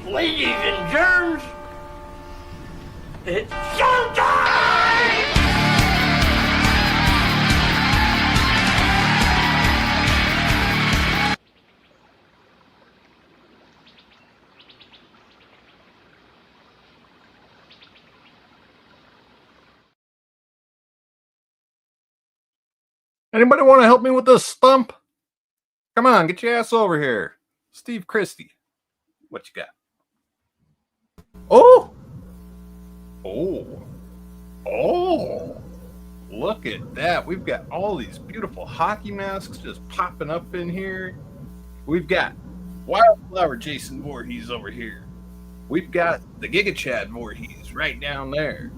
Ladies and germs, it's showtime! Anybody want to help me with this stump? Come on, get your ass over here. Steve Christie. What you got? Oh! Oh! Look at that. We've got all these beautiful hockey masks just popping up in here. We've got Wildflower Jason Voorhees over here. We've got the Giga Chad Voorhees right down there.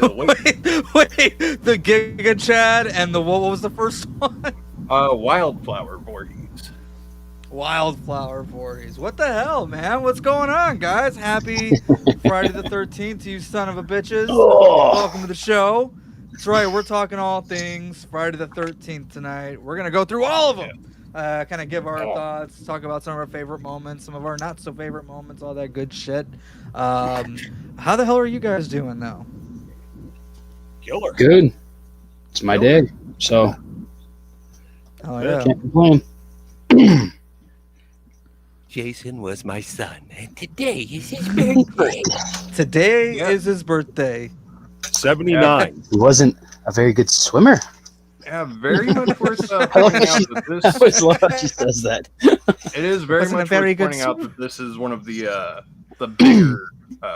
wait, the Giga Chad and the what was the first one? Wildflower Voorhees. Wildflower Voorhees. What the hell, man? What's going on, guys? Happy Friday the 13th, you son of a bitches. Welcome to the show. That's right, we're talking all things Friday the 13th tonight. We're going to go through all of them. Kind of give our thoughts, talk about some of our favorite moments, some of our not so favorite moments, all that good shit. How the hell are you guys doing now? Killer. Good. It's my day, so Oh yeah. can't complain. Jason was my son, and today is his birthday. Today is his birthday. 79. He wasn't a very good swimmer. Yeah, very much worth I love pointing how out she, that I always love how she says that. it is very Wasn't a much very worth good pointing out swimmer. that this is one of the bigger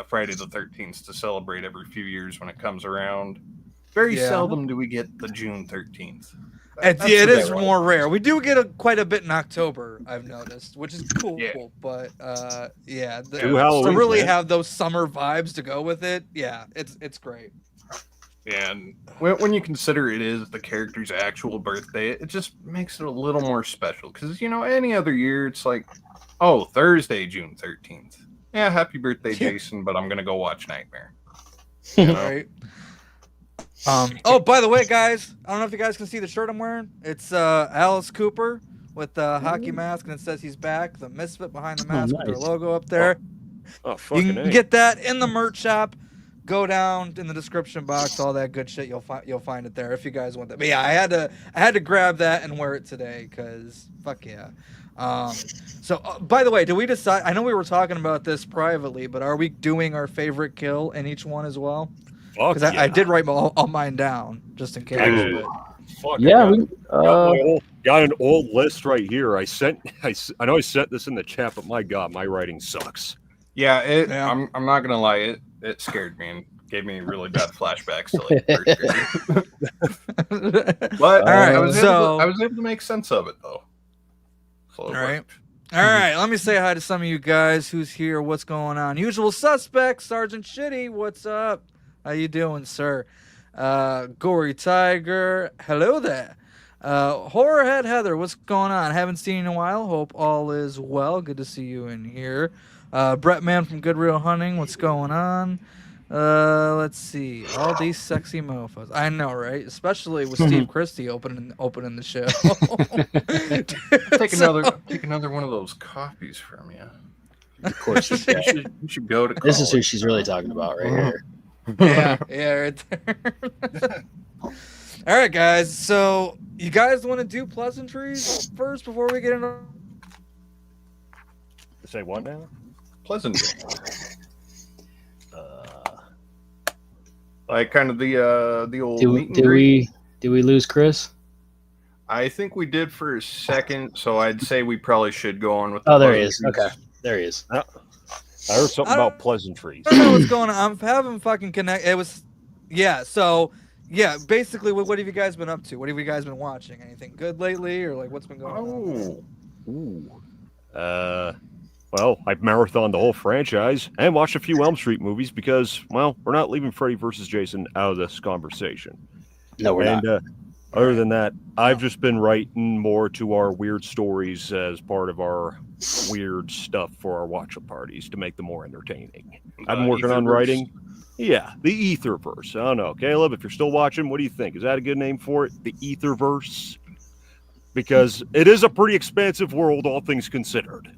Friday the 13th to celebrate every few years when it comes around. Very Yeah. seldom do we get the June 13th. It That's is the big one. more rare. We do get quite a bit in October, I've noticed, which is cool. Yeah. But yeah, Two to Halloweens, really man. have those summer vibes to go with it, yeah, it's great. And when you consider it is the character's actual birthday, it just makes it a little more special. Because, any other year, it's like, oh, Thursday, June 13th. Yeah, happy birthday, Jason, but I'm going to go watch Nightmare. Right. Oh, by the way, guys, I don't know if you guys can see the shirt I'm wearing. It's Alice Cooper with the hockey mask, and it says he's back. The Misfit behind the mask with their nice. logo up there. Oh, You fucking can A. get that in the merch shop. Go down in the description box, all that good shit. You'll find it there if you guys want that. But yeah, I had to grab that and wear it today because fuck yeah. So by the way, did we decide? I know we were talking about this privately, but are we doing our favorite kill in each one as well? Fuck Because yeah. I did write all mine down just in case. Dude. but- Fuck, Yeah, got an old list right here. I know I sent this in the chat, but my God, my writing sucks. Yeah, Yeah. I'm not going to lie. It scared me and gave me really bad flashbacks to like first grade. But All right, I was so- able to make sense of it though. So All right. All right, let me say hi to some of you guys. Who's here? What's going on? Usual suspects, Sergeant Shitty. What's up? How you doing, sir? Gory Tiger. Hello there. Horrorhead Heather. What's going on? Haven't seen you in a while. Hope all is well. Good to see you in here. Brett Man from Good Real Hunting. What's going on? Let's see. All these sexy mofos. I know, right? Especially with Steve Christie opening the show. Take another one of those coffees from you. Of course. You should go to This is who college. she's really talking about right here. yeah, right there. All right, guys. So you guys want to do pleasantries first before we get into? Say what now? Pleasant. Like kind of the old meet and greet. Do we lose Chris? I think we did for a second, so I'd say we probably should go on with. Oh, there he is. pleasantries. Okay, there he is. I heard something I don't- about pleasantries. I don't know what's going on. I'm having fucking connect. It was, yeah. So yeah, basically, what have you guys been up to? What have you guys been watching? Anything good lately, or like what's been going on? Oh, Ooh. Well, I've marathoned the whole franchise and watched a few Elm Street movies because, well, we're not leaving Freddy vs. Jason out of this conversation. No, we're not. Other than that, I've just been writing more to our weird stories as part of our weird stuff for our watch parties to make them more entertaining. I've been working on Etherverse. writing. Yeah, the Etherverse. I don't know. Caleb, if you're still watching, what do you think? Is that a good name for it? The Etherverse? Because it is a pretty expansive world, all things considered.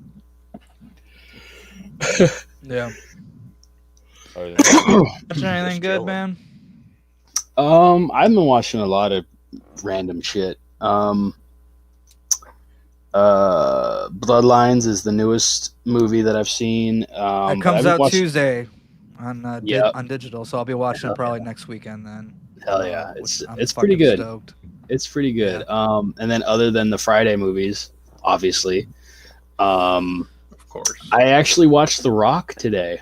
Yeah. Oh, Watching anything good, man? I've been watching a lot of random shit. Bloodlines is the newest movie that I've seen. It comes out Tuesday on Yep. on digital, so I'll be watching it probably next weekend then. Hell yeah, which I'm it's pretty fucking good. Stoked. It's pretty good. And then other than the Friday movies, obviously, Of course. I actually watched The Rock today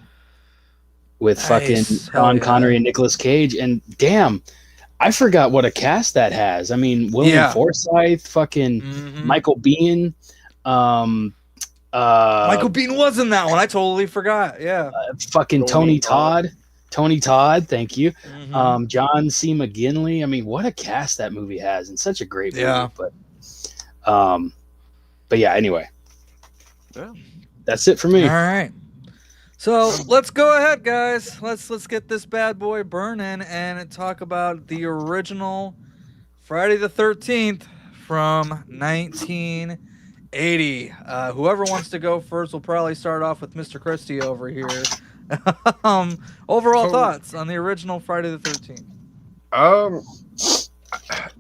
with Nice. fucking Hell Sean yeah. Connery and Nicolas Cage, and damn, I forgot what a cast that has. I mean, William Yeah. Forsythe, fucking Mhm. Michael Biehn, Michael Bean was in that one. I totally forgot. Yeah. fucking Tony Tony Todd, thank you. Mhm. John C. McGinley. I mean, what a cast that movie has, and such a great movie. Yeah. But yeah. Anyway, Yeah. that's it for me. All right. So let's go ahead, guys. Let's get this bad boy burning and talk about the original Friday the 13th from 1980. Whoever wants to go first will probably start off with Mr. Christie over here. Overall thoughts on the original Friday the 13th.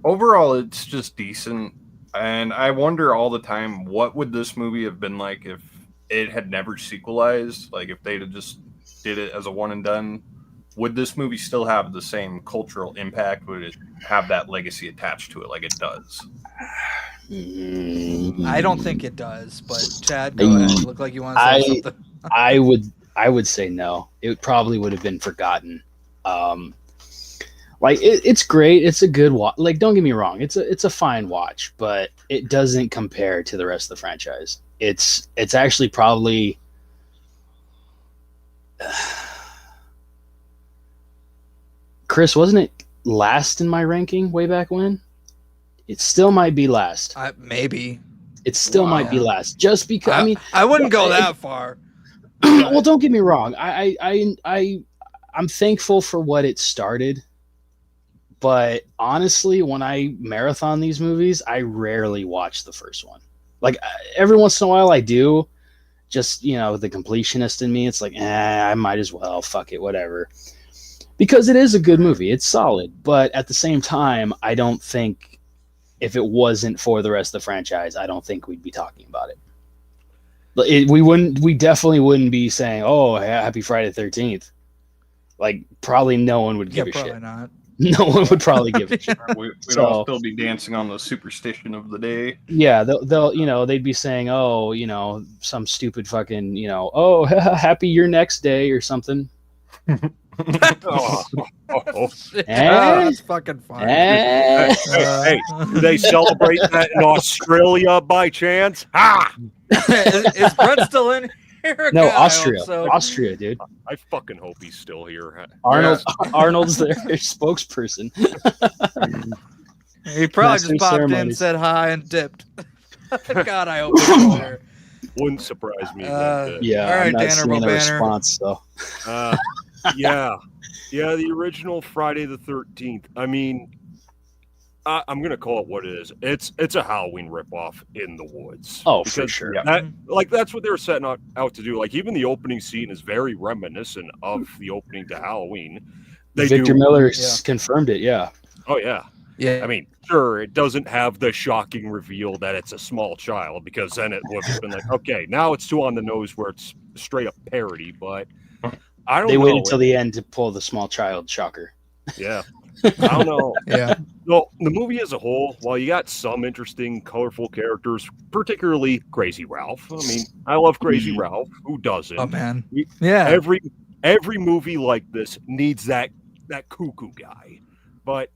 Overall, it's just decent, and I wonder all the time what would this movie have been like if it had never sequelized. Like if they'd have just did it as a one and done, would this movie still have the same cultural impact? Would it have that legacy attached to it like it does? I don't think it does, but Chad, go ahead. You look like you want to say something. I would say no. It probably would have been forgotten. Like it's great. It's a good watch. Like, don't get me wrong. It's a fine watch, but it doesn't compare to the rest of the franchise. It's actually probably Chris, wasn't it last in my ranking way back when? It still might be last. Maybe. It still might be last, just because. I mean, I wouldn't go that far. well, don't get me wrong. I'm thankful for what it started, but honestly, when I marathon these movies, I rarely watch the first one. Like every once in a while, I do. Just the completionist in me, it's like, I might as well, fuck it, whatever. Because it is a good movie, it's solid. But at the same time, I don't think if it wasn't for the rest of the franchise, I don't think we'd be talking about it. We definitely wouldn't be saying, "Oh, happy Friday the 13th." Like, probably no one would give a probably shit. not. No one would probably give a shit. We'd So- all still be dancing on the superstition of the day. Yeah, they'll they'd be saying, "Oh, some stupid fucking, oh, happy your next day" or something. Oh. That's fucking funny. Hey, do they celebrate that in Australia by chance? Ha! Is Brett still in here? No, God, I hope Austria. so. Austria, dude. I fucking hope he's still here. Arnold's their spokesperson. He probably Mastering just popped in, ceremonies. said hi, and dipped. God, I hope he's still here. Wouldn't surprise me. Yeah, All right, I'm not Danner seeing a Bobanner. response, so. Yeah, the original Friday the 13th. I mean, I'm gonna call it what it is. It's a Halloween ripoff in the woods. Oh, for sure. That's what they were setting out to do. Like even the opening scene is very reminiscent of the opening to Halloween. Victor Miller confirmed it. Yeah. Oh yeah. Yeah. I mean, sure, it doesn't have the shocking reveal that it's a small child, because then it would have been like, okay, now it's too on the nose where it's straight up parody. But I don't know. They waited till the end to pull the small child shocker. Yeah. I don't know. Yeah. Well, the movie as a whole, while you got some interesting, colorful characters, particularly Crazy Ralph. I mean, I love Crazy Ralph. Who doesn't? Oh man. Yeah. Every movie like this needs that cuckoo guy. But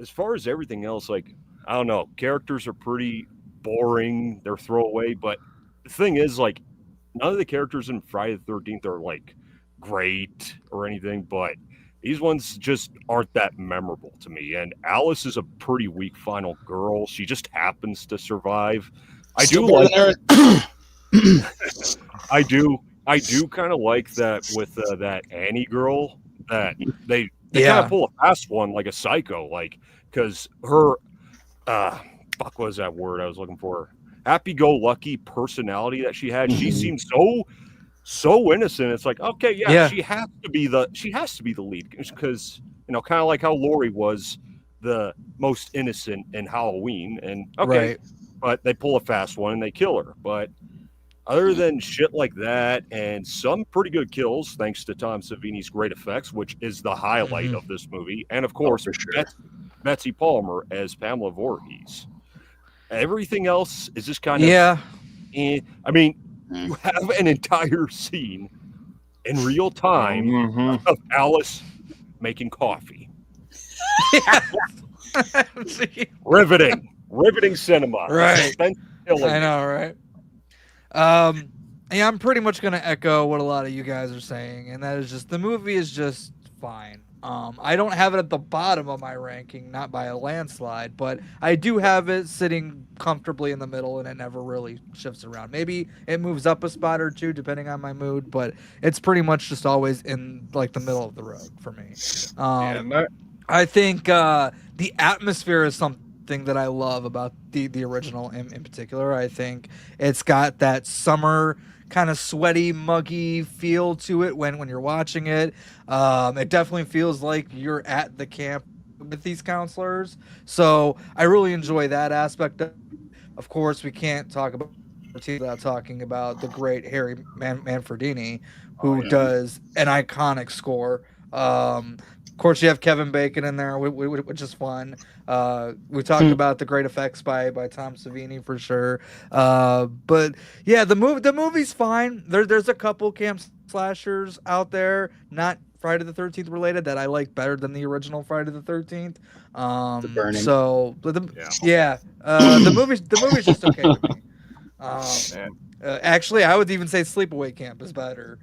as far as everything else, like, I don't know, characters are pretty boring. They're throwaway. But the thing is, like, none of the characters in Friday the 13th are like great or anything, but these ones just aren't that memorable to me. And Alice is a pretty weak final girl. She just happens to survive. I do kind of like that with that Annie girl, that they kind of pull a fast one like a psycho, like, because her what was that word I was looking for? Happy-go-lucky personality that she had. She seemed so so innocent. It's like, okay, yeah, Yeah. she has to be the lead because kind of like how Laurie was the most innocent in Halloween, and okay, Right. but they pull a fast one and they kill her. But other than shit like that, and some pretty good kills, thanks to Tom Savini's great effects, which is the highlight of this movie, and of course, for sure. Betsy Palmer as Pamela Voorhees. Everything else is just kind of I mean, you have an entire scene in real time Mhm. of Alice making coffee. Riveting cinema. Right. Suspense killing. I know, right? Yeah, I'm pretty much gonna echo what a lot of you guys are saying, and that is just the movie is just fine. I don't have it at the bottom of my ranking, not by a landslide, but I do have it sitting comfortably in the middle, and it never really shifts around. Maybe it moves up a spot or two depending on my mood, but it's pretty much just always in like the middle of the road for me. I think the atmosphere is something that I love about the original in particular. I think it's got that summer kind of sweaty, muggy feel to it when you're watching it. It definitely feels like you're at the camp with these counselors. So I really enjoy that aspect. Of course, we can't talk about without talking about the great Harry Manfredini, who does an iconic score. Of course, you have Kevin Bacon in there, which is fun. We talked about the great effects by Tom Savini for sure. But yeah, the movie's fine. There's a couple camp slashers out there, not Friday the 13th related, that I like better than the original Friday the 13th. The Burning. So the movie's just okay to me. Actually, I would even say Sleepaway Camp is better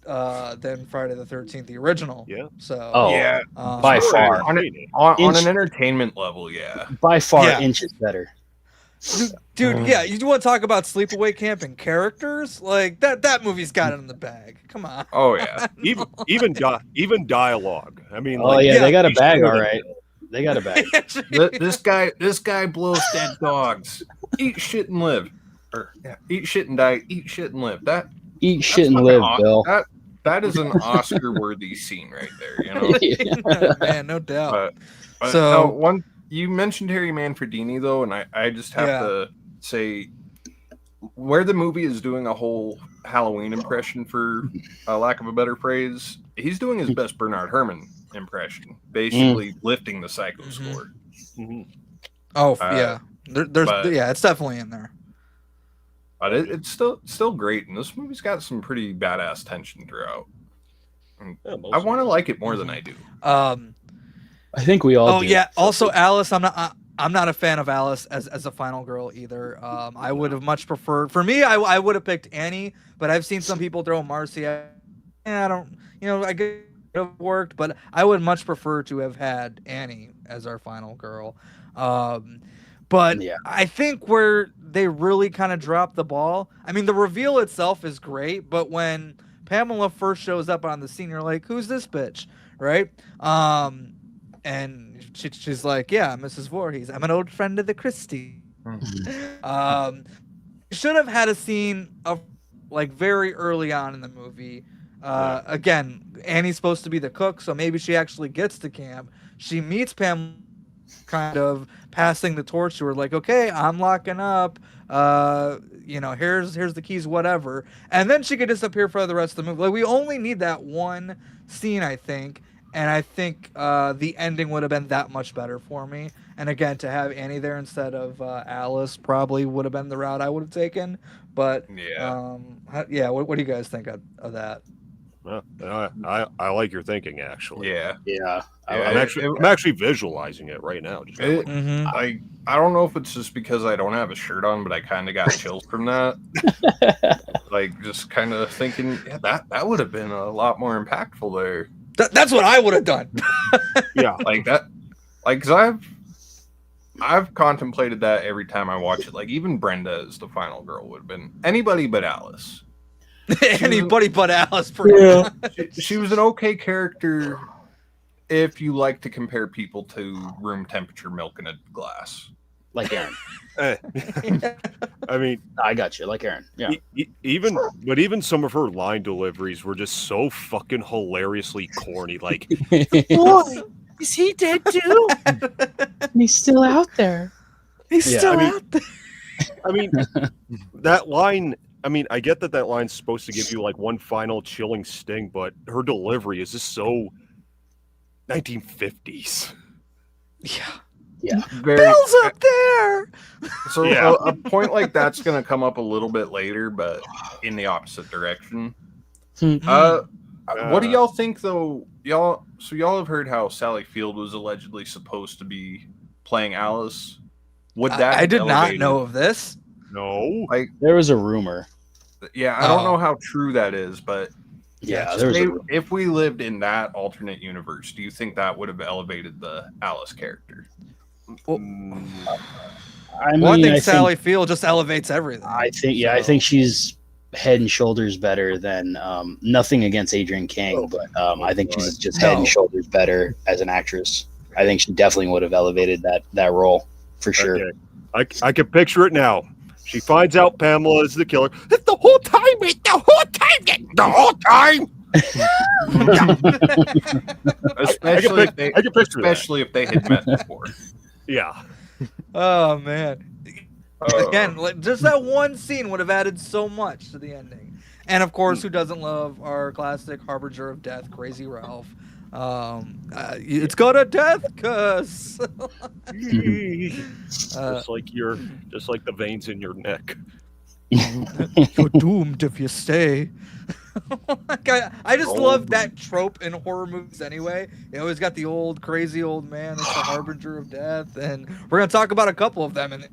than Friday the 13th, the original. Yeah. So Yeah. By far. On an entertainment level, yeah. By far, Yeah. inches better. Dude, yeah, you want to talk about Sleepaway Camp and characters? Like that movie's got it in the bag. Come on. Oh yeah. even dialogue. I mean, Oh yeah, yeah, they got a he's bag, good all at right. it. They got a bag. This guy blows dead dogs. Eat shit and live. Eat shit and die. Eat shit and live. Eat shit and live, Bill. That is an Oscar-worthy scene right there. You know. Yeah. Man, no doubt. But So- one, you mentioned Harry Manfredini though, and I just have to say, where the movie is doing a whole Halloween impression, for lack of a better phrase, he's doing his best Bernard Herrmann impression, basically lifting the Psycho score. Mhm. Oh Uh, yeah, there's but- it's definitely in there. But it's still great, and this movie's got some pretty badass tension throughout. Yeah, I want to like it more than I do. I think we all do. Yeah. Also, Alice, I'm not a fan of Alice as a final girl either. I would have much preferred. For me, I would have picked Annie, but I've seen some people throw Marcy out. I don't. I guess it would have worked, but I would much prefer to have had Annie as our final girl. But Yeah. I think where they really kind of dropped the ball. I mean, the reveal itself is great, but when Pamela first shows up on the scene, you're like, "Who's this bitch?" Right? And she's like, "Yeah, Mrs. Voorhees. I'm an old friend of the Christie." Should have had a scene of like very early on in the movie. Again, Annie's supposed to be the cook, so maybe she actually gets to camp. She meets Pam, kind of passing the torch to her, like, "Okay, I'm locking up. Here's the keys, whatever." And then she could disappear for the rest of the movie. Like, we only need that one scene, I think. And I think the ending would have been that much better for me. And again, to have Annie there instead of Alice probably would have been the route I would have taken. But what do you guys think of that? I like your thinking, actually. Yeah. Yeah. I'm actually visualizing it right now. Just Mm-hmm. I don't know if it's just because I don't have a shirt on, but I kind of got chills from that. Like, just kind of thinking, yeah, that would have been a lot more impactful there. That's what I would have done. yeah. Like that, like, cause I've contemplated that every time I watch it. Like, even Brenda as the final girl would have been anybody but Alice. Anybody but Alice. She was an okay character if you like to compare people to room temperature milk in a glass. Like Aaron. Eh. I mean, I got you. Like Aaron. Yeah. even some of her line deliveries were just so fucking hilariously corny. Like, Boy, is he dead too? He's still out there. He's Yeah, still I mean- out there. I mean, that line. I mean, I get that line's supposed to give you like one final chilling sting, but her delivery is just so 1950s. Yeah. Very, Bill's up there. so Yeah. a point like that's going to come up a little bit later, but in the opposite direction. What do y'all think though? Y'all have heard how Sally Field was allegedly supposed to be playing Alice. Would that I have did not elevated- know of this. No, There was a rumor. Yeah, I don't Oh. know how true that is, but Yeah, just there was a maybe- rumor. if we lived in that alternate universe, do you think that would have elevated the Alice character? I Well, I mean, think Sally Field just elevates everything. I think she's head and shoulders better than nothing against Adrienne King, but I think she's just head No. and shoulders better as an actress. I think she definitely would have elevated that role for sure. okay. I can picture it now. She finds out Pamela is the killer. It's the whole time, mate. The whole time. Especially if they, I can picture that. especially if they had met before. Yeah. Oh man. Uh, Again, like, just that one scene would have added so much to the ending. And of course, who doesn't love our classic Harbinger of Death, Crazy Ralph? It's got a death cuss. just like the veins in your neck. You're doomed if you stay. Like, I just love that trope in horror movies anyway. You always got the old crazy old man that's the harbinger of death, and we're gonna talk about a couple of them in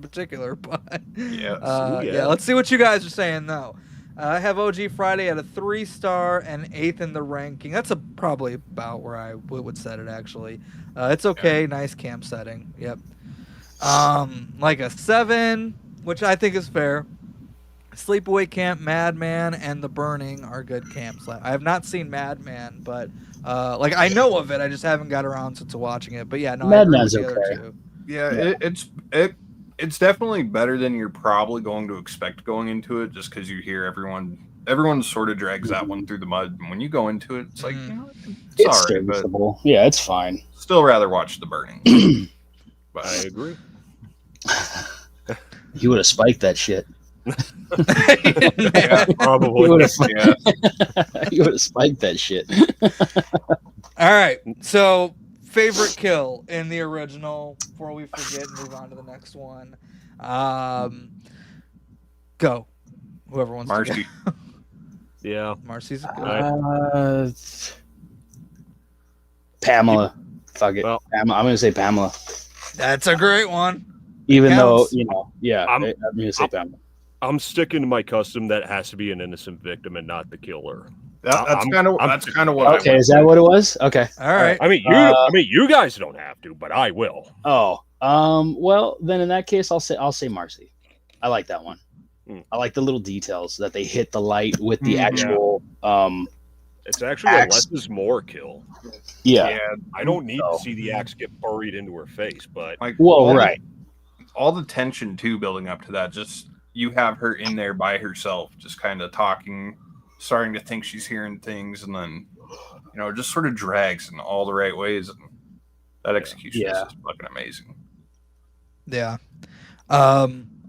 particular. But Yes. yeah, let's see what you guys are saying though. I have OG Friday at a 3-star and 8th in the ranking. That's probably about where I would set it actually. It's okay, nice camp setting. Yep. Like a 7, which I think is fair. Sleepaway Camp, Madman, and The Burning are good camps. I have not seen Madman, but like I know of it. I just haven't got around to watching it. But yeah, no, Madman's I agree with the okay. other two. Yeah, it's definitely better than you're probably going to expect going into it, just because you hear everyone sort of drags that one through the mud. And when you go into it, it's like, you know, it's It's alright, but serviceable. Yeah, it's fine. still rather watch The Burning. But I agree. You would have spiked that shit. yeah, You Probably. would have yeah. you would have spiked that shit. All right. So, favorite kill in the original before we forget and move on to the next one. Go. Whoever wants to Marcy. go. Yeah. Marcy's a good. Pamela. Fuck it. Well- I'm gonna say Pamela. That's a great one. Even Counts. though, I'm gonna say Pamela. I'm sticking to my custom that it has to be an innocent victim and not the killer. That's I'm- kind of what I Okay, would is that what it was? Okay. All right. I mean, you guys don't have to, but I will. Oh, well, then in that case, I'll say Marcy. I like that one. Mm. I like the little details that they hit the light with the Mm, yeah. actual. It's actually Axe. a less is more kill. Yeah. I don't need So- to see the axe get buried into her face, but like. Well, all the- right. all the tension too building up to that. Just you have her in there by herself, just kind of talking, starting to think she's hearing things, and then just sort of drags in all the right ways. And that execution is Yeah. just fucking amazing. Yeah.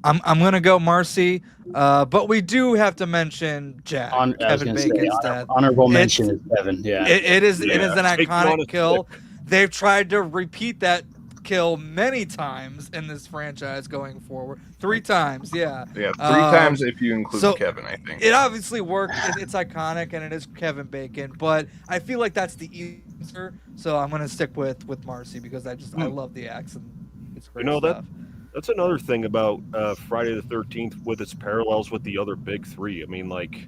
I'm gonna go Marcy, but we do have to mention Jack, I was Kevin gonna say, Bacon's death. honorable mention is Kevin. Yeah. It is an Yeah. Take one iconic and kill. They've tried to repeat that kill many times in this franchise going forward. 3 times, yeah. Yeah, 3 times if you include so Kevin, I think. It obviously worked. It's iconic, and it is Kevin Bacon. But I feel like that's the answer. So I'm gonna stick with Marcy because I love the accent. It's great stuff. that's another thing about Friday the 13th with its parallels with the other big 3. I mean, like,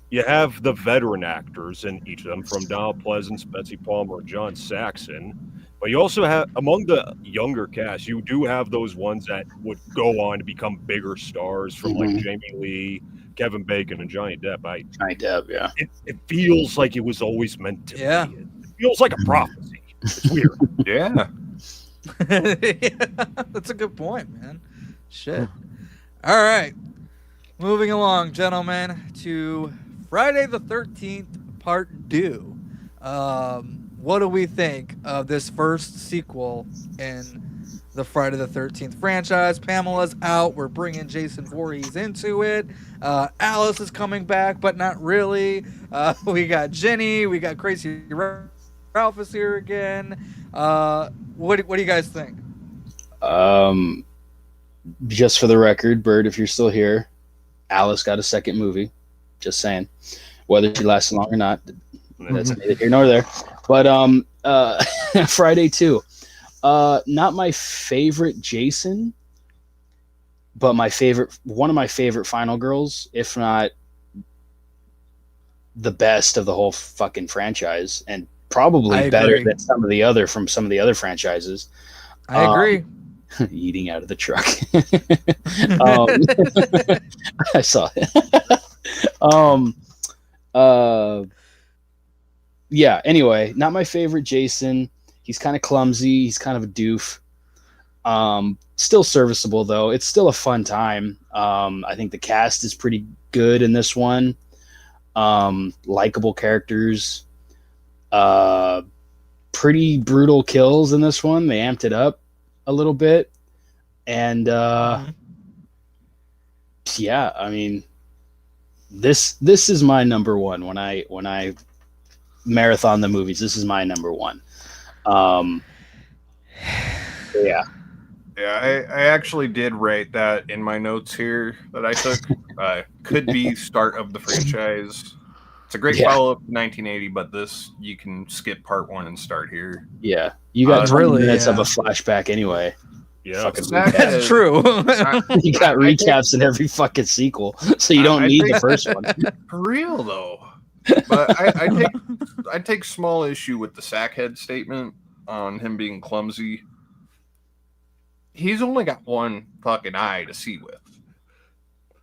you have the veteran actors in each of them, from Donald Pleasance, Betsy Palmer, John Saxon. But you also have, among the younger cast, you do have those ones that would go on to become bigger stars, from like Jamie Lee, Kevin Bacon, and Johnny Depp. Johnny Depp, yeah. It feels like it was always meant to Yeah. be. It feels like a prophecy. It's weird. Yeah. Yeah, that's a good point, man. Shit. All right. Moving along, gentlemen, to Friday the 13th, Part 2. What do we think of this first sequel in the Friday the 13th franchise? Pamela's out. We're bringing Jason Voorhees into it. Alice is coming back, but not really. We got Jenny. We got Crazy Ralph is here again. What do you guys think? Just for the record, Bird, if you're still here, Alice got a second movie. Just saying. Whether she lasts long or not, that's neither here nor there. But Friday 2. Not my favorite Jason, but one of my favorite Final Girls, if not the best of the whole fucking franchise, and probably better than some of the other franchises. I agree. Eating out of the truck. I saw it. Yeah, anyway, not my favorite Jason. He's kind of clumsy. He's kind of a doof. Still serviceable, though. It's still a fun time. I think the cast is pretty good in this one. Likable characters. Pretty brutal kills in this one. They amped it up a little bit. And yeah, I mean, this is my number one when I marathon the movies. This is my number one. Yeah. Yeah, I actually did write that in my notes here that I took. Could be start of the franchise. It's a great follow-up to 1980, but this, you can skip part 1 and start here. Yeah. You got 20 really, minutes of yeah. a flashback anyway. Yeah, That's true. You got recaps in every fucking sequel, so you don't need the first one. For real, though. But I take small issue with the Sackhead statement on him being clumsy. He's only got one fucking eye to see with.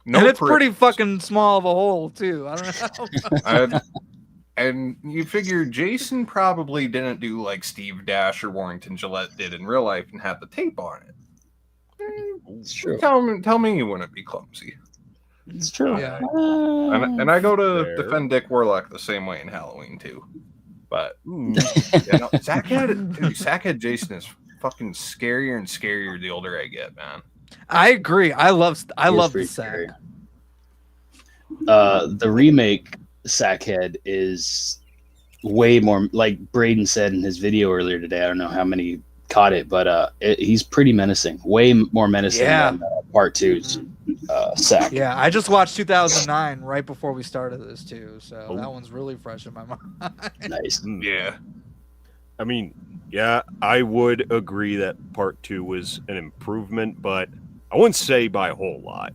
And it's pretty fucking small of a hole, too. I don't know. And you figure Jason probably didn't do like Steve Dash or Warrington Gillette did in real life and had the tape on it. It's true. Tell me you wouldn't be clumsy. It's true. Yeah. And I go to Fair. defend Dick Warlock the same way in Halloween too. But Sackhead Jason is fucking scarier and scarier the older I get, man. I agree. I love the pretty sack. scary. The remake Sackhead is way more, like Braden said in his video earlier today. I don't know how many caught it, but he's pretty menacing. Way more menacing than part 2's Sack. Yeah, I just watched 2009 right before we started this too, so that one's really fresh in my mind. Nice. Yeah. I mean, yeah, I would agree that part 2 was an improvement, but I wouldn't say by a whole lot.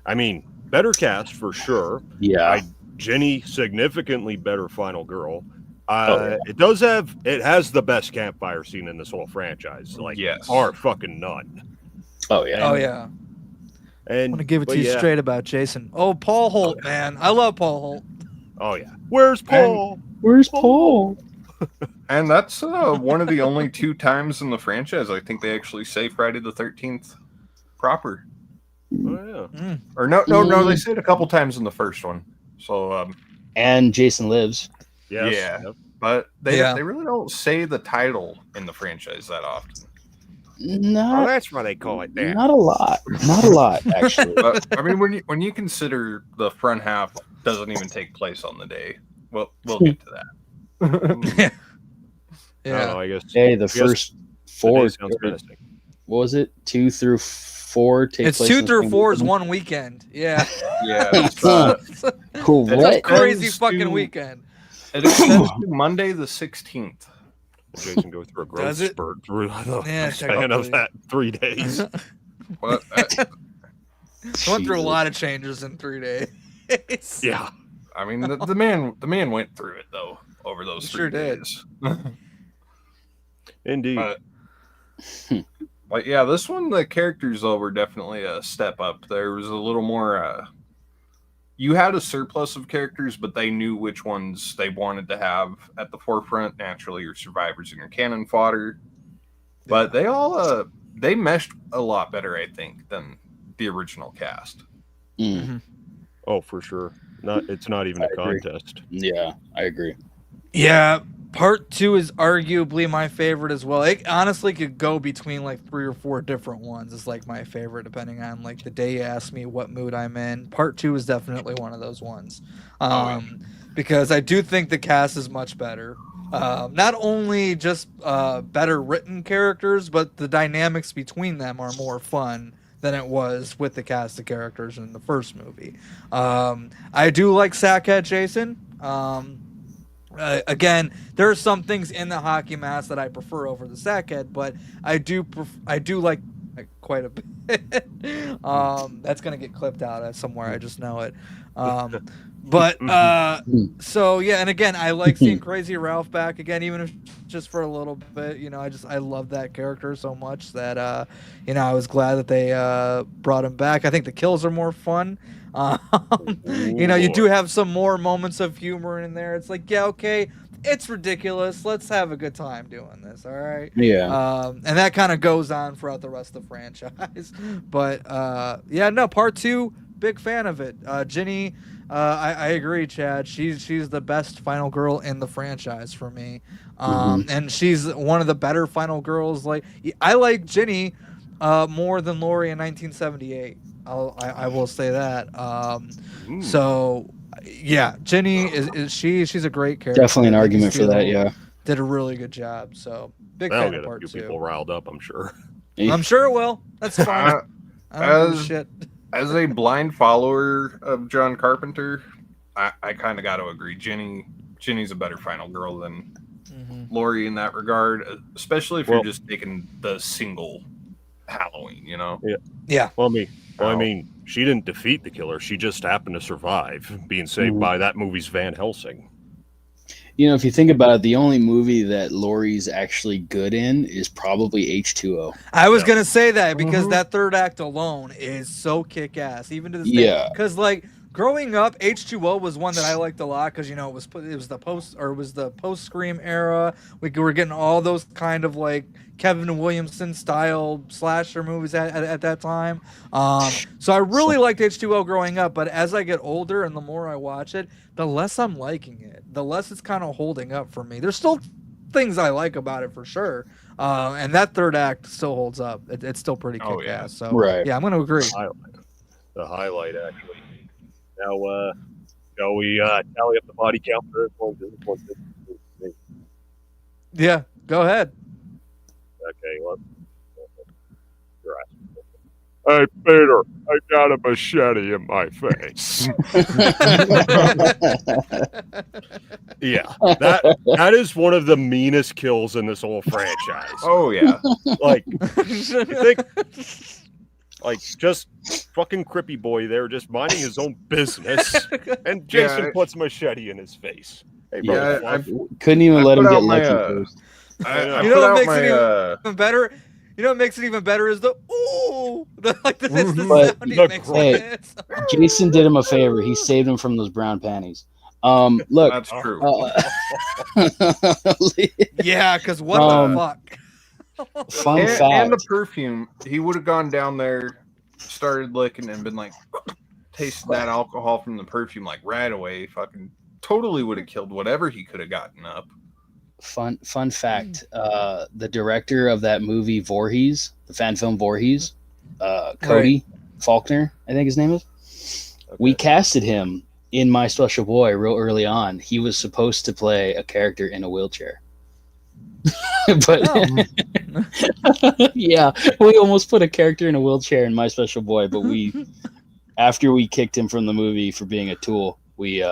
I mean, better cast for sure. Yeah. Jenny, significantly better final girl. Yeah. It has the best campfire scene in this whole franchise. Like, Yes. bar fucking none. Oh yeah. Oh yeah. And I'm gonna give it but to you yeah. straight about Jason. Oh, Paul Holt, man. I love Paul Holt. Oh yeah. Where's Paul? Where's Paul? And that's one of the only 2 times in the franchise I think they actually say Friday the 13th proper. Oh yeah. Or no, they say it a couple times in the first one. So And Jason Lives. Yes. Yeah. Yep. but they really don't say the title in the franchise that often. Oh, Not that's why they call it that. not a lot. Not a lot, actually. But I mean, when you consider the front half doesn't even take place on the day, we'll get to that. I don't know, I guess. Hey, the I guess first the 4. day sounds menacing. What was it? 2 through 4 take It's place 2 in the through same 4 is weekend? one weekend. Yeah. Yeah, Cool. It's What? Crazy Extends fucking to- weekend. it extends to Monday the 16th. Jason go through a growth Does it? spurt through the Yeah, span of technically. that 3 days. But Went through a lot of changes in 3 days. Yeah. I mean, the man went through it though over those He 3 sure did. days. Indeed. But yeah, this one the characters though were definitely a step up. There was a little more. You had a surplus of characters, but they knew which ones they wanted to have at the forefront. Naturally, your survivors and your cannon fodder. but they all they meshed a lot better, I think, than the original cast. Mm. Oh, for sure. It's not even a agree. contest. Yeah, I agree. Yeah, part 2 is arguably my favorite as well. It honestly could go between like 3 or 4 different ones. It's like my favorite depending on like the day you ask me what mood I'm in. Part 2 is definitely one of those ones. Because I do think the cast is much better. Not only just better written characters, but the dynamics between them are more fun than it was with the cast of characters in the first movie. I do like Sackhead Jason. Again, there are some things in the hockey mask that I prefer over the Sackhead, but I do like quite a bit. That's gonna get clipped out somewhere. I just know it. So yeah, and again, I like seeing Crazy Ralph back again, even if just for a little bit. You know, I love that character so much that I was glad that they brought him back. I think the kills are more fun. You do have some more moments of humor in there. It's like, yeah, okay, it's ridiculous. Let's have a good time doing this. All right. Yeah. And that kind of goes on throughout the rest of the franchise. But part 2, big fan of it. Ginny, I agree, Chad. She's the best final girl in the franchise for me. And she's one of the better final girls. Like, I like Ginny more than Laurie in 1978. I will say that. So yeah, Ginny she's a great character. Definitely an argument for that. Yeah, did a really good job. So big That'll fan get of a part few 2. people riled up, I'm sure. I'm sure it will. That's fine. I don't give a shit. As a blind follower of John Carpenter, I kind of got to agree. Ginny's a better final girl than Laurie in that regard, especially if you're just taking the single Halloween, you know? Yeah. Well, I mean, she didn't defeat the killer. She just happened to survive, being saved by that movie's Van Helsing. You know, if you think about it, the only movie that Laurie's actually good in is probably H2O. I was gonna say that because that third act alone is so kick-ass, even to this day. Yeah. Because like growing up, H2O was one that I liked a lot because it was the post Scream era. We were getting all those kind of like Kevin Williamson style slasher movies at that time. So I really liked H2O growing up, but as I get older and the more I watch it, the less I'm liking it, the less it's kind of holding up for me. There's still things I like about it for sure, and that third act still holds up. It's still pretty kick-ass. So yeah, I'm gonna agree. The highlight, actually. Now, shall we tally up the body count for this? Yeah, go ahead. Okay, let's. Hey, Peter, I got a machete in my face. Yeah, that is one of the meanest kills in this whole franchise. Oh, yeah. Like, you think, like, just fucking Crippy Boy there, just minding his own business, and Jason puts machete in his face. Hey, bro, couldn't even let him get lucky first. You know what makes it even better? You know what makes it even better is the ooh, Jason did him a favor. He saved him from those brown panties. Look, that's true. Yeah, because what the fuck? Fun fact. And the perfume, he would have gone down there, started licking, and been like, tasted that alcohol from the perfume like right away. Fucking totally would have killed whatever he could have gotten up. Fun fact, the director of that movie Voorhees, the fan film Voorhees, Cody Faulkner, I think his name is. Okay. We casted him in My Special Boy real early on. He was supposed to play a character in a wheelchair. But yeah, we almost put a character in a wheelchair in My Special Boy, but after we kicked him from the movie for being a tool, we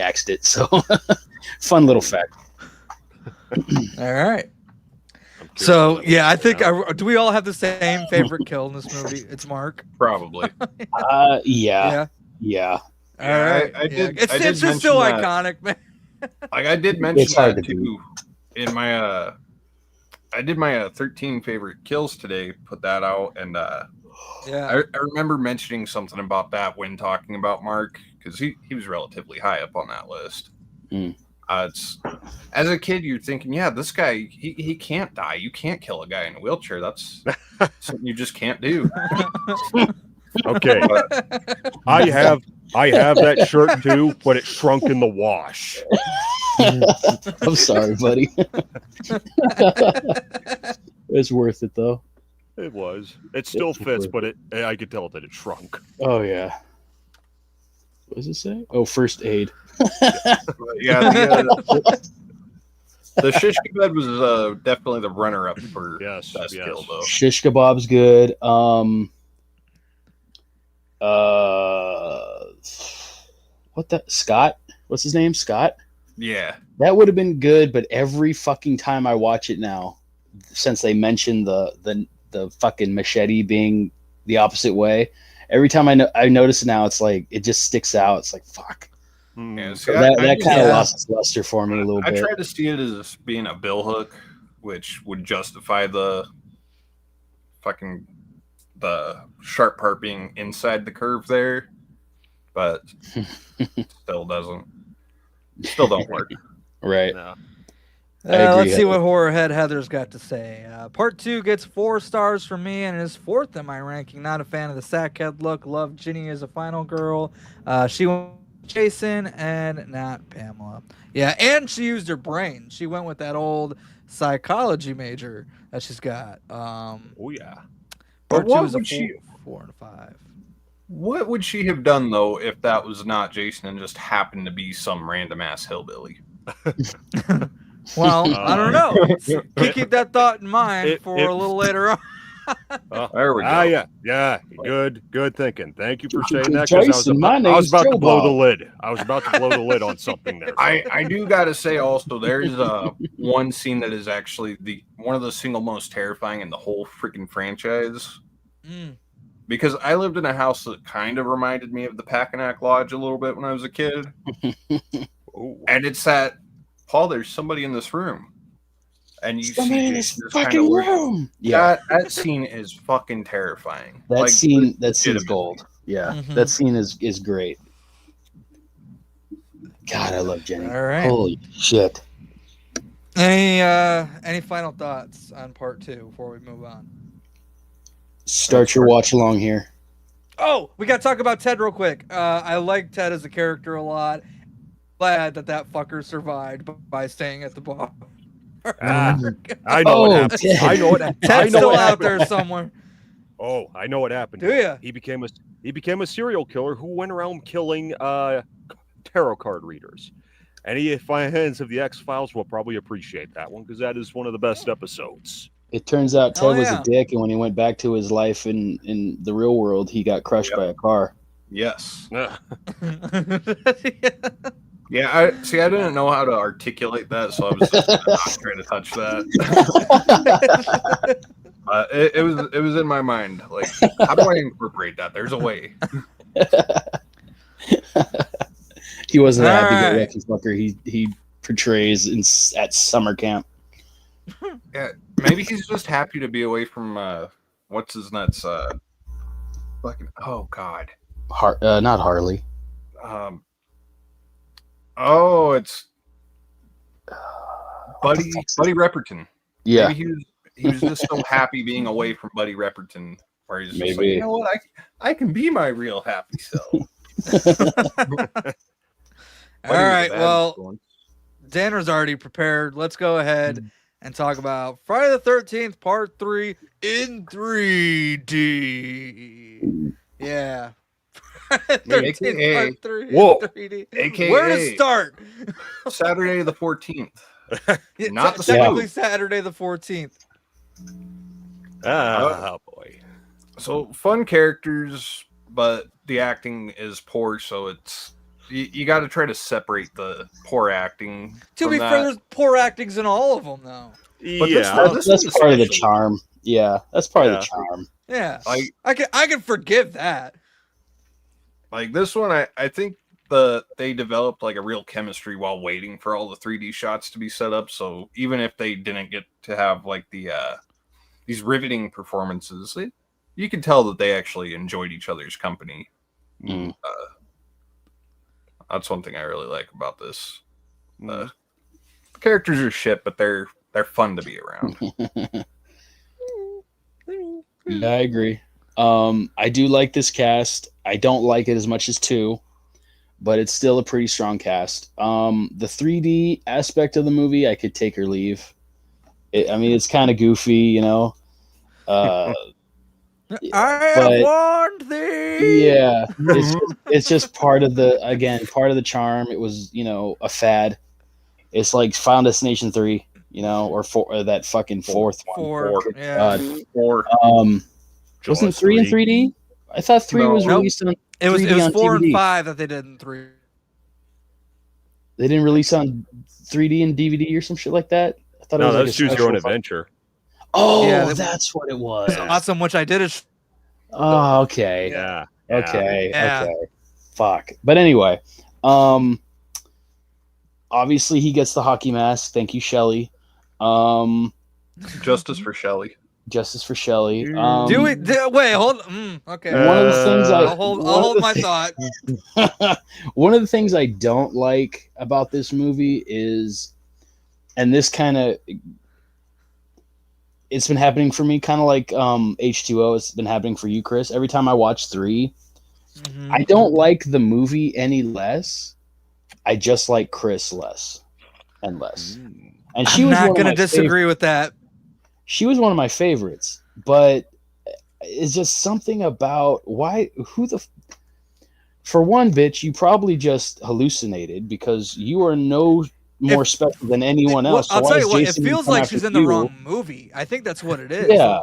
axed it. So fun little fact. All right. So yeah, I think do we all have the same favorite kill in this movie? It's Mark. Probably. Yeah. All right. I did. It's just still iconic, man. Like I did mention that too in my I did my 13 favorite kills today. Put that out, and I remember mentioning something about that when talking about Mark because he was relatively high up on that list. It's as a kid, you're thinking, yeah, this guy, he can't die. You can't kill a guy in a wheelchair. That's something you just can't do. Okay, I have that shirt too, but it shrunk in the wash. I'm sorry, buddy. It's worth it though. It was. It still fits, but I could tell that it shrunk. Oh yeah. What does it say? Oh, first aid. Yeah, the shish kebab was definitely the runner-up for best kill, though. Shish kebab's good. What the Scott? What's his name? Scott? Yeah. That would have been good, but every fucking time I watch it now, since they mentioned the fucking machete being the opposite way, every time I notice it now, it's like it just sticks out. It's like fuck. Yeah, so that kind of lost its luster for me a little bit. I tried to see it as being a bill hook, which would justify the sharp part being inside the curve there, but still doesn't. Still don't work. Right. No. Let's see what Horrorhead Heather's got to say. Part 2 gets 4 stars from me and is 4th in my ranking. Not a fan of the sackhead look. Love Ginny as a final girl. She went with Jason and not Pamela. Yeah, and she used her brain. She went with that old psychology major that she's got. Oh yeah. Part 2 is a 4 and 5. What would she have done though if that was not Jason and just happened to be some random ass hillbilly? Well, I don't know. Keep that thought in mind for a little later on. There we go. Yeah. Good thinking. Thank you for saying that. Jason, I was about to blow Bob. the lid. I was about to blow the lid on something there. I do gotta say also there's one scene that is actually one of the single most terrifying in the whole freaking franchise. Because I lived in a house that kind of reminded me of the Packanack Lodge a little bit when I was a kid. And it's that, Paul, there's somebody in this room. And you somebody see in this this fucking room. Yeah. That scene is fucking terrifying. That scene's legitimately. gold. Yeah. That scene is great. God, I love Jenny. All right. Holy shit. Any final thoughts on part 2 before we move on? Start your watch along here. Oh, we got to talk about Ted real quick. I like Ted as a character a lot. Glad that fucker survived by staying at the bar. I know what happened. Ted. I know what happened. Ted's still out there somewhere. Oh, I know what happened. Do ya? He became a serial killer who went around killing tarot card readers. Any fans of the X-Files will probably appreciate that one because that is one of the best episodes. It turns out Ted was yeah. a dick, and when he went back to his life in the real world, he got crushed by a car. Yes. Yeah. Yeah, I didn't know how to articulate that, so I was just not trying to touch that. It was in my mind. Like, how do I incorporate that? There's a way. He wasn't a All happy-go-lucky fucker. He portrays at summer camp. Yeah, maybe he's just happy to be away from what's his nuts. Fucking God. Not Harley. It's Buddy Repperton. Yeah. Maybe he was just so happy being away from Buddy Repperton, where he's just like, you know what, I can be my real happy self. All right, well, Danner's already prepared. Let's go ahead and talk about Friday the 13th, Part 3 in 3D. Yeah. 13th, Part 3 Whoa. in 3D. AKA Where to start? Saturday the 14th. Not technically Saturday the 14th. Oh boy. So fun characters, but the acting is poor, so it's you got to try to separate the poor acting. To be fair, there's poor actings in all of them, though. But that's part of the charm. Yeah, that's part of the charm. Yeah, like I can forgive that. Like this one, I think they developed like a real chemistry while waiting for all the 3D shots to be set up. So even if they didn't get to have like these riveting performances, you can tell that they actually enjoyed each other's company. That's one thing I really like about this. characters are shit, but they're fun to be around. Yeah, I agree. I do like this cast. I don't like it as much as 2, but it's still a pretty strong cast. The 3D aspect of the movie, I could take or leave. It's kind of goofy, you know. I but- have warned thee. Yeah, it's just part of the charm. It was, you know, a fad. It's like Final Destination 3, you know, or that fucking fourth one. 4. Yeah. God. Or Wasn't 3 in 3D? I thought 3 was Nope. released on. It was 3D on 4 and DVD. 5 that they did in 3. They didn't release on 3D and DVD or some shit like that. I thought it No, was that like was a Choose Your Own special- Adventure. Oh, Yeah, that's what it was. Awesome, which I did. Oh, okay. Yeah. Okay. Yeah. Okay. Fuck. But anyway, obviously he gets the hockey mask. Thank you, Shelley. Justice for Shelley. Justice for Shelley. Do it. Wait, hold. Okay. One of the things I'll hold my thought. One of the things I don't like about this movie is, and this kind of, it's been happening for me, kind of like H2O. It's been happening for you, Chris. Every time I watch 3, Mhm. I don't like the movie any less. I just like Chris less and less. And she I'm was not one of going to my disagree with that. She was one of my favorites, but it's just something about for one, bitch, you probably just hallucinated because you are no more special than anyone Well, else. So I'll why tell you does what. It Jason feels come like after she's in the you? wrong movie. I think that's what it is. Yeah,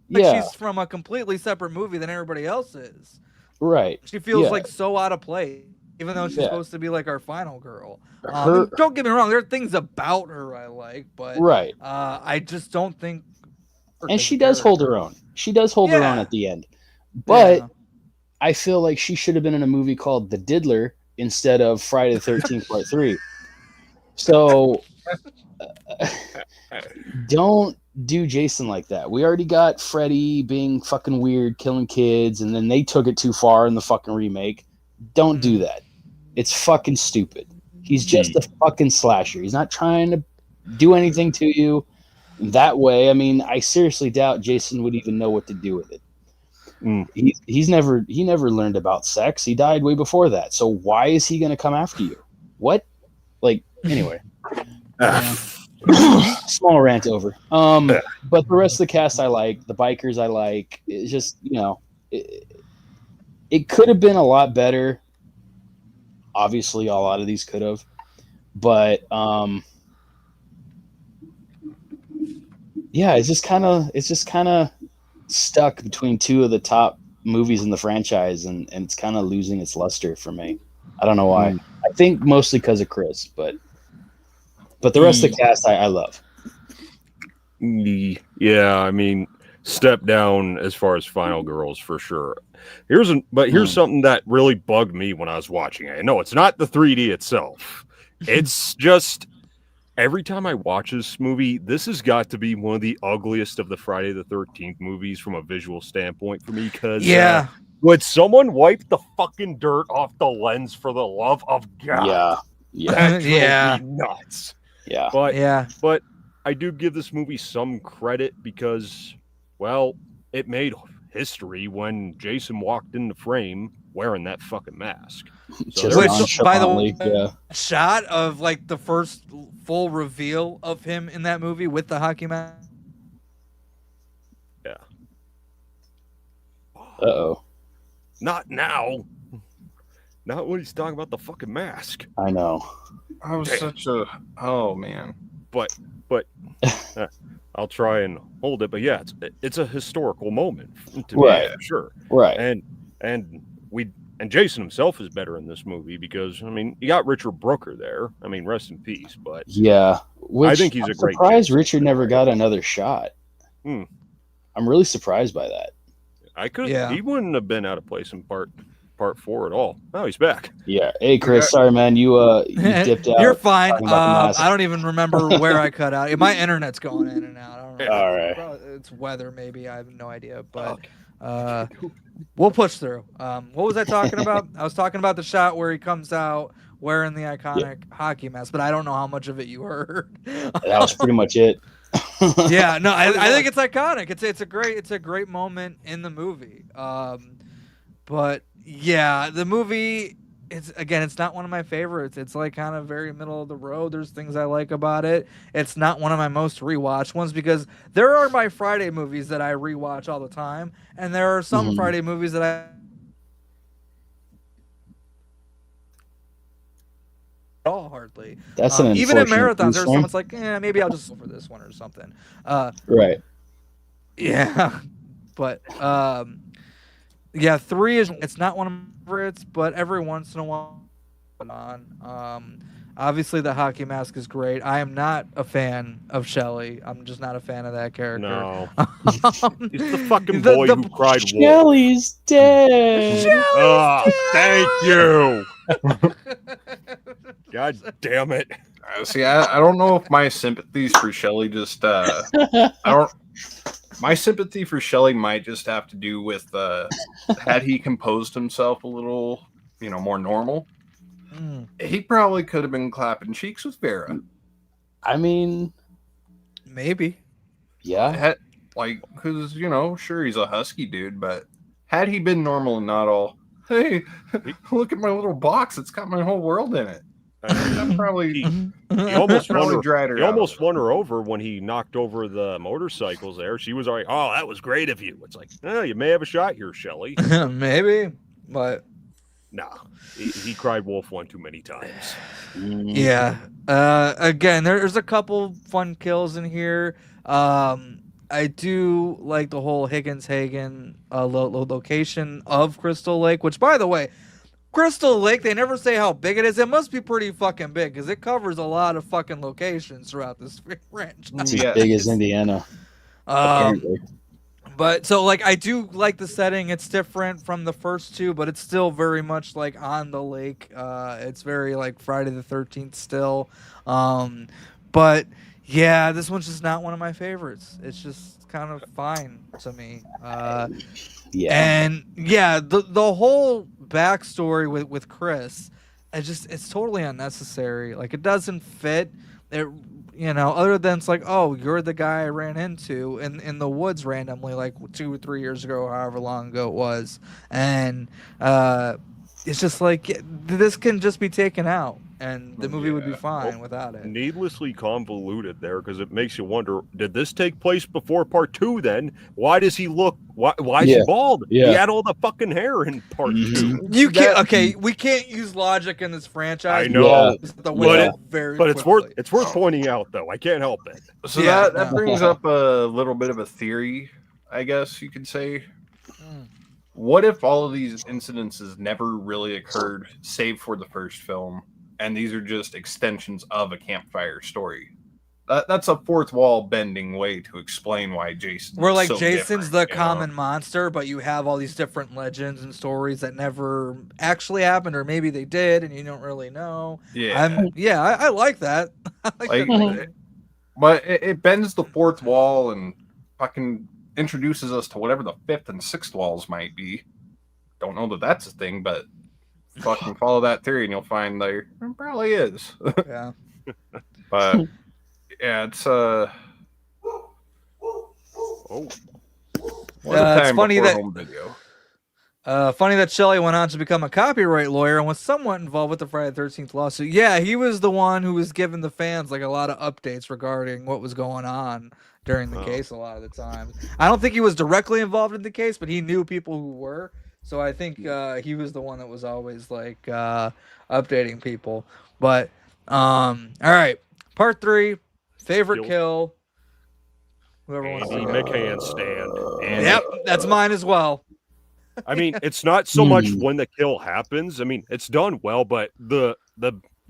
Like yeah, she's from a completely separate movie than everybody else is. right. She feels Yeah. like so out of place, even though she's Yeah. supposed to be like our final girl. Her- Don't get me wrong. There are things about her I like, but Right, I just don't think. and she does hold her own. She does hold her own Yeah. at the end, but Yeah. I feel like she should have been in a movie called The Diddler instead of Friday the 13th Part 3. So don't do Jason like that. We already got Freddy being fucking weird, killing kids, and then they took it too far in the fucking remake. Don't do that. It's fucking stupid. He's just a fucking slasher. He's not trying to do anything to you. That way, I mean, I seriously doubt Jason would even know what to do with it. He never learned about sex. He died way before that. So why is he going to come after you? What? Like, anyway. Small rant over. But the rest of the cast I like. The bikers I like. It's just, you know, it could have been a lot better. Obviously, a lot of these could have. But yeah, it's just kind of stuck between 2 of the top movies in the franchise, and it's kind of losing its luster for me. I don't know why. I think mostly because of Chris, but the rest of the cast I love. Yeah, I mean, step down as far as Final Girls for sure. Here's something that really bugged me when I was watching it. No, it's not the 3D itself. It's just every time I watch this movie, this has got to be one of the ugliest of the Friday the 13th movies from a visual standpoint for me. Because would someone wipe the fucking dirt off the lens for the love of God? Yeah, That drove Yeah. me nuts. yeah. But I do give this movie some credit because, well, it made history when Jason walked in the frame wearing that fucking mask. So Just there Which, was by the nonchalantly, way, yeah. shot of like the first full reveal of him in that movie with the hockey mask. Uh-oh. Not now. Not when he's talking about the fucking mask. I know. I was such a man. But I'll try and hold it. But yeah, it's a historical moment to me, Right. for sure. Right. And Jason himself is better in this movie because, I mean, you got Richard Brooker there. I mean, rest in peace. But Yeah. I think he's I'm a great surprised Jason. Richard never got another shot. Hmm. I'm really surprised by that. He wouldn't have been out of place in part 4 at all. Oh, he's back. Yeah. Hey, Chris. Sorry, man. You dipped out. You're fine. talking about the mask. I don't even remember where I cut out. My internet's going in and out. I don't know. All right. It's weather, maybe. I have no idea. But we'll push through. What was I talking about? I was talking about the shot where he comes out wearing the iconic hockey mask, but I don't know how much of it you heard. That was pretty much it. Yeah, no, I think it's iconic. It's a great moment in the movie. But yeah, the movie, it's not one of my favorites. It's like kind of very middle of the road. There's things I like about it. It's not one of my most rewatched ones because there are my Friday movies that I rewatch all the time, and there are some Friday movies that I all hardly. That's an even in unfortunate marathons, there's concern. someone's like, maybe I'll just go for this one or something. Right. Yeah, but yeah, 3 is it's not one of my favorites, but every once in a while, obviously the hockey mask is great. I am not a fan of Shelley. I'm just not a fan of that character. No. He's the fucking boy who cried wolf. Shelly's dead. Thank you. God damn it. See, I don't know if my sympathies for Shelley just my sympathy for Shelley might just have to do with had he composed himself a little, more normal. He probably could have been clapping cheeks with Vera. I mean, maybe. Yeah. Because, sure, he's a husky dude, but had he been normal and not all, hey, look at my little box, it's got my whole world in it. That probably He almost dried her. He almost won her over when he knocked over the motorcycles there. She was like, oh, that was great of you. It's like, you may have a shot here, Shelley. Maybe, but nah, he cried wolf one too many times. Yeah. Again, there's a couple fun kills in here. I do like the whole Higgins-Hagen location of Crystal Lake, which, by the way, Crystal Lake, they never say how big it is. It must be pretty fucking big because it covers a lot of fucking locations throughout this franchise. It's as big as Indiana. But so I do like the setting. It's different from the first two, but it's still very much on the lake. It's very Friday the 13th still. But yeah, this one's just not one of my favorites. It's just kind of fine to me. And yeah, the whole backstory with Chris, it's totally unnecessary. It doesn't fit. It, other than it's oh, you're the guy I ran into in the woods randomly 2 or 3 years ago, however long ago it was, and it's just this can just be taken out, and the movie would be fine without it. Needlessly convoluted there because it makes you wonder: did this take place before part 2? Then why does he look? Why is he bald? Yeah. He had all the fucking hair in part 2. You can't. Okay, we can't use logic in this franchise. I know, but it's worth pointing out though. I can't help it. So that brings up a little bit of a theory, I guess you could say. What if all of these incidences never really occurred, save for the first film, and these are just extensions of a campfire story? That's a fourth wall bending way to explain why Jason. We're so Jason's the different, common monster, but you have all these different legends and stories that never actually happened, or maybe they did, and you don't really know. Yeah, I like that. But it bends the fourth wall and fucking introduces us to whatever the fifth and sixth walls might be. Don't know that that's a thing, but fucking follow that theory and you'll find there probably is. Yeah. But yeah, it's it's funny that home video. Funny that Shelley went on to become a copyright lawyer and was somewhat involved with the Friday the 13th lawsuit. Yeah, he was the one who was giving the fans a lot of updates regarding what was going on during the case a lot of the time. I don't think he was directly involved in the case, but he knew people who were. So I think he was the one that was always updating people. But all right, part 3, favorite kill. Whoever wants to Andy McHand stand. Yep, that's mine as well. I mean, it's not so much when the kill happens. I mean, it's done well, but the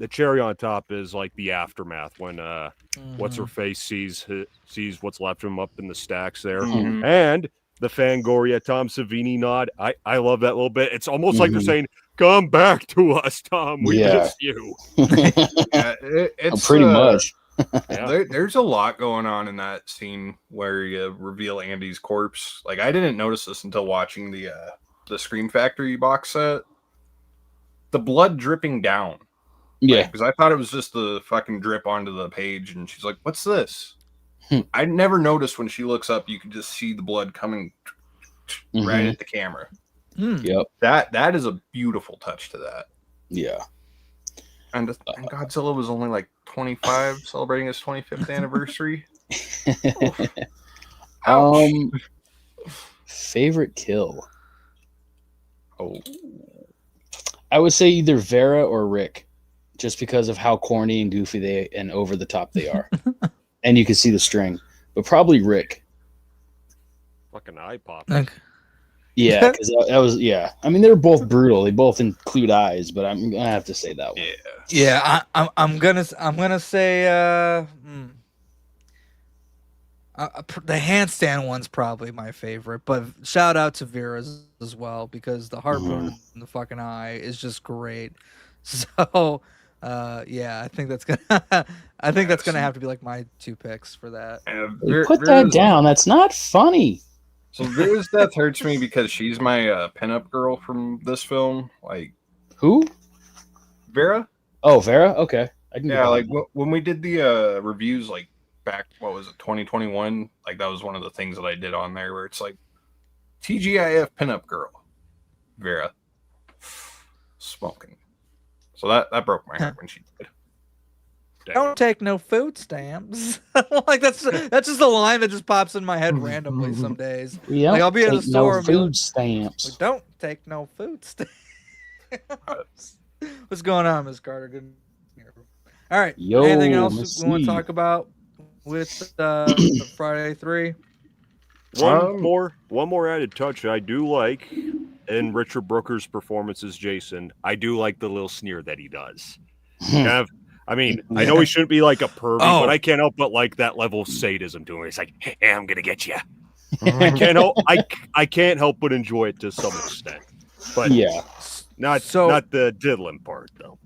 cherry on top is the aftermath when what's her face sees what's left of him up in the stacks there, and the Fangoria Tom Savini nod. I love that little bit. It's almost like they're saying, "Come back to us, Tom. We miss you." It's pretty much. There's a lot going on in that scene where you reveal Andy's corpse. I didn't notice this until watching the Scream Factory box set. The blood dripping down Yeah. Because I thought it was just the fucking drip onto the page, and she's like, "What's this?" Hmm. I never noticed when she looks up, you can just see the blood coming right at the camera. Yep. That is a beautiful touch to that. Yeah. And Godzilla was only like 25, celebrating his 25th anniversary. Ouch. Favorite kill. Oh, I would say either Vera or Rick, just because of how corny and goofy and over the top they are, and you can see the string. But probably Rick. Fucking eye pop. Okay. Yeah, because that was I mean, they're both brutal. They both include eyes, but I'm gonna have to say that one. Yeah, I'm gonna say the handstand one's probably my favorite, but shout out to Vera's as well, because the harpoon in the fucking eye is just great. So I think that's gonna have to be like my 2 picks for that. Hey, put that down. That's not funny. So Vera's death hurts me because she's my pinup girl from this film. Like, Who? Vera? Oh, Vera. Okay. I can Yeah, like when we did the reviews, like back, what was it, 2021? Like that was one of the things that I did on there where it's like TGIF pinup girl, Vera, smoking. So that broke my heart when she did. Don't take no food stamps. Like that's just a line that just pops in my head randomly some days. Yeah. Like I'll be in a store No and be like, food stamps. don't take no food stamps. What's going on, Miss Carter? Good. All right. Yo, Anything else let's we want see. to talk about with Friday 3? One more added touch I do like in Richard Brooker's performance as Jason. I do like the little sneer that he does. Kind of, I mean, I know he shouldn't be like a pervy, but I can't help but like that level of sadism to him. He's like, "Hey, I'm gonna get you." I can't help but enjoy it to some extent. But Yeah. not the diddling part though.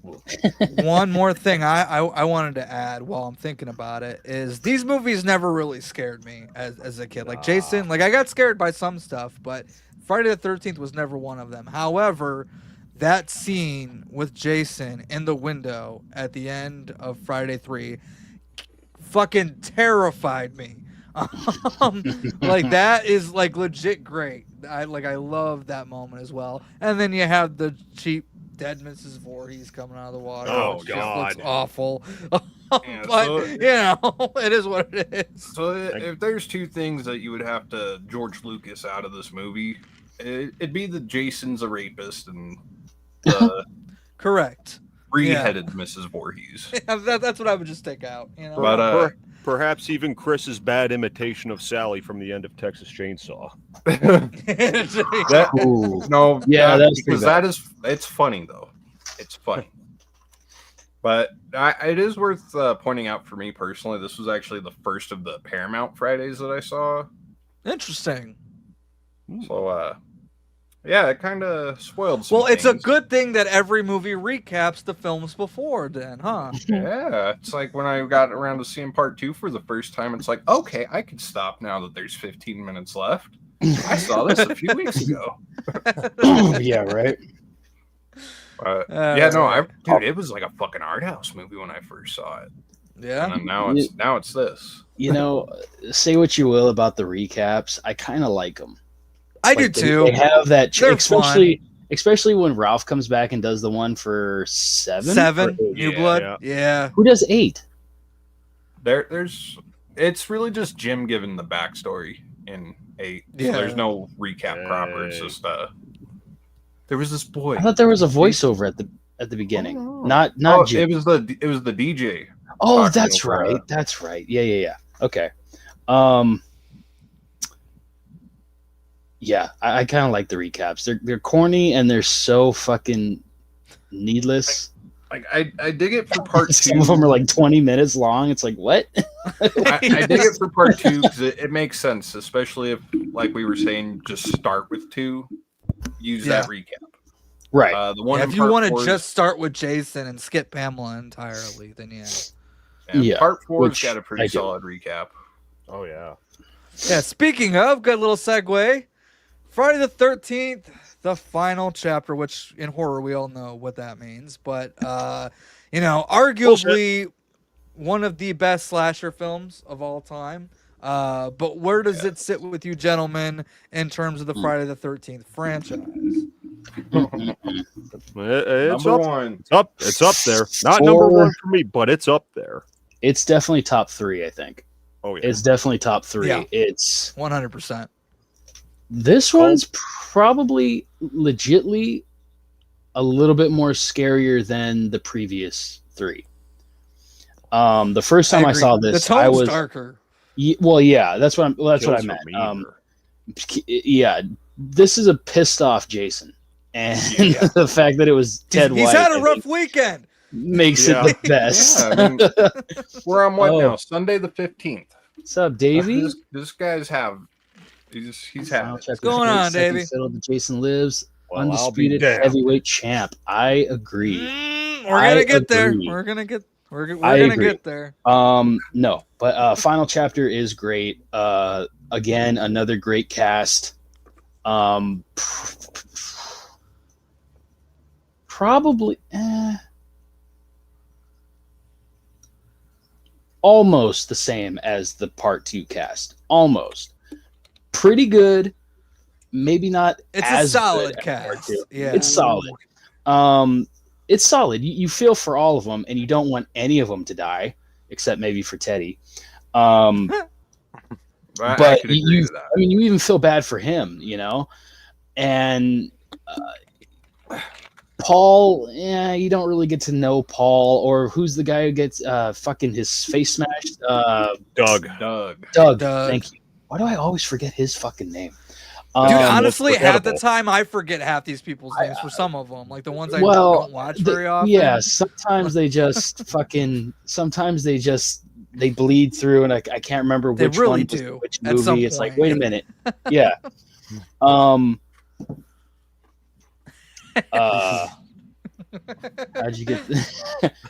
One more thing I wanted to add while I'm thinking about it is these movies never really scared me as a kid. Like Jason, like I got scared by some stuff, but Friday the 13th was never one of them. However, that scene with Jason in the window at the end of Friday 3 fucking terrified me. Like that is like legit great. I love that moment as well. And then you have the cheap dead Mrs. Voorhees coming out of the water. Oh, which just God. looks awful. Yeah, But so- you know, it is what it is. So if there's 2 things that you would have to George Lucas out of this movie, it'd be the Jason's a rapist and the Correct. 3-headed Mrs. Voorhees. That's what I would just take out. You know. But Perhaps even Chris's bad imitation of Sally from the end of Texas Chainsaw. that Ooh. no, Yeah, that's because pretty bad. it's funny though. It's funny. But it is worth pointing out for me personally, this was actually the first of the Paramount Fridays that I saw. Interesting. So, yeah, it kind of spoiled some Well, it's a things. good thing that every movie recaps the films before, then, huh? Yeah, it's like when I got around to seeing part 2 for the first time, it's like, okay, I can stop now that there's 15 minutes left. I saw this a few weeks ago. Yeah, right. Yeah, no, dude, it was like a fucking art house movie when I first saw it. Yeah. And now it's this. You know, say what you will about the recaps, I kind of like them. I do too. They have that, They're especially when Ralph comes back and does the one for 7. Seven, Or 8. New Yeah, Blood. yeah. Yeah. Who does 8? It's really just Jim giving the backstory in 8. So Yeah. there's no recap proper. It's just there was this boy. I thought there was a voiceover at the beginning. Oh. Not Oh, Jim. it was the DJ. Oh, talking that's over, right. That's right. Yeah. Okay. Yeah, I kind of like the recaps. They're corny and they're so fucking needless. Like I dig it for part 2. Some of them are like 20 minutes long. It's like, what? I dig it for part 2 because it makes sense, especially if, like we were saying, just start with 2, use that recap. Right. The one Yeah, in if you part want 4 to is- just start with Jason and skip Pamela entirely, then yeah. Yeah, part 4's which got a I pretty do. solid recap. Oh yeah. Yeah, speaking of, good little segue. Friday the 13th, the final chapter, which in horror we all know what that means, but arguably one of the best slasher films of all time. But where does it sit with you gentlemen in terms of the Friday the 13th franchise? It's Number up, one. It's up there. Not number one for me, but it's up there. It's definitely top 3, I think. Oh yeah. It's definitely top 3. Yeah. It's 100%. This one's probably legitly a little bit more scarier than the previous 3. The first time I saw this, the tone's I was darker. well, yeah, that's what what I Kills meant. are meaner. Yeah, this is a pissed off Jason, and Yeah. the fact that it was Ted He's White had a I rough think, weekend. makes Yeah. it the best. Yeah, I mean, we're on what Oh. now? Sunday the 15th. What's up, Davey? This guy's he's had it. What's going on, Davey? Settle that Jason lives, Well, I'll be undisputed damned. heavyweight champ. I agree. We're gonna get there. agree. We're gonna get there. No, but final chapter is great. Again, another great cast. Probably almost the same as the part 2 cast. Almost pretty good. Maybe not. It's as a solid good as part cast. 2. Yeah, It's solid. It's solid. You feel for all of them, and you don't want any of them to die, except maybe for Teddy. I But could agree you, with that. I mean, you even feel bad for him, and Paul. Yeah, you don't really get to know Paul, or who's the guy who gets fucking his face smashed. Doug. Doug. Thank you. Why do I always forget his fucking name? Dude, Um, honestly, half the forgettable. time I forget half these people's names for some of them, like the ones I Well, don't watch very often. Yeah, sometimes they just fucking. Sometimes they bleed through, and I can't remember They which really one was do, which at some movie. It's like, point. wait a minute, yeah. How'd you get?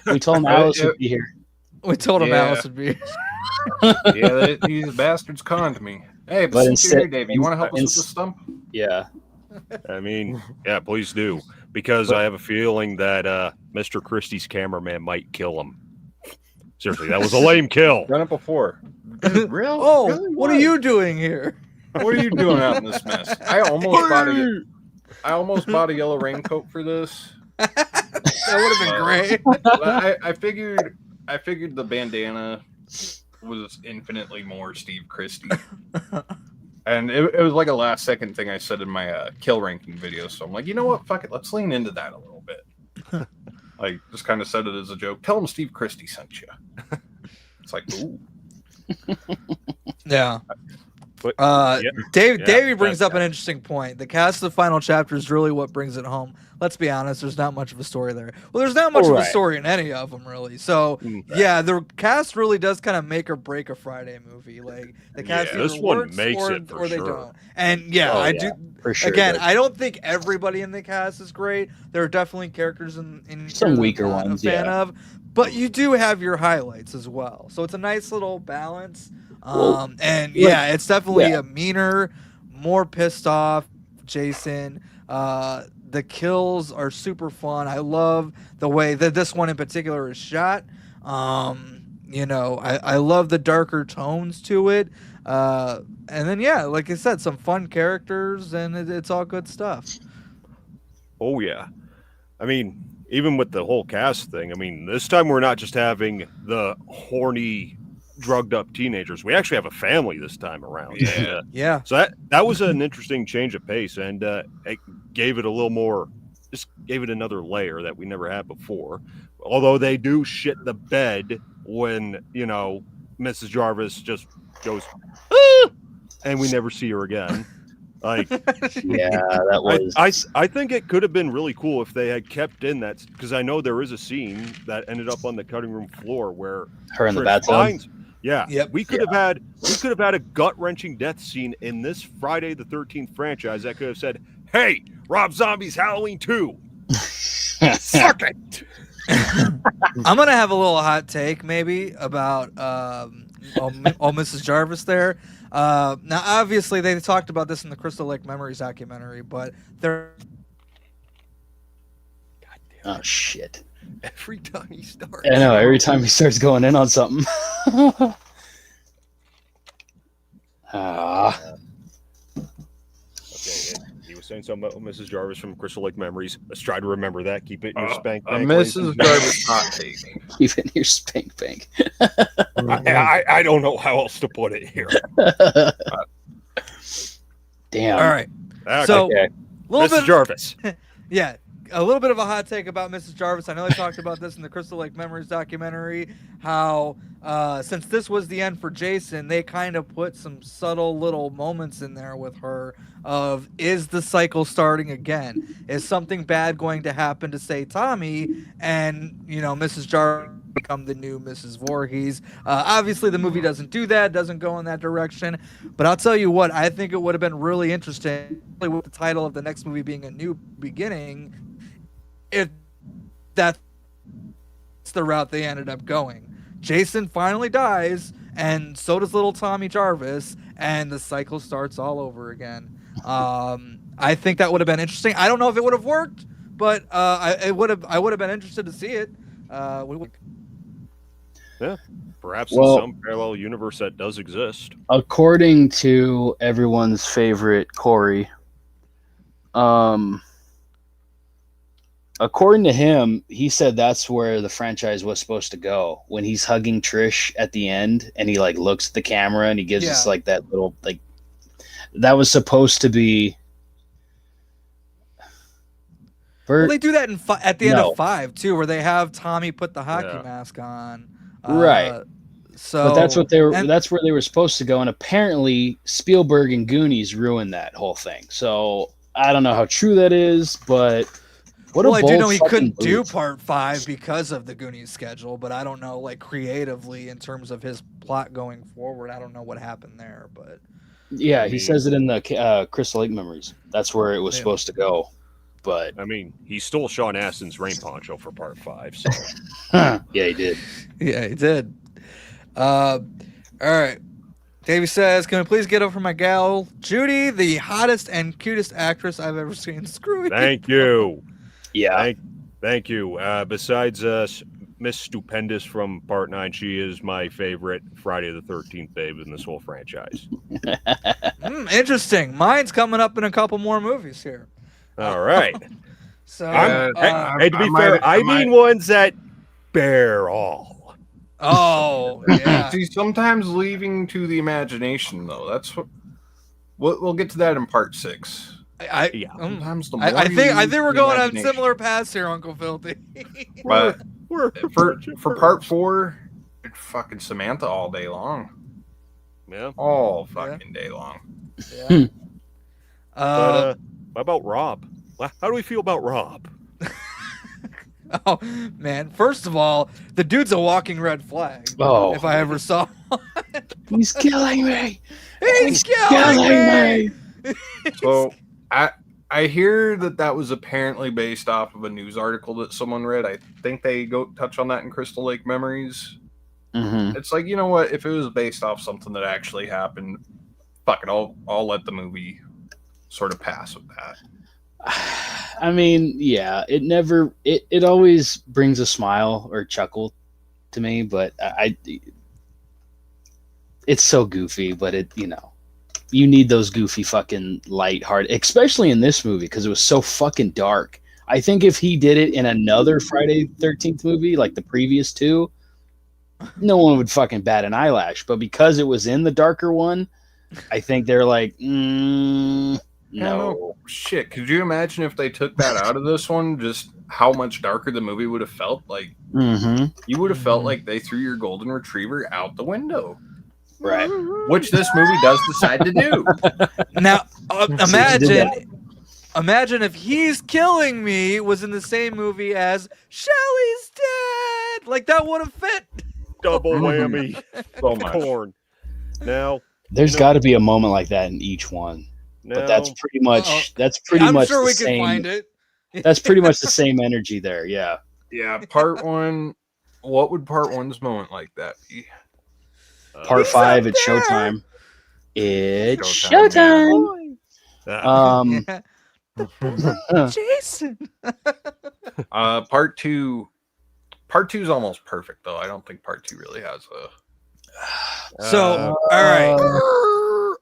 We told him Alice would be here. We told him Yeah. Alice would be. Yeah, these bastards conned me. Hey, But but since instead- you're here, Dave, you want to help us with ins- the stump? Yeah, I mean, yeah, please do. Because I have a feeling that Mr. Christie's cameraman might kill him. Seriously, that was a lame kill. Done it before. Real? Oh, Really? what are you doing here? What are you doing out in this mess? I almost bought a yellow raincoat for this. That would have been great. But I figured the bandana was infinitely more Steve Christie. And it was like a last second thing I said in my kill ranking video. So I'm like, you know what? Fuck it. Let's lean into that a little bit. I just kind of said it as a joke. Tell him Steve Christie sent you. It's like, ooh. Yeah. But, yeah. Davey brings that's- up an interesting point. The cast of the final chapter is really what brings it home. Let's be honest, there's not much of a story there. Well, there's not much of a Right. story in any of them, really. So, Mm. yeah, the cast really does kind of make or break a Friday movie. Like, the cast Yeah, this either one works makes or, it for or they sure. don't. And, yeah, Oh, I yeah, do. for sure. Again, but I don't think everybody in the cast is great. There are definitely characters in Some here that weaker I'm not ones, a fan yeah. of, but you do have your highlights as well. So it's a nice little balance. Well, And like, yeah, it's definitely yeah. a meaner, more pissed off Jason. The kills are super fun. I love the way that this one in particular is shot. I love the darker tones to it. And then, yeah, like I said, some fun characters, and it's all good stuff. Oh yeah. I mean, even with the whole cast thing, I mean, this time we're not just having the horny, drugged up teenagers. We actually have a family this time around. Yeah. And, Yeah. so that was an interesting change of pace, and it gave it a little more, just gave it another layer that we never had before. Although they do shit the bed when, Mrs. Jarvis just goes, "Ah!" and we never see her again. Like, yeah, that was. I think it could have been really cool if they had kept in that, because I know there is a scene that ended up on the cutting room floor where her in the Trish bathtub. finds- yeah, Yep. we could have had a gut wrenching death scene in this Friday the 13th franchise that could have said, "Hey, Rob Zombie's Halloween 2." Fuck it. I'm gonna have a little hot take maybe about Mrs. Jarvis there. Now, obviously, they talked about this in the Crystal Lake Memories documentary, but they're Oh shit! Every time he starts. I know. Every time he starts going in on something. Ah, Okay, he was saying something about Mrs. Jarvis from Crystal Lake Memories. Let's try to remember that. Keep it in your spank bank. ladies Mrs. and Jarvis hot take. keep it in your spank bank. gentlemen. I don't know how else to put it here. Damn. all right. Okay, So, Okay. little Mrs. bit, Jarvis. yeah, a little bit of a hot take about Mrs. Jarvis. I know they talked about this in the Crystal Lake Memories documentary. How since this was the end for Jason, they kind of put some subtle little moments in there with her of, is the cycle starting again? Is something bad going to happen to, say, Tommy, and Mrs. Jarvis become the new Mrs. Voorhees? Obviously, the movie doesn't do that, doesn't go in that direction. But I'll tell you what, I think it would have been really interesting with the title of the next movie being A New Beginning, if that's the route they ended up going. Jason finally dies, and so does little Tommy Jarvis, and the cycle starts all over again. I think that would have been interesting. I don't know if it would have worked, but I would have been interested to see it. Perhaps Well- in some parallel universe that does exist. According to everyone's favorite Corey, according to him, he said that's where the franchise was supposed to go. When he's hugging Trish at the end, and he like looks at the camera and he gives us Yeah. like that little like that was supposed to be. Well, they do that at the end No. of 5 too, where they have Tommy put the hockey Yeah. mask on. Right. So, But that's what they were. and- That's where they were supposed to go, and apparently Spielberg and Goonies ruined that whole thing. So I don't know how true that is, but what well, a I do bold know he fucking couldn't do move. part 5 because of the Goonies schedule, but I don't know, like, creatively in terms of his plot going forward. I don't know what happened there, but Yeah, he says it in the Crystal Lake Memories. That's where it was Yeah. supposed to go. But I mean, he stole Sean Astin's rain poncho for part 5. So yeah, he did. yeah, he did. All right. Davey says, "Can we please get over my gal Judy, the hottest and cutest actress I've ever seen?" Screw you. thank you. Yeah, Thank you. Besides Miss Stupendous from Part 9, she is my favorite Friday the 13th babe in this whole franchise. Interesting. Mine's coming up in a couple more movies here. All right. So, And to be I fair, might- I mean ones that bear all. oh yeah, See, sometimes leaving to the imagination, though. That's what we'll get to that in part 6. Yeah. Sometimes the more I you think leave we're the going on imagination. similar paths here, Uncle Filthy. But We're for part 4, it's fucking Samantha all day long, yeah. all fucking day long. yeah. But what about Rob? How do we feel about Rob? Oh man! First of all, the dude's a walking red flag. Oh. If I ever saw, he's killing me. he's killing me. So I hear that was apparently based off of a news article that someone read. I think they go touch on that in Crystal Lake Memories. Mm-hmm. It's like, you know what? If it was based off something that actually happened, fuck it. I'll let the movie sort of pass with that. I mean, yeah, it always brings a smile or chuckle to me, but it's so goofy, but you need those goofy fucking light-hearted, especially in this movie because it was so fucking dark. I think if he did it in another Friday the 13th movie, like the previous two, no one would fucking bat an eyelash. But because it was in the darker one, I think they're like, no. Oh, shit. Could you imagine if they took that out of this one? Just how much darker the movie would have felt? Like, Mm-hmm. you would have felt like they threw your golden retriever out the window, Right. which this movie does decide to do. Now, imagine if He's Killing Me was in the same movie as Shelley's Dead. Like, that would have fit. Double whammy. So much. Corn. Now, There's got to be a moment like that in each one, but that's pretty much I'm much sure the we same. can find it. That's pretty much the same energy there. Yeah. Yeah, part 1. What would part 1's moment like that be? Part He's 5 up at there. Showtime. It's Showtime, showtime. Ah, Yeah. Jason. Part two is almost perfect though. I don't think part 2 really has a. So, all right.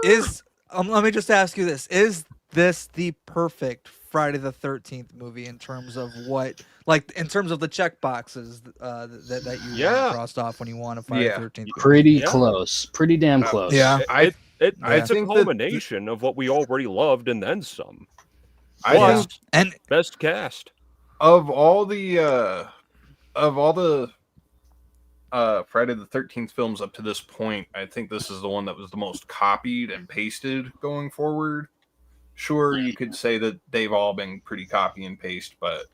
Is let me just ask you this: is this the perfect Friday the 13th movie in terms of what, like, in terms of the check boxes that you Yeah. crossed off when you want a Friday Yeah. the 13th? Pretty Yeah. close. Pretty damn close. Yeah. I It's I a think that culmination of what we already loved and then some. I Plus, think And best cast. of all the Friday the 13th films up to this point, I think this is the one that was the most copied and pasted going forward. Sure, you could say that they've all been pretty copy and paste, but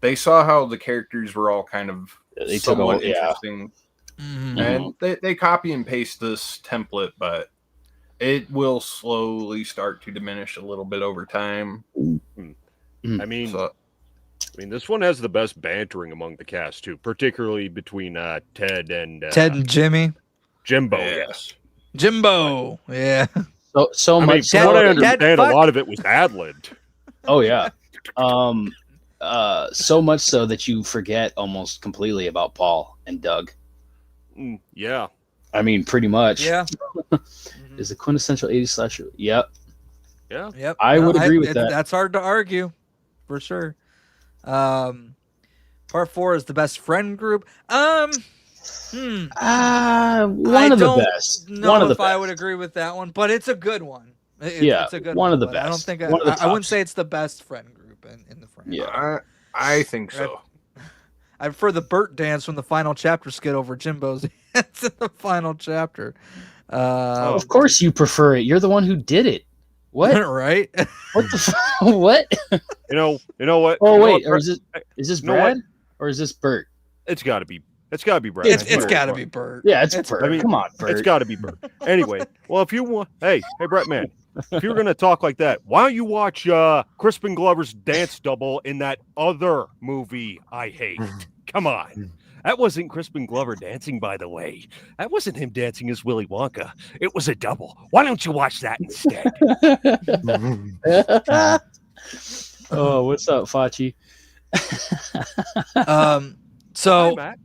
they saw how the characters were all kind of They took somewhat a- yeah. interesting, Mhm. and they copy and paste this template, but it will slowly start to diminish a little bit over time. I mean, So, this one has the best bantering among the cast too, particularly between Ted and Ted and Jimmy, Jimbo. Yeah. Yes. Jimbo, yeah. So I mean, much. from what I Dad, understand, fuck. a lot of it was ad-libbed. Oh yeah. So much so that you forget almost completely about Paul and Doug. Yeah. I mean, pretty much. Yeah. Is the quintessential 80s slasher. Yep. Yeah. Yep. I would agree with that. That's hard to argue, for sure. Part 4 is the best friend group. One I of the don't best. know One of the if I best. would agree with that one, but it's a good one. Yeah, it's a good one of the but I don't best. think One of the I wouldn't tops. say it's the best friend group in the franchise. Yeah. I think so. I prefer the Burt dance from the final chapter skit over Jimbo's dance in the final chapter. Of course you prefer it. You're the one who did it. What? Right? What the what? You know what? Oh You know wait, what, or is this You know what? Brad? Or is this Bert? It's got to be Brad. It's got to be Burt. Yeah, it's Bert. I mean, Come on, Bert. It's got to be Bert. Anyway, well, if you want, hey, Brett, man, if you're gonna talk like that, why don't you watch Crispin Glover's dance double in that other movie I hate? Come on. That wasn't Crispin Glover dancing, by the way. That wasn't him dancing as Willy Wonka. It was a double. Why don't you watch that instead? Oh, what's up, Fachi? Hi, So Matt.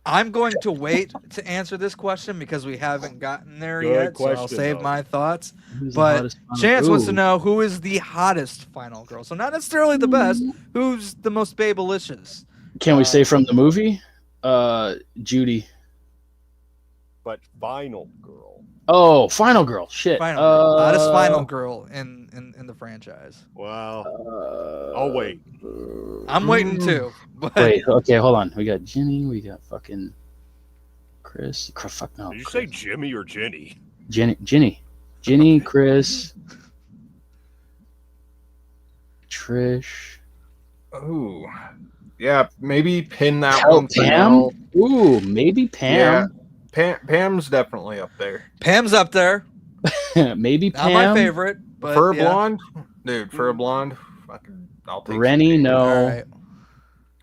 I'm going to wait to answer this question because we haven't gotten there Good yet. So I'll question, save though. my thoughts. Who's the But hottest final- Chance wants to Ooh. know who is the hottest final girl. So not necessarily the best. Who's the most babelicious? Can we say from the movie? Judy. But Final Girl. Oh, final girl. Shit. Final girl. Hottest final girl in the franchise. Wow. I'll wait. I'm waiting too. But Wait. Okay, hold on. We got Ginny. We got fucking Chris. Fuck no. Did you say Jimmy or Jenny? Ginny, Chris, Trish. Ooh, yeah, maybe pin that Oh, one for Pam? now. Ooh, maybe Pam. Pam's definitely up there. Pam's up there. Maybe Not Pam. my favorite. But For a yeah. blonde, dude. For a blonde, I'll take Rennie, some. no. All right.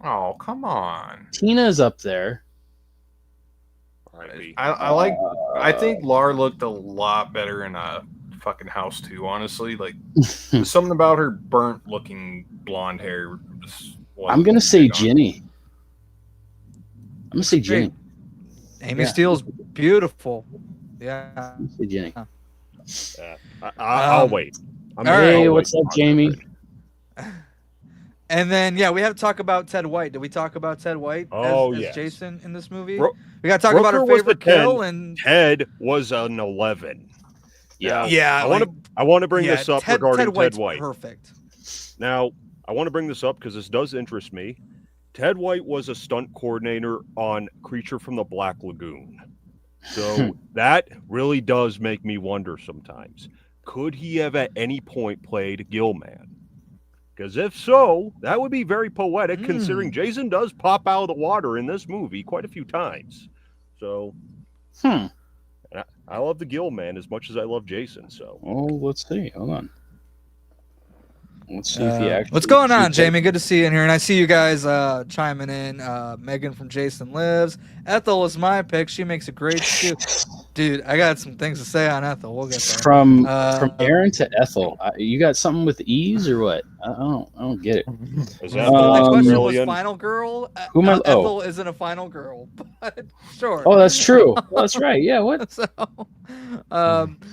Oh, come on. Tina's up there. R.I.P. I like. I think Lar looked a lot better in a fucking House 2. Honestly, like there's something about her burnt looking blonde hair. I'm gonna say Ginny. I'm gonna say Ginny. Amy Yeah. Steele's beautiful. Yeah. I'm gonna say Ginny. I'll wait. all right. Hey, I'll what's wait. up, Jamie? And then we have to talk about Ted White. Did we talk about Ted White as yes. Jason in this movie? Ro- We got to talk about her Rooker was the favorite 10. kill and Ted was an 11. Yeah. yeah, I want to bring this up Ted regarding White's Ted White. perfect. Now, I want to bring this up because this does interest me. Ted White was a stunt coordinator on Creature from the Black Lagoon. So that really does make me wonder sometimes. Could he have at any point played Gilman? Because if so, that would be very poetic considering Jason does pop out of the water in this movie quite a few times. So I love the Gilman as much as I love Jason. So Oh, let's see. Hold on. Let's see if he actually. What's going on, Jamie? Good to see you in here. And I see you guys chiming in. Megan from Jason Lives. Ethel is my pick. She makes a great stew. Dude, I got some things to say on Ethel. We'll get there. From Uh, Aaron to Ethel, you got something with E's or what? I don't get it. Is the that question was Australian? final girl. Who am I- Ethel isn't a final girl, but sure. Oh, that's true. Well, that's right. Yeah, what? So,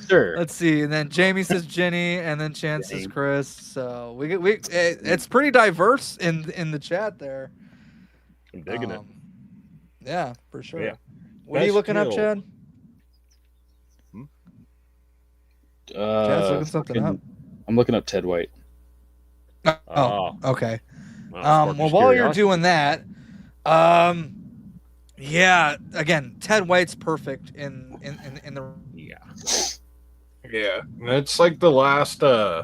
Sure. let's see. And then Jamie says Ginny, and then Chance says Jamie. Chris. So it's pretty diverse in the chat there. I'm digging it. Yeah, for sure. Yeah. What are you Best looking up, kill. Chad? Chad's looking something up. I'm looking up Ted White. Oh, okay. Well, Well, while you're doing that, yeah, again, Ted White's perfect in the. Yeah, it's like the last. I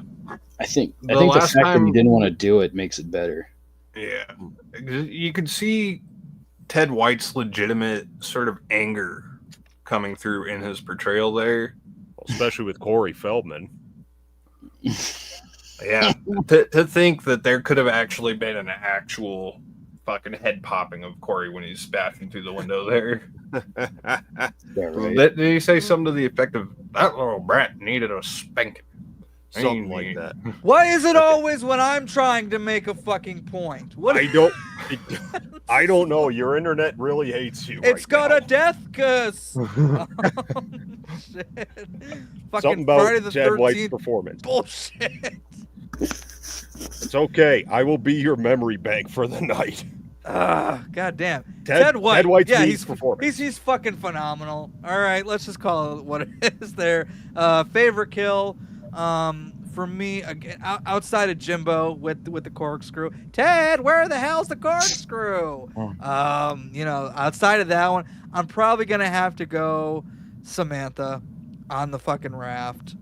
think The the last fact that time- he didn't want to do it makes it better. Yeah, you could see Ted White's legitimate sort of anger coming through in his portrayal there. especially with Corey Feldman. Yeah, to think that there could have actually been an actual fucking head popping of Corey when he's bashing through the window there. Yeah, right. Did he say something to the effect of that little brat needed a spanking? Something like that. Why is it always when I'm trying to make a fucking point? What? I don't know. Your internet really hates you. It's right got now. a death kiss. Shit. Fucking Something about Friday the Ted White's 13th performance. bullshit. It's okay. I will be your memory bank for the night. God damn. Ted White. Ted White's yeah, Mead's performance. he's fucking phenomenal. All right, let's just call it what it is there. Favorite kill for me, again, outside of Jimbo with the corkscrew. Ted, where the hell's the corkscrew? Outside of that one, I'm probably going to have to go Samantha on the fucking raft.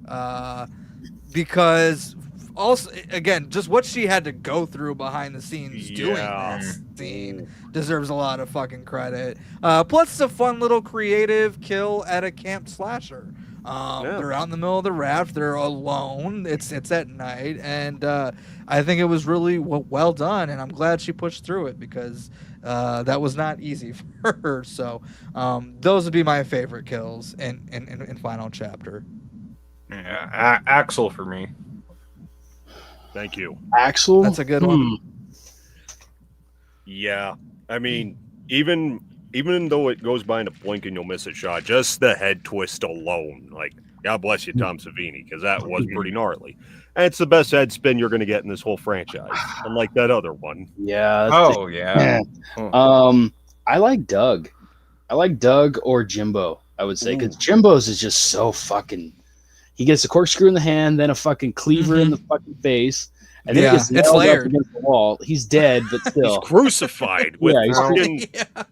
Because also, again, just what she had to go through behind the scenes doing that scene deserves a lot of fucking credit. Plus, it's a fun little creative kill at a camp slasher. They're out in the middle of the raft. They're alone. It's at night, and I think it was really well done. And I'm glad she pushed through it because that was not easy for her. So those would be my favorite kills in final chapter. Yeah, Axel for me. Thank you. Axel. That's a good one. Yeah. I mean, even though it goes by in a blink and you'll miss a shot, just the head twist alone, like, God bless you, Tom Savini, because that was pretty gnarly. And it's the best head spin you're going to get in this whole franchise, unlike that other one. Yeah. Oh yeah. I like Doug. I like Doug or Jimbo, I would say, because Jimbo's is just so fucking. He gets a corkscrew in the hand, then a fucking cleaver in the fucking face, and then Yeah, he gets it's nailed up layered. against the wall. He's dead, but still. He's crucified with Yeah, he's fucking,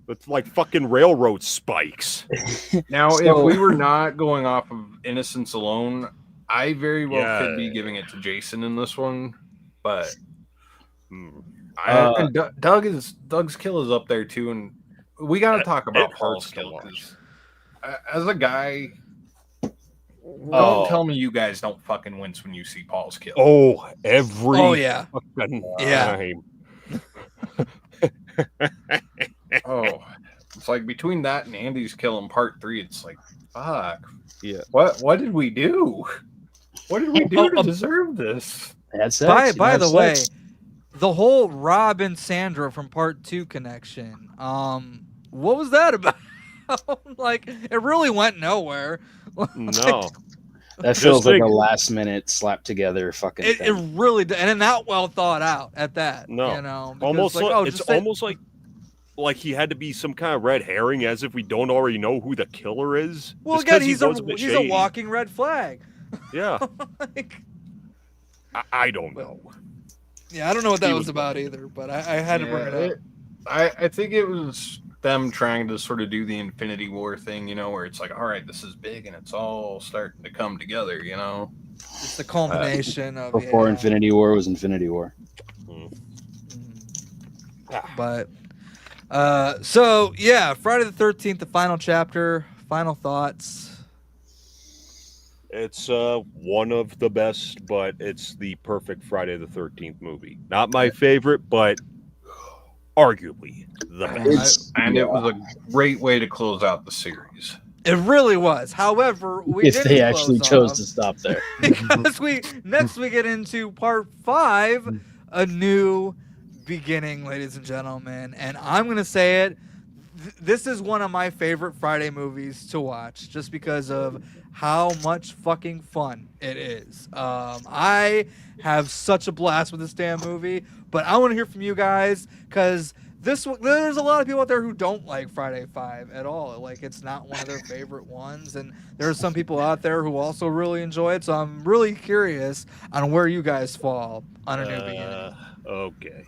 with like fucking railroad spikes. Now, So- if we were not going off of innocence alone, I very well Yeah. could be giving it to Jason in this one, but Uh, Doug's kill is up there too, and we got to talk about it Paul's hurts to kill. watch. 'Cause, as a guy, Oh. don't tell me you guys don't fucking wince when you see Paul's kill. Oh, every Oh yeah. fucking Yeah. time. Oh, it's like between that and Andy's kill in part 3, it's like, fuck. Yeah. What did we do? What did we do to deserve this? Had sex, By had the way, sex. the whole Rob and Sandra from part 2 connection. What was that about? Like, it really went nowhere. No. That feels like think- a last minute slap together fucking It thing. really did, and not well thought out at that. No. You know, because, Almost like, oh, it's just say- almost like he had to be some kind of red herring, as if we don't already know who the killer is. Well, Just 'cause again, he he's a was bit he's a shady. walking red flag. Yeah, Like, I don't know. yeah, I don't know what that He was was- about either, but I had to bring it up. I think it was them trying to sort of do the Infinity War thing, you know, where it's like, all right, this is big and it's all starting to come together, you know. It's the culmination of Before yeah. Infinity War was Infinity War. But so yeah, Friday the 13th, the final chapter. Final thoughts. It's one of the best, but it's the perfect Friday the 13th movie. Not my favorite, but arguably the best. It's- And it was a great way to close out the series. It really was. However, we if didn't they actually close chose off to stop there. because next we get into part 5, a new beginning, ladies and gentlemen. And I'm gonna say it. This is one of my favorite Friday movies to watch, just because of how much fucking fun it is. I have such a blast with this damn movie, but I want to hear from you guys because there's a lot of people out there who don't like Friday 5 at all. Like, it's not one of their favorite ones, and there are some people out there who also really enjoy it. So I'm really curious on where you guys fall on a new beginning. Okay.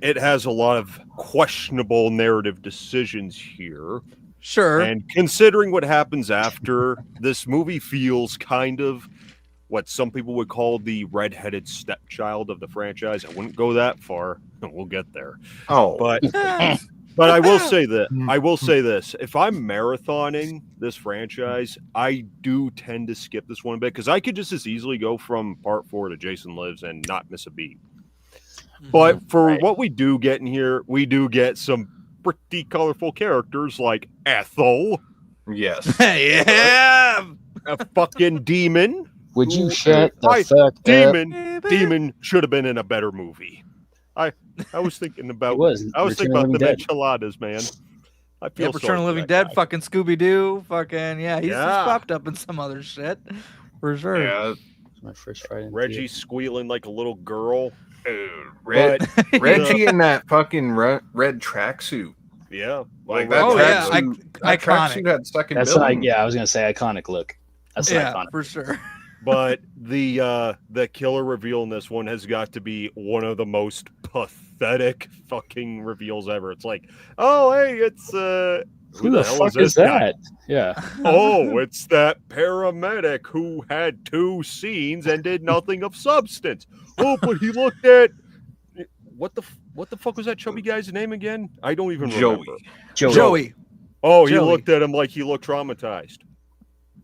It has a lot of questionable narrative decisions here. Sure. And considering what happens after, this movie feels kind of what some people would call the redheaded stepchild of the franchise. I wouldn't go that far. We'll get there. Oh, But I will say that if I'm marathoning this franchise, I do tend to skip this one a bit because I could just as easily go from part 4 to Jason Lives and not miss a beat. But for what we do get in here, we do get some pretty colorful characters like Ethel, yes. Yeah. a fucking demon. Would you Ooh, shut the I- fuck up? Demon should have been in a better movie. I was thinking about It was. I was Return thinking of about the the Living Dead. enchiladas, man. I feel Yeah, sorry Return of for the Living that Dead, guy. fucking Scooby Doo, fucking he's Yeah. popped up in some other shit for sure. Yeah. My first Friday. in Reggie squealing like a little girl. Dude, Reggie in that fucking red tracksuit. Yeah, Like well, that Oh, Reggie- yeah, tracksuit. That iconic. tracksuit had second Theater. billing. I was gonna say iconic look. That's Yeah, iconic. for sure. But the killer reveal in this one has got to be one of the most pathetic fucking reveals ever. It's like, oh hey, it's Who the fuck is guy? that? Yeah. Oh, it's that paramedic who had 2 scenes and did nothing of substance. Oh, but he looked at what the fuck was that chubby guy's name again? I don't even Joey. remember. Joey. Oh, he Joey. looked at him like he looked traumatized.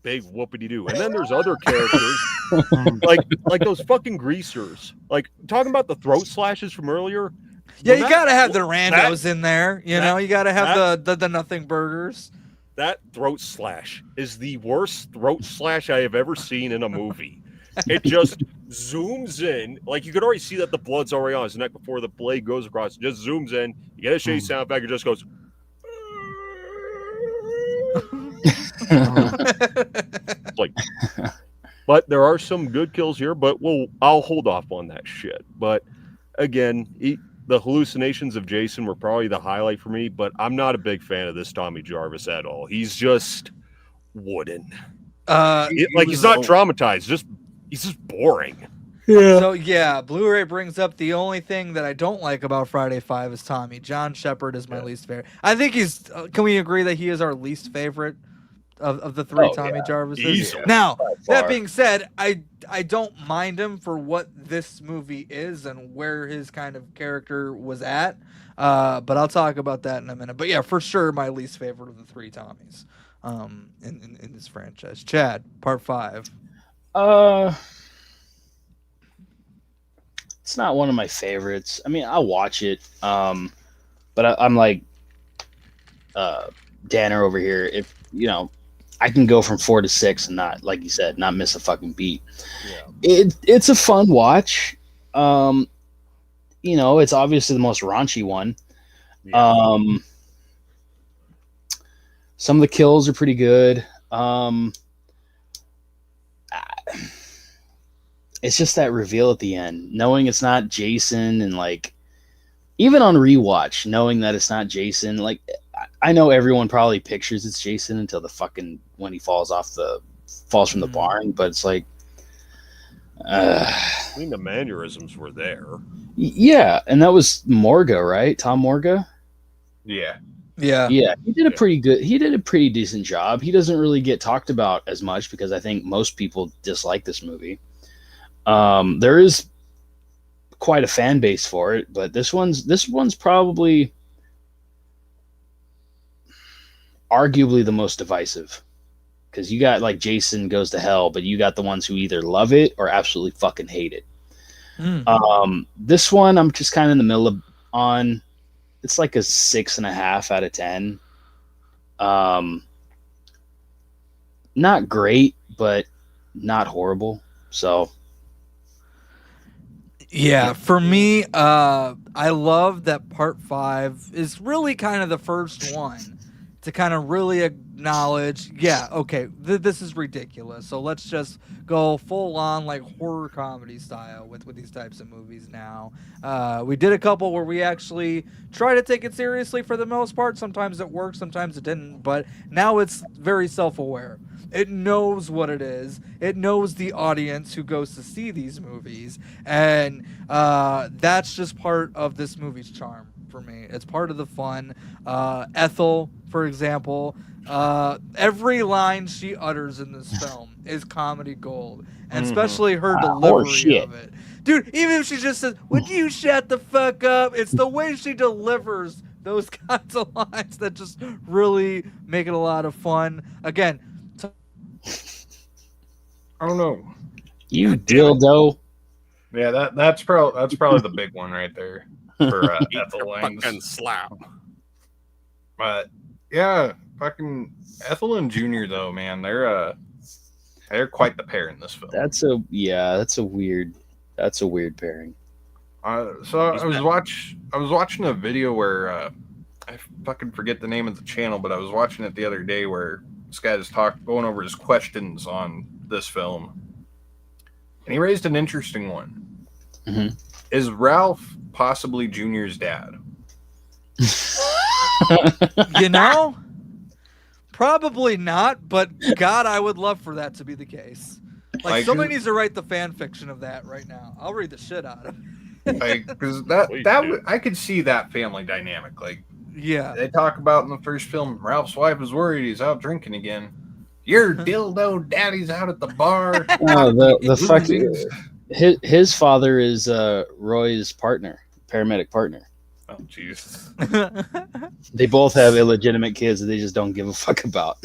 Big whoopity doo. And then there's other characters like those fucking greasers. Like talking about the throat slashes from earlier. Yeah, When you that- gotta have the randos in there. You know, you gotta have that- the nothing burgers. That throat slash is the worst throat slash I have ever seen in a movie. It just zooms in. Like you could already see that the blood's already on his neck before the blade goes across. It just zooms in. You get a shitty sound effect. It just goes. Like, but there are some good kills here. But I'll hold off on that shit. But again, the hallucinations of Jason were probably the highlight for me. But I'm not a big fan of this Tommy Jarvis at all. He's just wooden. He's not traumatized. He's just boring. So yeah, Blu-ray brings up the only thing that I don't like about Friday 5 is Tommy. John Shepard is my least favorite. I think he's. Can we agree that he is our least favorite of the 3 Tommy Jarvises? Easily. Now that far. being said, I don't mind him for what this movie is and where his kind of character was at. But I'll talk about that in a minute. But yeah, for sure, my least favorite of the 3 Tommies in this franchise. Chad, part 5. It's not one of my favorites. I mean, I'll watch it. But I'm like Danner over here. If I can go from 4 to 6 and not, like you said, not miss a fucking beat. Yeah. It's a fun watch. It's obviously the most raunchy one. Yeah. Some of the kills are pretty good. It's just that reveal at the end, knowing it's not Jason, and like even on rewatch, knowing that it's not Jason. Like I know everyone probably pictures it's Jason until when he falls from the barn, but it's like, I mean, the mannerisms were there. yeah, and that was Morga, right? Tom Morga. Yeah. Yeah. Yeah, he did a pretty decent job. He doesn't really get talked about as much because I think most people dislike this movie. There is quite a fan base for it, but this one's probably arguably the most divisive because you got like Jason Goes to Hell, but you got the ones who either love it or absolutely fucking hate it. This one I'm just kind of in the middle on. it's like a 6.5 out of 10. Not great, but not horrible. So Yeah, for me, I love that part 5 is really kind of the first one to kind of really acknowledge, yeah, okay, this is ridiculous. So let's just go full on like horror comedy style with these types of movies now. We did a couple where we actually try to take it seriously for the most part. Sometimes it worked, sometimes it didn't, but now it's very self-aware. It knows what it is. It knows the audience who goes to see these movies. And that's just part of this movie's charm for me. It's part of the fun. Ethel, for example, every line she utters in this film is comedy gold. And especially her delivery of it. Dude, even if she just says, "Would you shut the fuck up?" It's the way she delivers those kinds of lines that just really make it a lot of fun. Again, I don't know. you dildo. Yeah, that's probably the big one right there for Ethel Lange's. Fucking slap. But yeah, fucking Ethel and Junior though, man, they're quite the pair in this film. That's a weird pairing. So I was watching a video where I fucking forget the name of the channel, but I was watching it the other day where this guy is going over his questions on this film, and he raised an interesting one. Mm-hmm. Is Ralph possibly Junior's dad? you know, probably not, but God, I would love for that to be the case. Like somebody needs to write the fan fiction of that right now. I'll read the shit out of it. Because I could see that family dynamic. Like, yeah, they talk about in the first film, Ralph's wife is worried he's out drinking again. Your dildo daddy's out at the bar. No, the fucking his father is Roy's partner, paramedic partner. Oh, jeez. They both have illegitimate kids that they just don't give a fuck about.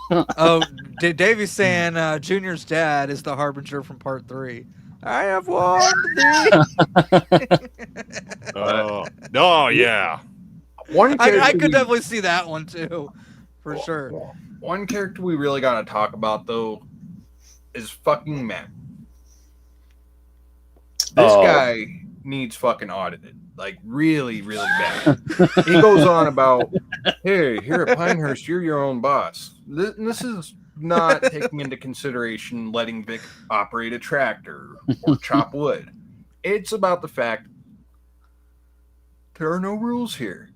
Oh, Davey's saying Junior's dad is the harbinger from part 3. I have warned thee. Oh, yeah. I could definitely see that one too, for sure. One character we really gotta talk about though is fucking Matt. This guy needs fucking audited, like really, really bad. He goes on about, hey, here at Pinehurst, you're your own boss. This is not taking into consideration letting Vic operate a tractor or chop wood. It's about the fact there are no rules here.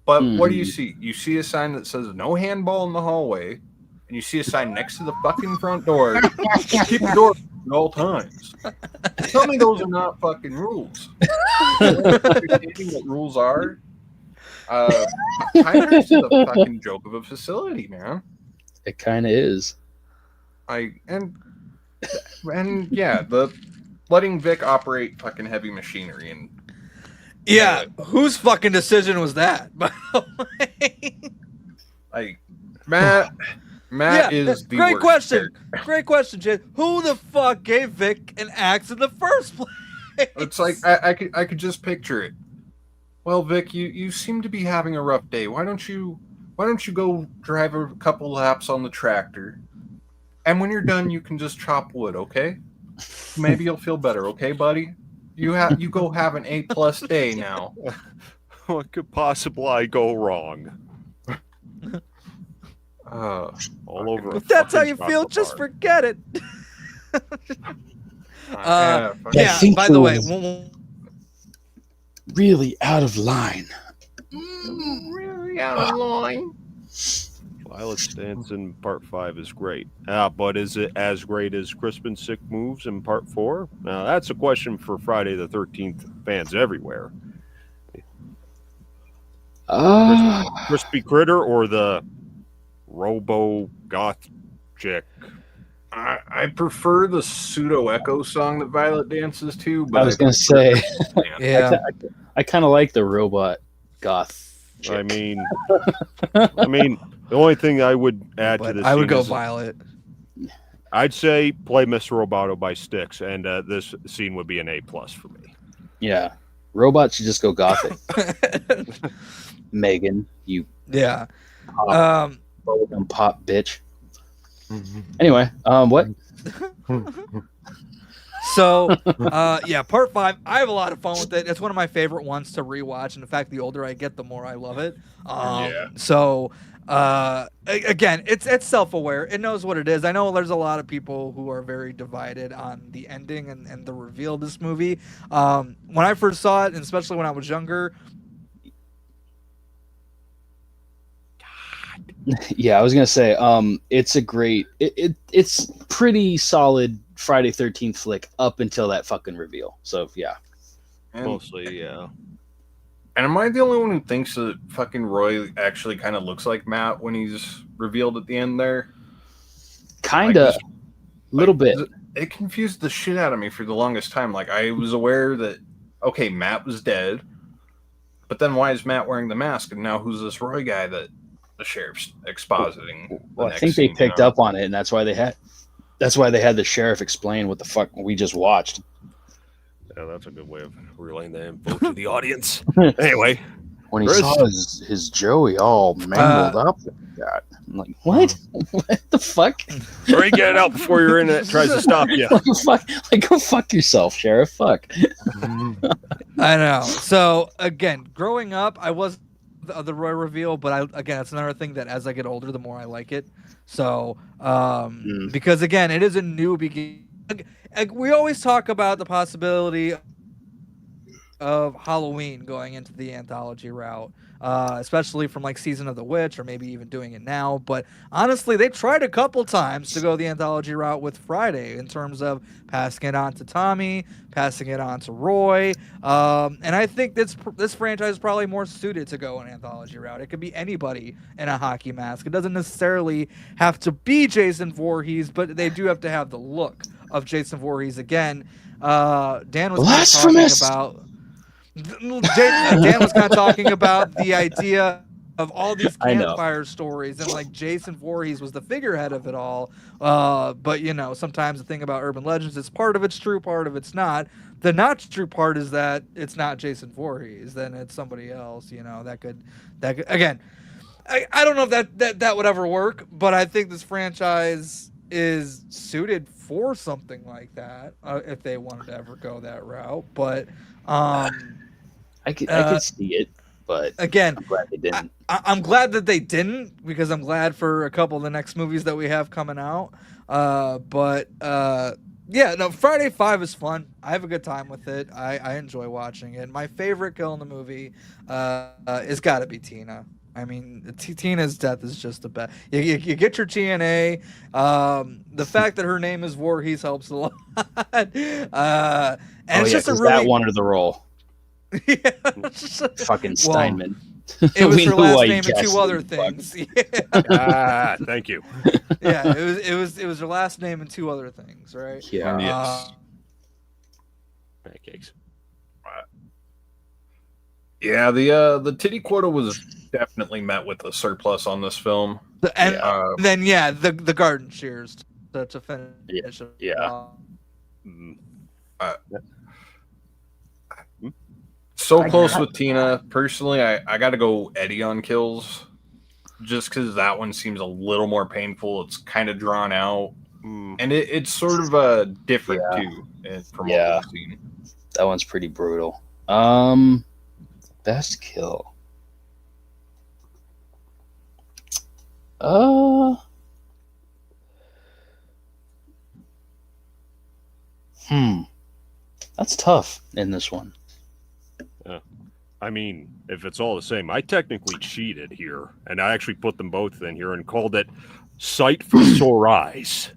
But what do you see? You see a sign that says no handball in the hallway, and you see a sign next to the fucking front door. Keep the door open at all times. Tell me those are not fucking rules. Understanding what rules are. Pinehurst is a fucking joke of a facility, man. It kind of is. And yeah, the letting Vic operate fucking heavy machinery and. Yeah, whose fucking decision was that? By the way, like Matt is the great worst question. character. Great question, Jay. Who the fuck gave Vic an axe in the first place? It's like I could just picture it. Well, Vic, you seem to be having a rough day. Why don't you go drive a couple laps on the tractor, and when you're done, you can just chop wood, okay? Maybe you'll feel better, okay, buddy? You go have an A+ day now. What could possibly go wrong? All over. If that's how you feel, just forget it. I Yeah. think By the way, really out of line. really out of line. Violet's dance in part 5 is great. But is it as great as Crispin Sick moves in part 4? Now that's a question for Friday the 13th fans everywhere. Crispy Critter or the Robo Goth chick? I prefer the pseudo echo song that Violet dances to, but I was gonna say, yeah. I kind of like the robot goth chick. I mean, the only thing I would add to But this, I would scene go is Violet. I'd say play Mr. Roboto by Styx, and this scene would be an A+ for me. Yeah. Robots should just go gothic. Megan, you Yeah. pop, bubblegum pop bitch. Anyway, what? So, yeah, part 5. I have a lot of fun with it. It's one of my favorite ones to rewatch. And in fact, the older I get, the more I love it. Yeah. So, again, it's self-aware. It knows what it is. I know there's a lot of people who are very divided on the ending and the reveal of this movie. When I first saw it, and especially when I was younger, Yeah, I was gonna say, it's a great, it's pretty solid Friday 13th flick up until that fucking reveal. So yeah, And, Mostly, yeah. and am I the only one who thinks that fucking Roy actually kind of looks like Matt when he's revealed at the end there? kinda, Like, little bit. It confused the shit out of me for the longest time. Like, I was aware that, okay, Matt was dead, but then why is Matt wearing the mask? And now who's this Roy guy that the sheriff's expositing? the Well, I next think they scene, you picked know? up on it, and that's why they had the sheriff explain what the fuck we just watched. Yeah, that's a good way of relaying the info to the audience. Anyway, When he Chris. saw his Joey all mangled up like that, I'm like, what? What the fuck? hurry, get it out before your internet tries to stop you. Go fuck yourself, sheriff. Fuck. I know. So again, growing up, I was the Roy reveal, but that's another thing that as I get older, the more I like it. So because again, it is a new beginning. We always talk about the possibility of Halloween going into the anthology route, especially from like Season of the Witch, or maybe even doing it now. But honestly, they tried a couple times to go the anthology route with Friday in terms of passing it on to Tommy, passing it on to Roy, and I think this franchise is probably more suited to go an anthology route. It could be anybody in a hockey mask. It doesn't necessarily have to be Jason Voorhees, but they do have to have the look of Jason Voorhees again. Dan was kind of talking Blasphemous! about. Dan was kind of talking about the idea of all these I know. campfire stories, and like Jason Voorhees was the figurehead of it all. But you know, sometimes the thing about urban legends is part of it's true, part of it's not. The not true part is that it's not Jason Voorhees, then it's somebody else. You know, that could again. I don't know if that would ever work, but I think this franchise is suited for something like that if they wanted to ever go that route. But I could see it, but again, I'm glad they didn't. I'm glad that they didn't, because I'm glad for a couple of the next movies that we have coming out. Yeah, no, Friday 5 is fun. I have a good time with it. I enjoy watching it. My favorite kill in the movie is got to be Tina. I mean, Tina's death is just the best. You get your TNA. The fact that her name is Voorhees helps a lot. And it's just a really that wanted the role. yeah, Fucking Steinman. it was We her know why last you name and cast two other him, fuck. things. Yeah. Thank you. Yeah, it was her last name and two other things, right? Yeah. Yes. Pancakes. Yeah, the titty quota was definitely met with a surplus on this film. And then the garden shears to finish. it Yeah. off. Mm. So close with Tina. Personally, I got to go Eddie on kills, just because that one seems a little more painful. It's kind of drawn out, and it's sort of different too from what we've seen. That one's pretty brutal. Best kill. That's tough in this one. I mean, if it's all the same, I technically cheated here, and I actually put them both in here and called it Sight for Sore Eyes.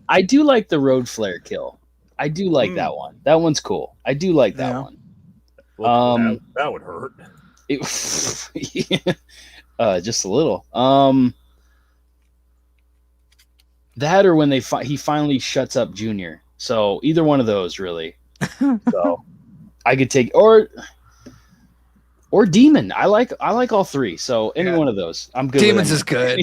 I do like the road flare kill. I do like that one. That one's cool. I do like that one. Well, that would hurt. Just a little. That or when he finally shuts up Junior. So either one of those, really. So I could take or Demon. I like all three. So any one of those, I'm good. Demons is good.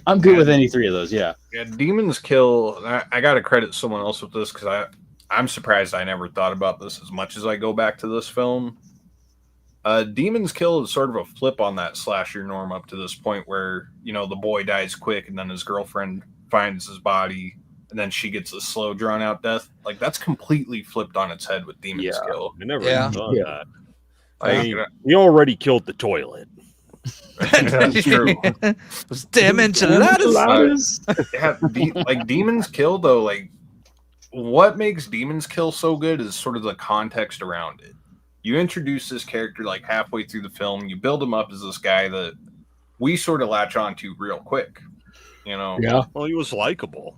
I'm good with any three of those. Yeah. Yeah, Demon's kill. I got to credit someone else with this because I'm surprised I never thought about this as much as I go back to this film. Demon's Kill is sort of a flip on that slasher norm up to this point where, you know, the boy dies quick and then his girlfriend finds his body and then she gets a slow, drawn out death. Like, that's completely flipped on its head with Demon's Kill. I never Yeah. even thought of that. Like, I mean, you already killed the toilet. that's true. Those damn enchiladas. Yeah, like Demon's Kill, though, like, what makes Demon's Kill so good is sort of the context around it. You introduce this character like halfway through the film, you build him up as this guy that we sort of latch on to real quick, you know. Yeah, Well, he was likable.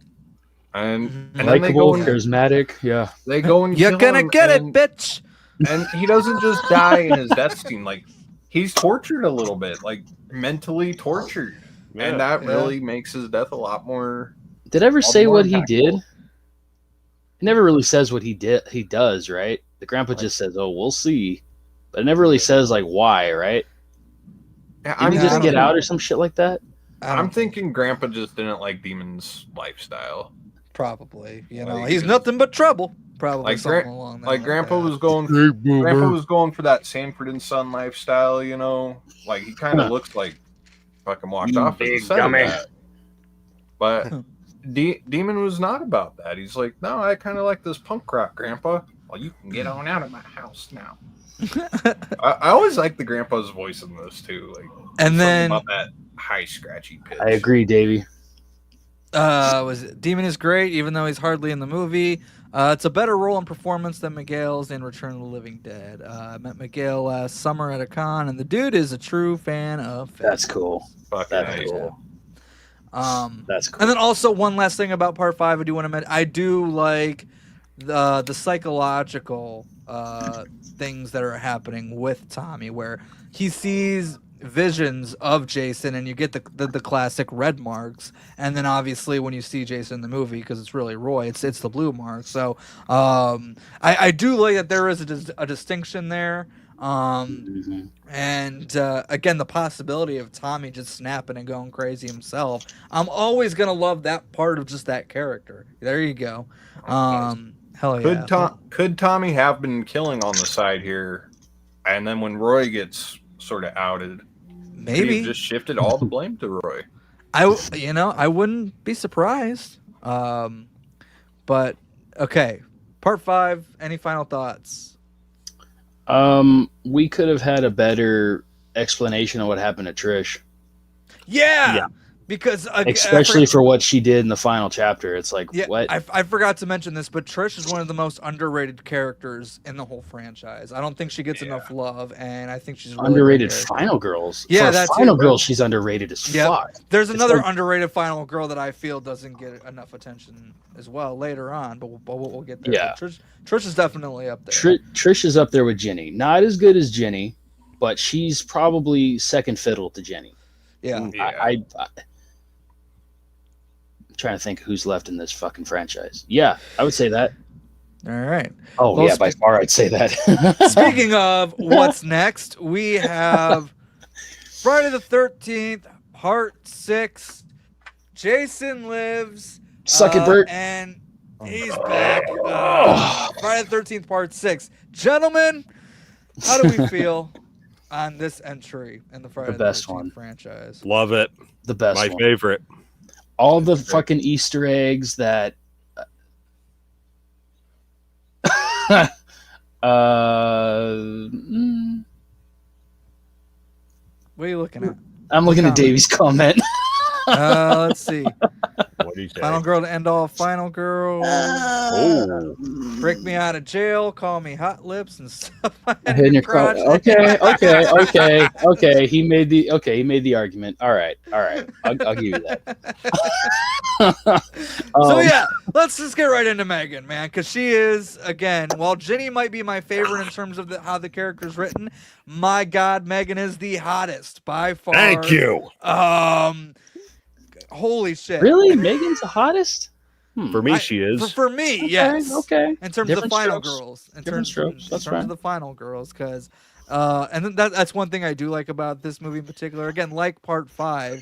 And then they likable, go and charismatic. Yeah, they go and You're kill gonna him, get it, and- bitch. And he doesn't just die in his death scene. Like, he's tortured a little bit, like mentally tortured, Yeah. and that Yeah. really makes his death a lot more. did I ever say more what he impactful. did? He never really says what he did. He does, right? The grandpa just says, "Oh, we'll see," but it never really says like why, right? Yeah, Did he I just don't get know. out or some shit like that? I'm thinking Grandpa just didn't like Demon's lifestyle. Probably, you know, Like, he's nothing but trouble. Probably like something Gra- along that. Like Grandpa that. was going. Grandpa was going for that Sanford and Son lifestyle, you know. Like, he kind of Huh. looks like fucking walked You off as big the set of dummy. that. But Demon was not about that. He's like, no, I kind of like this punk rock, Grandpa. Well, you can get on out of my house now. I always like the Grandpa's voice in this too. Like, And something then about that high scratchy pitch. I agree, Davey. Demon is great, even though he's hardly in the movie. It's a better role and performance than Miguel's in Return of the Living Dead. I met Miguel last summer at a con, and the dude is a true fan of films. That's cool. Fucking That's nice. cool. And That's cool. then also one last thing about part 5 I do want to mention. I do like the psychological things that are happening with Tommy, where he sees visions of Jason and you get the classic red marks, and then obviously when you see Jason in the movie, because it's really Roy, it's the blue mark. So I do like that there is a distinction there. Mhm. And again, the possibility of Tommy just snapping and going crazy himself. I'm always gonna love that part of just that character. There you go. Hell yeah. Could Tommy have been killing on the side here, and then when Roy gets sort of outed, could he Maybe have just shifted all the blame to Roy? I wouldn't be surprised. But okay, part 5. Any final thoughts? We could have had a better explanation of what happened to Trish, Yeah. Because especially for what she did in the final chapter. It's like, Yeah, what? I forgot to mention this, but Trish is one of the most underrated characters in the whole franchise. I don't think she gets enough love, and I think she's a really Underrated great character. Final Girls. Yeah, For that too. Final Girls, she's underrated as Yep. fuck. There's It's another like- underrated final girl that I feel doesn't get enough attention as well later on, but we'll get there. Yeah. But Trish is definitely up there. Trish is up there with Jenny. Not as good as Jenny, but she's probably second fiddle to Jenny. Yeah. Yeah. I'm trying to think who's left in this fucking franchise. Yeah, I would say that. All right. Oh Well, yeah, by far I'd say that. Speaking of what's next, we have Friday the 13th, Part 6. Jason Lives. Suck it, Bert. And he's back. Friday the 13th, Part 6. Gentlemen, how do we feel on this entry in the Friday the best 13th one. franchise? Love it. The best My one. favorite. All the fucking Easter eggs that What are you looking at? I'm looking at Comment. Davey's comment. Let's see. What do you say? Final girl to end all final girls. Oh, Break me out of jail. Call me hot lips and stuff. Hidden your crotch. Okay. He made the argument. All right. I'll give you that. So yeah, let's just get right into Megan, man, because she is, again, while Ginny might be my favorite in terms of how the character's written, my God, Megan is the hottest by far. thank you. Holy shit. Really, Megan's the hottest. For me, I- she is. For me, yes. Okay. In terms of the Different final strokes. girls, in Different terms, strokes. in That's terms fine. of the final girls, because, and then that's one thing I do like about this movie in particular. Again, like part 5,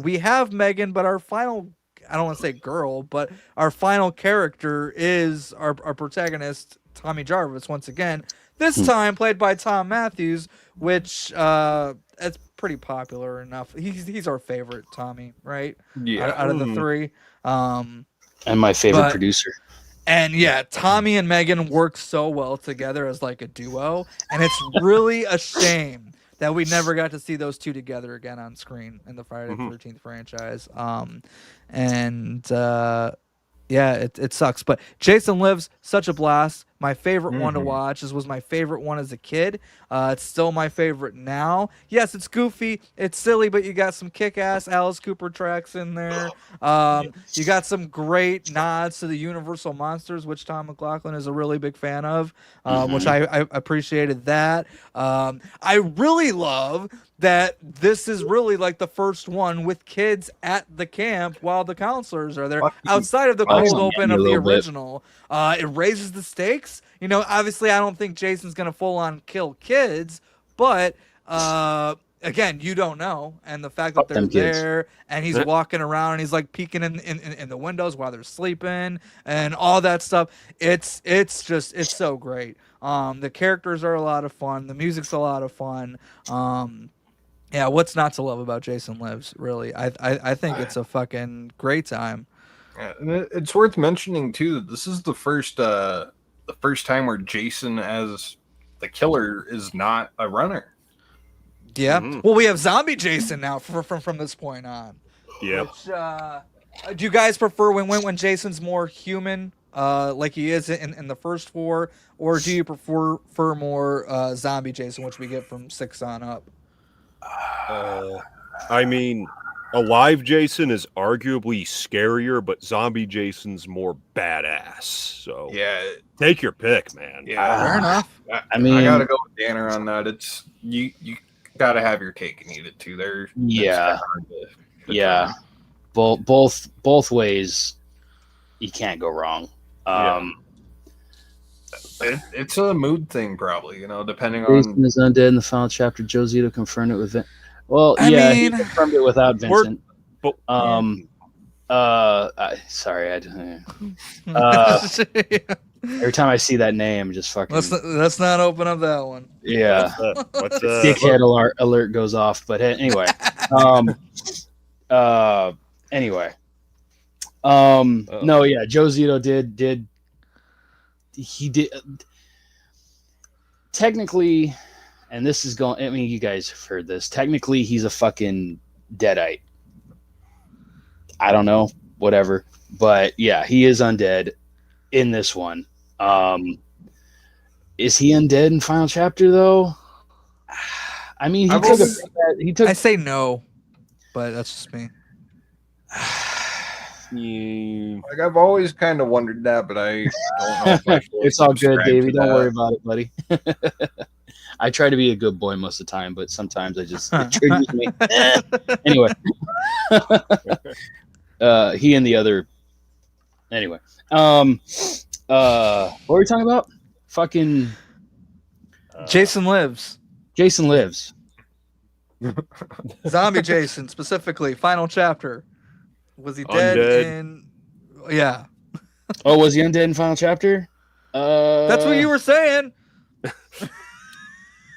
we have Megan, but our final I don't want to say girl, but our final character is our protagonist, Tommy Jarvis, once again. This time played by Tom Matthews, which it's pretty popular enough. He's our favorite Tommy, right? Yeah. Out of the three. And my favorite producer. And yeah, Tommy and Megan work so well together as like a duo, and it's really a shame that we never got to see those two together again on screen in the Friday the 13th franchise. Yeah, it sucks. But Jason Lives, such a blast. My favorite one to watch. This was my favorite one as a kid. It's still my favorite now. Yes, it's goofy, it's silly, but you got some kick-ass Alice Cooper tracks in there. You got some great nods to the Universal monsters, which Tom McLaughlin is a really big fan of, which I appreciated that. I really love that this is really like the first one with kids at the camp while the counselors are there, outside of the cold open of the original. It raises the stakes. You know, obviously, I don't think Jason's gonna full on kill kids, but again, you don't know. And the fact that they're there and he's walking around and he's like peeking in the windows while they're sleeping and all that stuff, it's so great. The characters are a lot of fun. The music's a lot of fun. Yeah, what's not to love about Jason Lives? Really, I think it's a fucking great time. Yeah, and it's worth mentioning too that this is the first time where Jason as the killer is not a runner. Yeah. Well, we have zombie Jason now from this point on. Yeah. Which, do you guys prefer when Jason's more human, like he is in the first four, or do you prefer more zombie Jason, which we get from 6 on up? I mean, alive Jason is arguably scarier, but zombie Jason's more badass. So Yeah, take your pick, man. yeah. Fair enough. I mean, I gotta go with Danner on that. It's you gotta have your cake and eat it too. Yeah. Yeah. Both ways, you can't go wrong. It's a mood thing, probably. You know, depending Jason on. is undead in the final chapter. Joe Zito confirmed it with Vin. Well, I he mean, confirmed it without Vincent. But Sorry, every time I see that name, just fucking. Let's not open up that one. Yeah. what's Dickhead alert goes off. But anyway, anyway, no, yeah, Joe Zito did technically, and this is going. I mean, you guys have heard this. Technically, he's a fucking deadite. I don't know, whatever, but yeah, he is undead in this one. Is he undead in final chapter though? I mean, he took. I say no, but that's just me. Like I've always kind of wondered that, but I don't know. If I fully It's all good, subscribe Davey. to Don't that. worry about it, buddy. I try to be a good boy most of the time, but sometimes it triggers me. Anyway, he and the other. Anyway, what were we talking about? Fucking Jason Lives. Jason Lives. Zombie Jason specifically. Final chapter. Was he dead Undead. in? Yeah, Oh, was he undead in final chapter? that's what you were saying.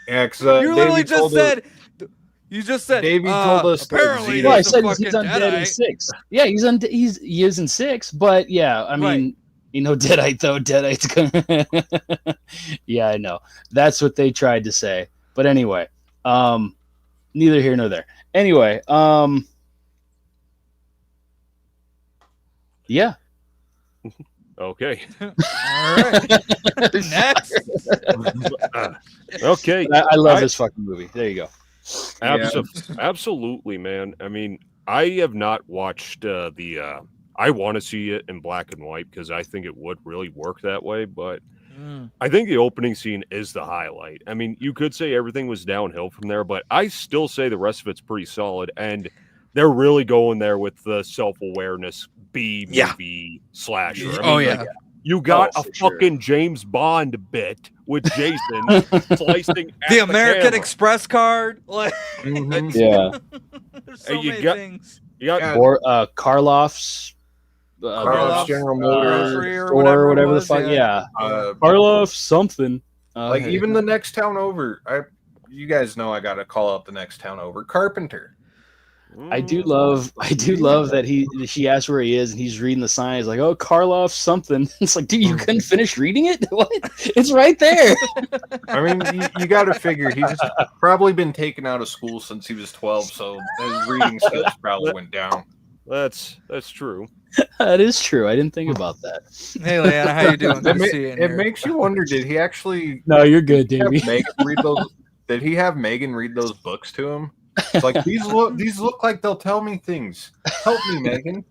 Yeah, because You literally just said. You just said. Davey told us that apparently. Zito- Well, I he's a said he's fucking undead in Deadite. 6. Yeah, he is in 6, but yeah, I mean, Right. you know, Deadite though, Deadite's gonna. Yeah, I know. That's what they tried to say, but anyway, neither here nor there. Anyway, yeah. Okay. All right. Next. Okay. I love this fucking movie. There you go. Absolutely, man. I mean, I have not watched I want to see it in black and white because I think it would really work that way. But I think the opening scene is the highlight. I mean, you could say everything was downhill from there, but I still say the rest of it's pretty solid. And they're really going there with the self-awareness B movie slasher. I Oh mean, yeah. like, you got Oh, a for sure. fucking James Bond bit with Jason slicing at The American camera. Express card. Like, Mhm. Yeah. there's so You many got- things. You got Yeah. Or Karloff's Karloff's General Motors, grocery or or whatever it the was, fuck. Yeah, uh, Karloff something. like even the next town over. You guys know I gotta call out the next town over, Carpenter. I do love that she asks where he is and he's reading the sign. He's like, "Oh, Karloff something." It's like, dude, you couldn't finish reading it? What? It's right there. I mean, you got to figure he's probably been taken out of school since he was 12, so his reading skills probably went down. That's true. That is true. I didn't think about that. Hey, Leanna, how you doing? Good to see you in It here. makes you wonder: did he actually No, you're good, have Davey. Megan read those? Did he have Megan read those books to him? It's like these look like they'll tell me things. Help me, Megan.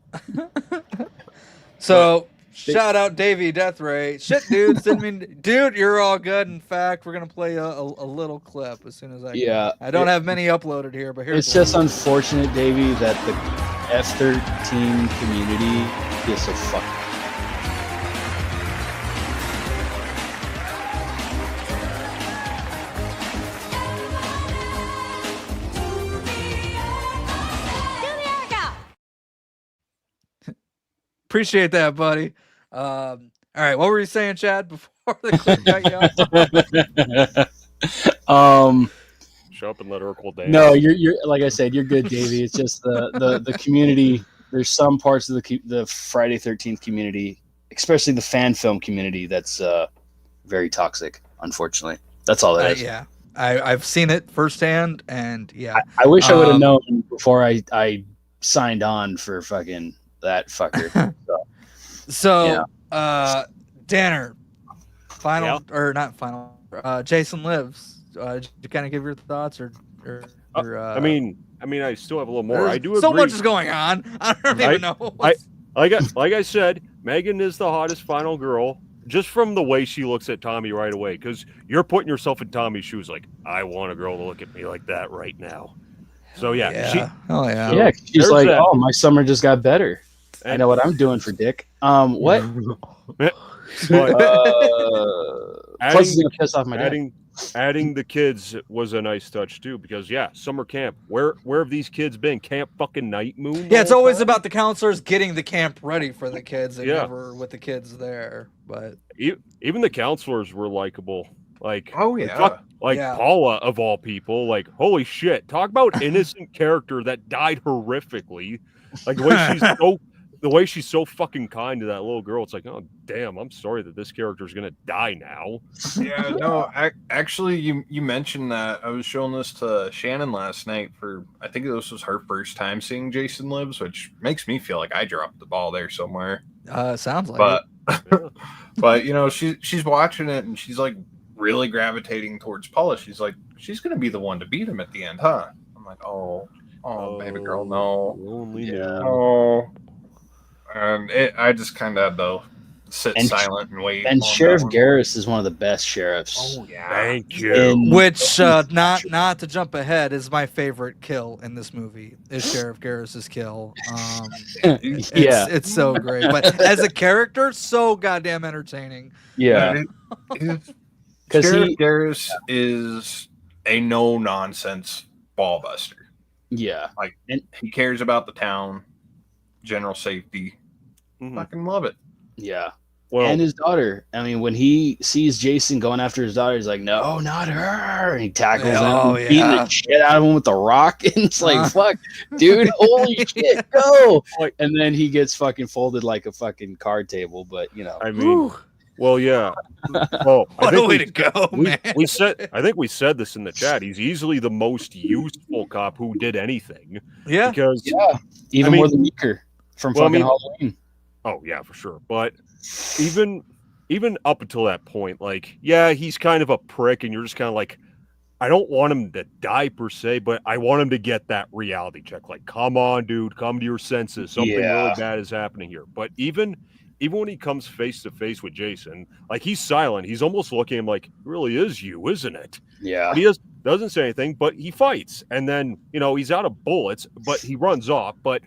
So, shout out Davey Death Ray. Shit, dude, send me, dude. You're all good. In fact, we're gonna play a little clip as soon as I can. Yeah, I don't have many uploaded here, but here's it's just unfortunate, Davey, that the F-13 community is so fucked. Appreciate that, buddy. All right, what were you saying, Chad? Before the clip got you off? Show up and let Urkel dance. No, you're like I said, you're good, Davey. It's just the community. There's some parts of the Friday 13th community, especially the fan film community, that's very toxic. Unfortunately, that's all that is. Yeah, I've seen it firsthand, and yeah, I wish I would have known before I signed on for fucking that fucker. So, Danner, final or not final? Jason Lives. Did you kind of give your thoughts, or I mean, I still have a little more. I do so agree. much is going on. I don't even know. Like I said, Megan is the hottest final girl just from the way she looks at Tommy right away. Because you're putting yourself in Tommy's shoes. Like, I want a girl to look at me like that right now. So yeah, oh yeah, Yeah, she's there's like, that. oh, my summer just got better. I know what I'm doing for dick. What? But Plus, it's gonna piss off my dad. adding the kids was a nice touch too, because summer camp. Where have these kids been? Camp fucking Night Moon. Yeah, it's the whole always time? about the counselors getting the camp ready for the kids, and never with the kids there. But even the counselors were likable. Like, Oh yeah. Yeah. Paula of all people. Like, holy shit! Talk about innocent character that died horrifically. Like the way she's so fucking kind to that little girl. It's like, oh damn, I'm sorry that this character is gonna die now. Yeah, no, actually, you mentioned that. I was showing this to Shannon last night I think this was her first time seeing Jason Lives, which makes me feel like I dropped the ball there somewhere. sounds like But, but she's watching it and she's like really gravitating towards Paula. She's like, she's gonna be the one to beat him at the end, huh? I'm like, oh, baby girl, no, Only oh. And I just kind of had to sit silent and wait. And on Sheriff that one. Garris is one of the best sheriffs. Oh yeah. Thank you. In- Which not to jump ahead is my favorite kill in this movie is Sheriff Garris's kill. It's so great, but as a character, so goddamn entertaining. Yeah. Because Sheriff Garris is a no nonsense ball buster. Yeah. He cares about the town, general safety. Mhm. Fucking love it. Yeah. Well, And his daughter. I mean, when he sees Jason going after his daughter, he's like, no, not her. And he tackles him, beating the shit out of him with the rock. And it's like, fuck, dude, holy shit, go. And then he gets fucking folded like a fucking card table. But, I mean, well, yeah. Well, What a way to go, man. I think we said this in the chat. He's easily the most useful cop who did anything. Yeah. Because even more than Meeker from fucking Halloween. Oh yeah, for sure. But even up until that point, like, yeah, he's kind of a prick, and you're just kind of like, I don't want him to die per se, but I want him to get that reality check. Like, come on, dude, come to your senses. Something really bad is happening here. But even when he comes face to face with Jason, like, he's silent. He's almost looking at him like, it really is you, isn't it? Yeah. But he doesn't say anything, but he fights. And then, he's out of bullets, but he runs off. But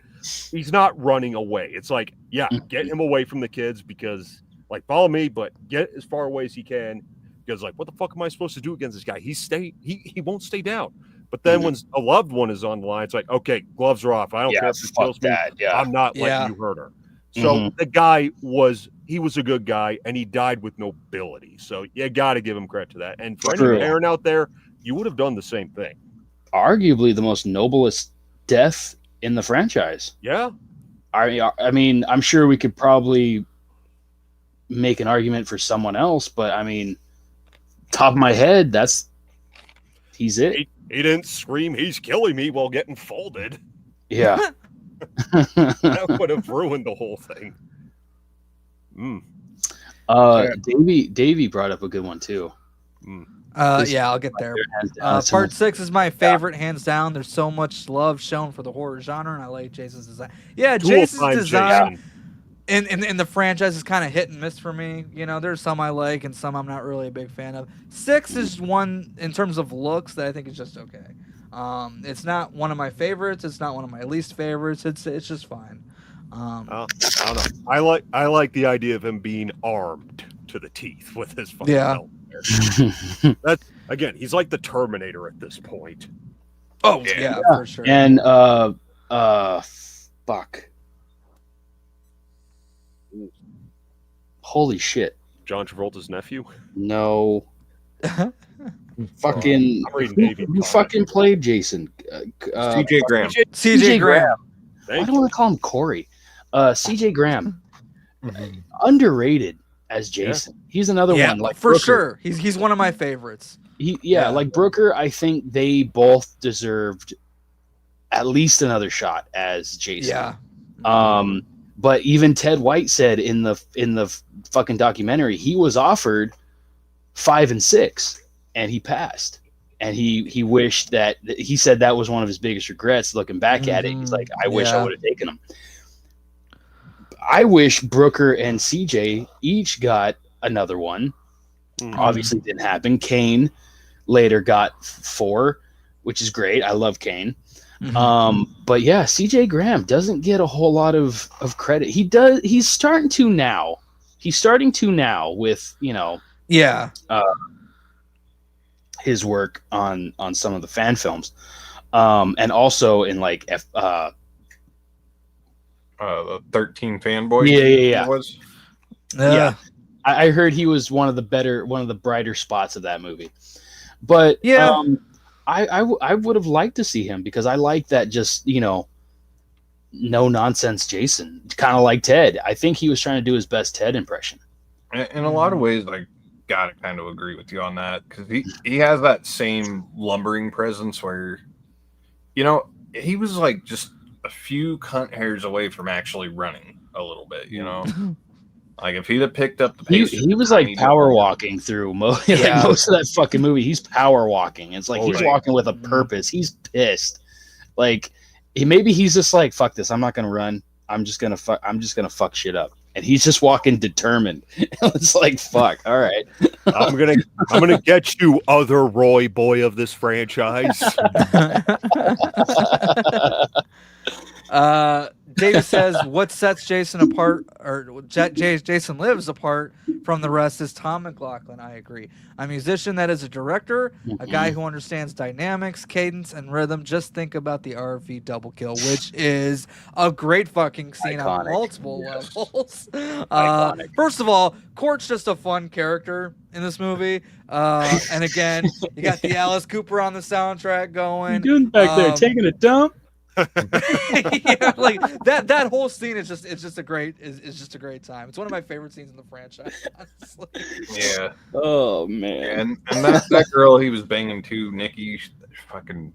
he's not running away. It's like, yeah, get him away from the kids because, like, follow me, but get as far away as he can. Because, like, what the fuck am I supposed to do against this guy? He won't stay down. But then when a loved one is on the line, it's like, okay, gloves are off. I don't care if she kills me. Yeah. I'm not letting you hurt her. So the guy was a good guy, and he died with nobility. So you got to give him credit to that. And for True. any parent out there, you would have done the same thing. Arguably the most noblest death in the franchise. Yeah. I mean, I'm sure we could probably make an argument for someone else, but I mean, top of my head, he's it. He didn't scream, "He's killing me," while getting folded. Yeah. That would have ruined the whole thing. Davey brought up a good one too. Yeah, I'll get there. Part 6 is my favorite, hands down. There's so much love shown for the horror genre, and I like Jason's design. Yeah, Jason's design in the franchise is kind of hit and miss for me. You know, there's some I like and some I'm not really a big fan of. 6 is one in terms of looks that I think is just okay. It's not one of my favorites. It's not one of my least favorites. It's just fine. I don't know. I like the idea of him being armed to the teeth with his fucking belt. That's again, he's like the Terminator at this point. Oh yeah, for sure. And fuck. Holy shit. John Travolta's nephew? No. Fucking who fucking played Jason? CJ Graham. CJ Graham. Why do I want to call him Corey? CJ Graham. Underrated as Jason. Yeah. He's another one. Like for Brooker. Sure. He's one of my favorites. Like Brooker, I think they both deserved at least another shot as Jason. Yeah. But even Ted White said in the fucking documentary, he was offered 5 and 6 and he passed. And he wished that he said that was one of his biggest regrets looking back at it. He's like, I wish I would have taken him. I wish Brooker and CJ each got another one. Obviously didn't happen. Kane later got 4, which is great. I love Kane. But yeah, CJ Graham doesn't get a whole lot of credit. He does. He's starting to now. With, you know, his work on some of the fan films. And also in like the 13 Fanboy. Yeah. I heard he was one of the brighter spots of that movie. But I would have liked to see him because I like that just, you know, no nonsense Jason, kind of like Ted. I think he was trying to do his best Ted impression. In a lot of ways, I gotta kind of agree with you on that because he has that same lumbering presence where, you know, he was like just a few cunt hairs away from actually running a little bit, you know. Like if he'd have picked up the pace, he was like power walking through most of that fucking movie. He's power walking. It's like he's walking with a purpose. He's pissed. Like maybe he's just like, fuck this. I'm not gonna run. I'm just gonna fuck shit up. And he's just walking determined. It's like, fuck. All right. I'm gonna get you, other Roy boy of this franchise. Dave says, what sets Jason apart, or Jason Lives apart from the rest, is Tom McLaughlin. I agree. A musician that is a director, a guy who understands dynamics, cadence, and rhythm. Just think about the RV double kill, which is a great fucking scene on multiple levels. First of all, Court's just a fun character in this movie. And again, you got the Alice Cooper on the soundtrack going. What are you doing back there? Taking a dump? Yeah, like that whole scene is just a great time. It's one of my favorite scenes in the franchise, honestly. Yeah. Oh man. And that girl he was banging too, Nikki, fucking.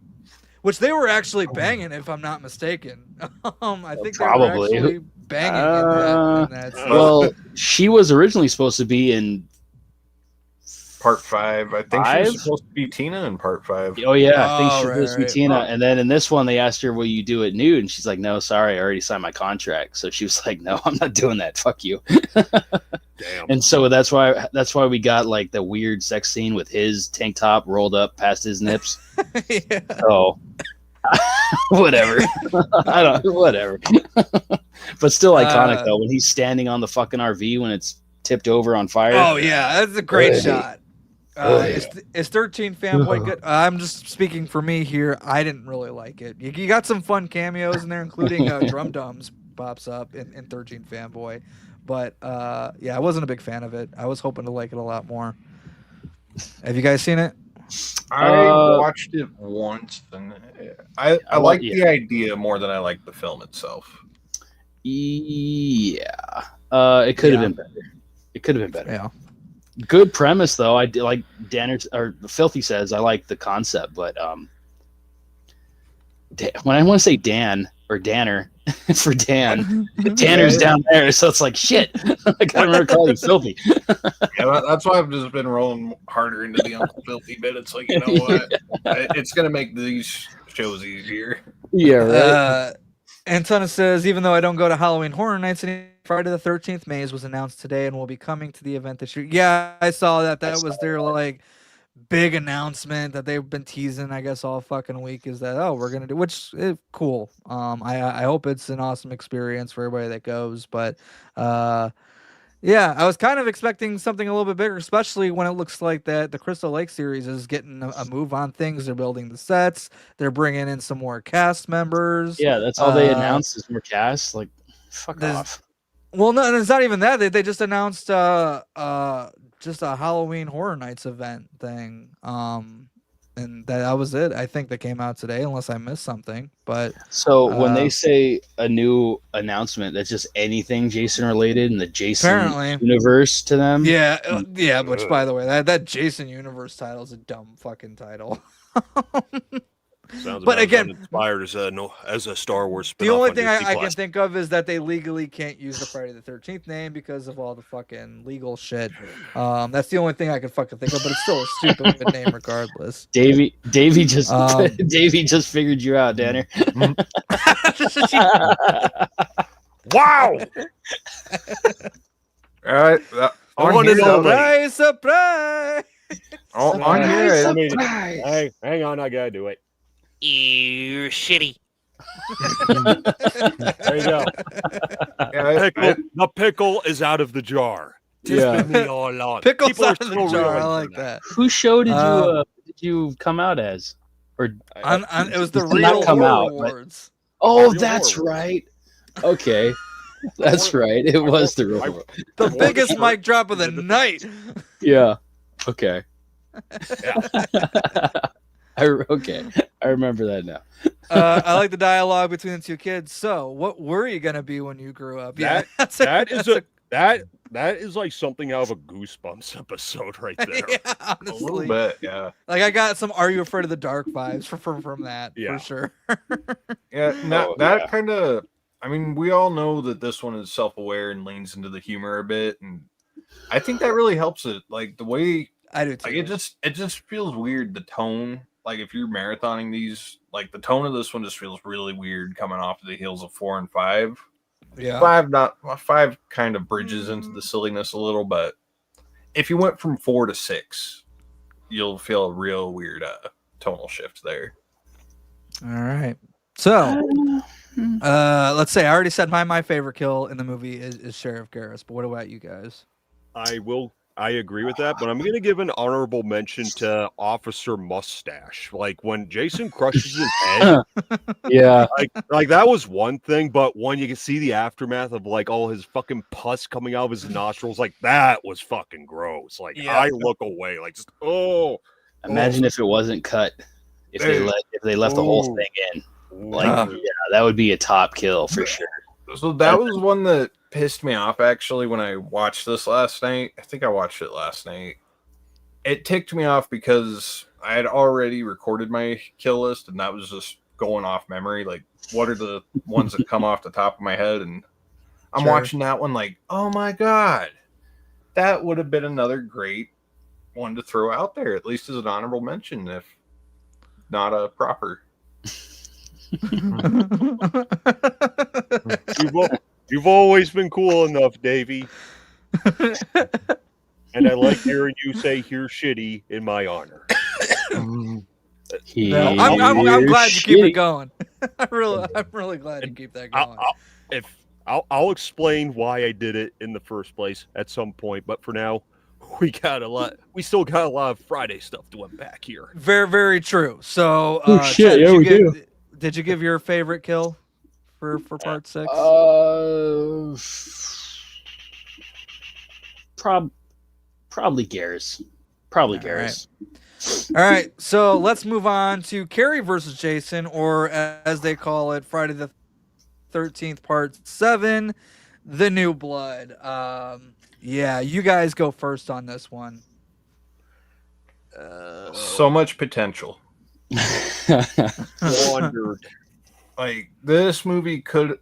Which they were actually banging, if I'm not mistaken. I think probably they were actually banging in that scene. Well, she was originally supposed to be in Part 5. I think she was supposed to be Tina in Part 5. Oh yeah, I think she was supposed to be Tina. And then in this one, they asked her, "Will you do it nude?" And she's like, "No, sorry, I already signed my contract." So she was like, "No, I'm not doing that. Fuck you." Damn. And so that's why we got like the weird sex scene with his tank top rolled up past his nips. Yeah. So whatever. Whatever. But still iconic though when he's standing on the fucking RV when it's tipped over on fire. Oh yeah, that's a great shot. Is 13 Fanboy good? I'm just speaking for me here. I didn't really like it. You got some fun cameos in there, including Drum Dums pops up in 13 Fanboy. But yeah, I wasn't a big fan of it. I was hoping to like it a lot more. Have you guys seen it? I watched it once, and I like the idea more than I like the film itself. Yeah. It could have been better. It could have been better. Yeah. Good premise though. I like Danner or Filthy says I like the concept, but when I want to say Dan or Danner for Dan, Danner's down there, so it's like shit. I gotta remember calling you Filthy. Yeah, that's why I've just been rolling harder into the Uncle Filthy bit. It's like, you know what? It's gonna make these shows easier. Yeah, right. Antonio says, even though I don't go to Halloween Horror Nights anymore, Friday the 13th Maze was announced today and will be coming to the event this year. Yeah, I saw that. That was their like big announcement that they've been teasing, I guess, all fucking week is that, we're going to do, which is cool. I hope it's an awesome experience for everybody that goes. But yeah, I was kind of expecting something a little bit bigger, especially when it looks like that the Crystal Lake series is getting a move on things. They're building the sets. They're bringing in some more cast members. Yeah, that's all they announced is more cast. Like, fuck off. Well, no, it's not even that. They just announced just a Halloween Horror Nights event thing. And that was it. I think that came out today, unless I missed something. But so when they say a new announcement, that's just anything Jason related in the Jason universe to them. Yeah, yeah. Which, by the way, that Jason universe title is a dumb fucking title. Sounds but again, inspired as a Star Wars spin-off. The only thing I can think of is that they legally can't use the Friday the 13th name because of all the fucking legal shit. That's the only thing I can fucking think of, but it's still a stupid name regardless. Davey just Davey just figured you out, Danner. Wow! All right, surprise! On here, hey, hang on, I gotta do it. You're shitty. There you go. The pickle is out of the jar. Yeah. Me all along. Pickles People out are of the still jar. I realizing like that. Whose show did you come out as? Or it was the did not Real come Horror out, Awards. Oh, Real that's Horror. right. Okay. That's right. It was the Real Horror. The biggest mic drop of the night. Yeah. Okay. Okay. I remember that now. I like the dialogue between the two kids. So, what were you gonna be when you grew up? Yeah, That is like something out of a Goosebumps episode right there. yeah, a honestly. little bit, yeah. Like I got some "Are You Afraid of the Dark" vibes from that Yeah. for sure. Yeah, yeah. kind of. I mean, we all know that this one is self-aware and leans into the humor a bit, and I think that really helps it. Like the way, I do too. like it just feels weird. The tone, like if you're marathoning these, like the tone of this one just feels really weird coming off of the heels of 4 and 5. Yeah. 5 kind of bridges into the silliness a little, but if you went from 4 to 6, you'll feel a real weird tonal shift there. All right. So, let's say I already said my favorite kill in the movie is Sheriff Garris, but what about you guys? I agree with that, but I'm going to give an honorable mention to Officer Mustache. Like when Jason crushes his head, Yeah. like that was one thing, but when you can see the aftermath of like all his fucking pus coming out of his nostrils, like that was fucking gross. Like Yeah. I look away, like just Imagine if it wasn't cut. If they left the whole thing in. Like, yeah, that would be a top kill for sure. So that was one that pissed me off actually when I watched this last night. I think I watched it last night. It ticked me off because I had already recorded my kill list and that was just going off memory. Like, what are the ones that come off the top of my head? And I'm watching that one like, oh my God, that would have been another great one to throw out there, at least as an honorable mention, if not a proper. You've always been cool enough, Davey. And I like hearing you say "here shitty" in my honor. I'm glad you keep it going. I'm really glad you keep that going. I'll explain why I did it in the first place at some point, but for now, we still got a lot of Friday stuff to unpack here. Very, very true. So, shit, Chad, yeah, we do. Did you give your favorite kill for part 6? Probably Garrus. Probably All right. Garrus. All right, so let's move on to Carrie versus Jason, or as they call it, Friday the 13th, Part 7, The New Blood. Yeah, you guys go first on this one. So much potential. Wandered. Like, this movie could...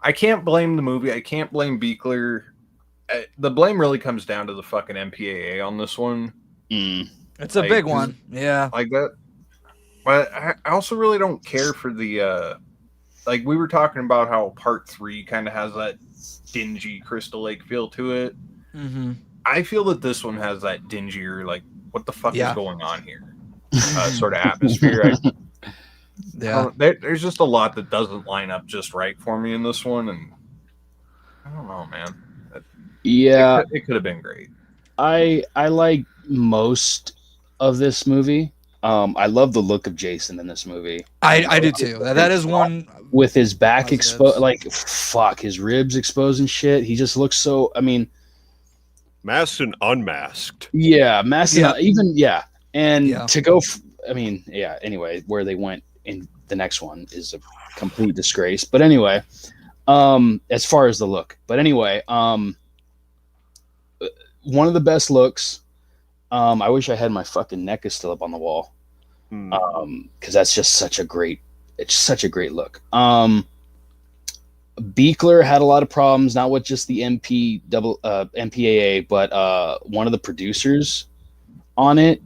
I can't blame the movie. I can't blame Beekler. The blame really comes down to the fucking MPAA on this one. It's a Like, big one. Yeah. Like that. But I also really don't care for the... like, we were talking about how Part 3 kind of has that dingy Crystal Lake feel to it. Mm-hmm. I feel that this one has that dingier, like, what the fuck is going on here? Sort of atmosphere. There's just a lot that doesn't line up just right for me in this one, and I don't know, man. Yeah, it could have been great. I like most of this movie. I love the look of Jason in this movie. I do too. That is one with his back positives. exposed, like fuck, his ribs exposed and shit. He just looks so. I mean, masked and unmasked. Yeah, masked. Yeah. Even and Yeah. to go. I mean, yeah. Anyway, where they went in the next one is a complete disgrace. But anyway, as far as the look. But anyway, one of the best looks. I wish I had my fucking neck is still up on the wall. Because that's just such a great. It's such a great look. Beekler had a lot of problems, not with just the MPAA, but one of the producers on it.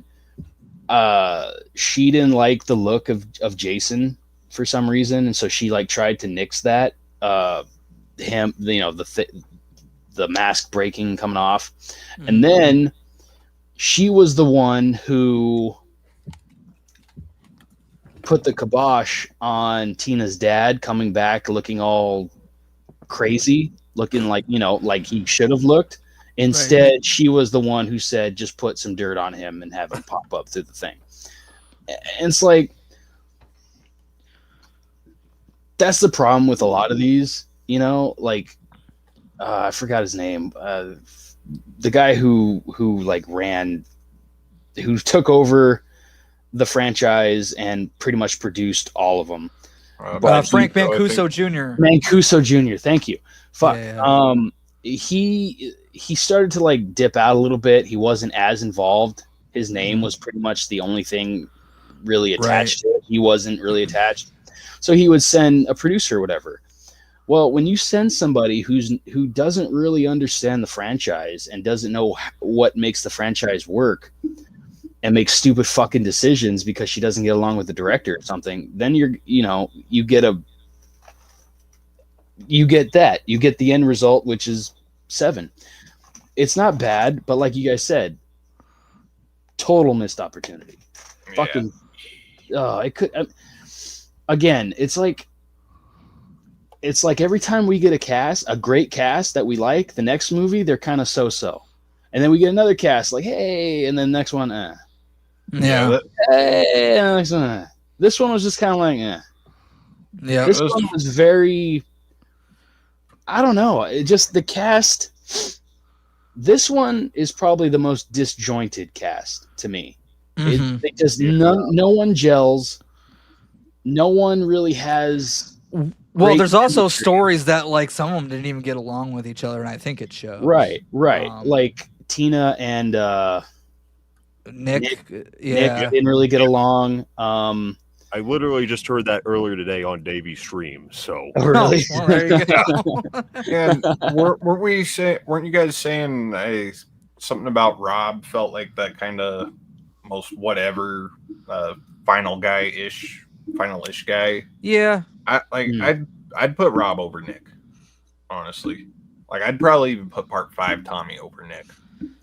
She didn't like the look of Jason for some reason, and so she like tried to nix that. Him, the mask breaking, coming off, and then she was the one who put the kibosh on Tina's dad coming back looking all crazy, looking like like he should have looked. Instead, she was the one who said, just put some dirt on him and have him pop up through the thing. And it's like, that's the problem with a lot of these, like, I forgot his name. The guy who took over the franchise and pretty much produced all of them. Frank Mancuso Jr. Mancuso Jr. Thank you. Fuck. Yeah. He started to like dip out a little bit. He wasn't as involved. His name was pretty much the only thing really attached to it. He wasn't really attached. So he would send a producer or whatever. Well, when you send somebody who doesn't really understand the franchise and doesn't know what makes the franchise work and makes stupid fucking decisions because she doesn't get along with the director or something, then you get the end result, which is 7. It's not bad, but like you guys said, total missed opportunity. Yeah. Fucking, it could. Again, it's like every time we get a great cast that we like, the next movie they're kind of so-so, and then we get another cast like, hey, and then the next one, Yeah. hey, and the next one, This one was just kind of like, Yeah. This one was very, I don't know. It just the cast. This one is probably the most disjointed cast to me. Mhm. They just no one gels. No one really has. Well, there's also chemistry. stories that like some of them didn't even get along with each other, and I think it shows. Right. Um, Like Tina and Nick, Nick yeah. didn't really get along. I literally just heard that earlier today on Davy's stream. So Really? Oh, well, there you go. And weren't you guys saying something about Rob felt like that kind of most whatever final-ish guy? Yeah. I'd put Rob over Nick, honestly. Like, I'd probably even put Part 5 Tommy over Nick.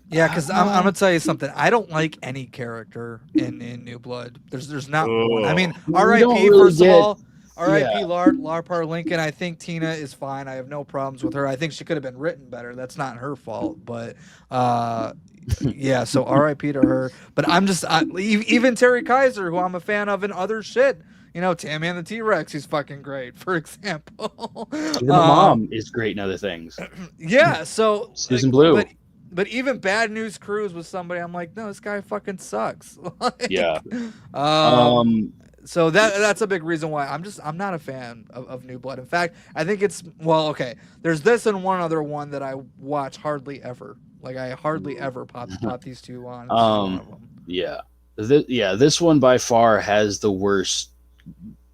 Yeah, because I'm gonna tell you something. I don't like any character in New Blood. There's not one. I mean, We R.I.P. don't really First of all, R.I.P. Yeah. Lar Lincoln. I think Tina is fine. I have no problems with her. I think she could have been written better. That's not her fault. But yeah, so R.I.P. to her. But I'm just even Terry Kaiser, who I'm a fan of in other shit. Tammy and the T-Rex, he's fucking great, for example. Even the mom is great in other things. Yeah, so Susan Blue. But even Bad News Cruise was somebody I'm like, no, this guy fucking sucks. Like, Yeah. So that's a big reason why I'm not a fan of New Blood. In fact, I think okay. There's this and one other one that I watch hardly ever. Like I hardly ever pop these two on. This is one of them. Yeah. This one by far has the worst,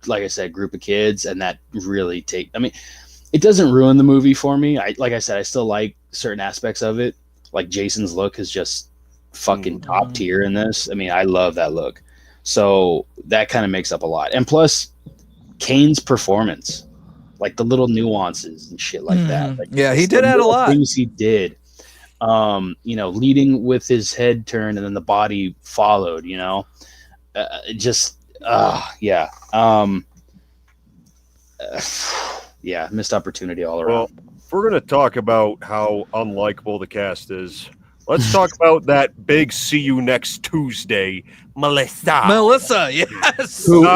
like I said, group of kids, and that really it doesn't ruin the movie for me. Like I said, I still like certain aspects of it. Like Jason's look is just fucking top tier in this. I mean, I love that look. So that kind of makes up a lot. And plus Kane's performance, like the little nuances and shit like that. Like, yeah, he did add a lot. Things he did. Leading with his head turned and then the body followed, yeah. Missed opportunity all around. Well, if we're going to talk about how unlikable the cast is, let's talk about that big see you next Tuesday, Melissa, yes. Who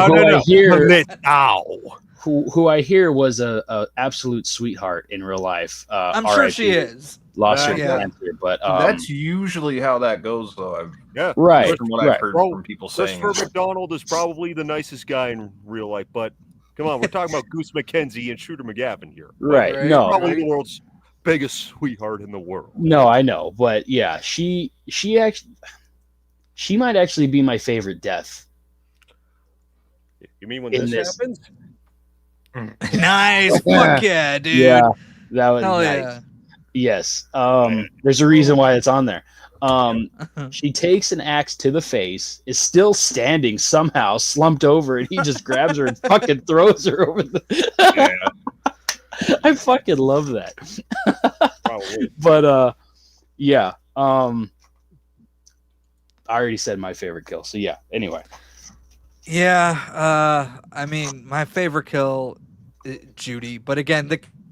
I hear was a absolute sweetheart in real life. I'm sure she is. Lost her cancer, but that's usually how that goes, though. Right. From what I've heard from people saying. Christopher McDonald is probably the nicest guy in real life, but come on, we're talking about Goose McKenzie and Shooter McGavin here. Right. No, probably the world's biggest sweetheart in the world. No, I know, but yeah, she might actually be my favorite death. You mean when this happens? Nice. Fuck yeah, dude. Yeah, that was nice. Yeah. Yes. There's a reason why it's on there. She takes an axe to the face, is still standing somehow, slumped over, and he just grabs her and fucking throws her over the. I fucking love that. But yeah. I already said my favorite kill. So yeah. Anyway. Yeah. I mean, my favorite kill, Judy. But again,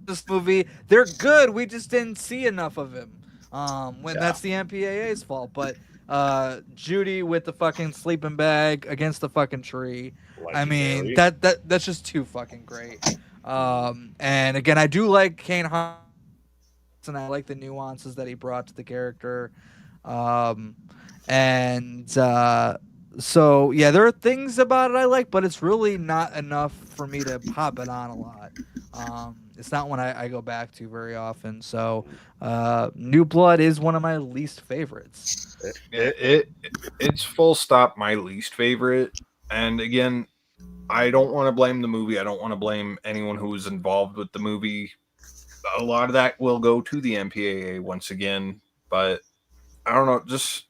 this movie, they're good. We just didn't see enough of him. That's the MPAA's fault. But Judy with the fucking sleeping bag against the fucking tree. Legendary. I mean, that's just too fucking great. And again, I do like Kane Hodder, and I like the nuances that he brought to the character. So yeah, there are things about it I like, but it's really not enough for me to pop it on a lot. It's not one I go back to very often. So New Blood is one of my least favorites. It's full stop my least favorite. And again, I don't want to blame the movie. I don't want to blame anyone who was involved with the movie. A lot of that will go to the MPAA once again, but I don't know. Just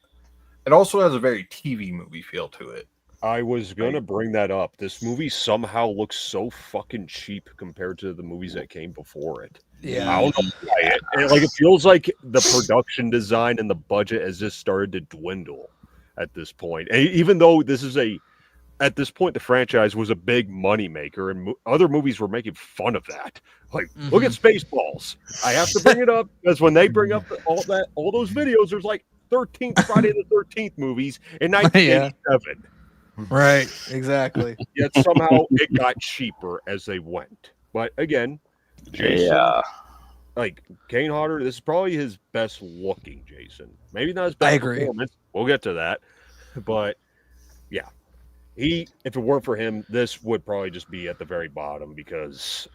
it also has a very TV movie feel to it. I was gonna bring that up. This movie somehow looks so fucking cheap compared to the movies that came before it. Yeah, I don't know why. It feels like the production design and the budget has just started to dwindle at this point. And even though at this point, the franchise was a big moneymaker, and other movies were making fun of that. Like, look at Spaceballs. I have to bring it up because when they bring up all those videos, there's like 13 Friday the 13th movies in 1987. Right, exactly. Yet somehow it got cheaper as they went. But again, Jason, like Kane Hodder, this is probably his best looking Jason. Maybe not his best performance. We'll get to that. But yeah. If it weren't for him, this would probably just be at the very bottom because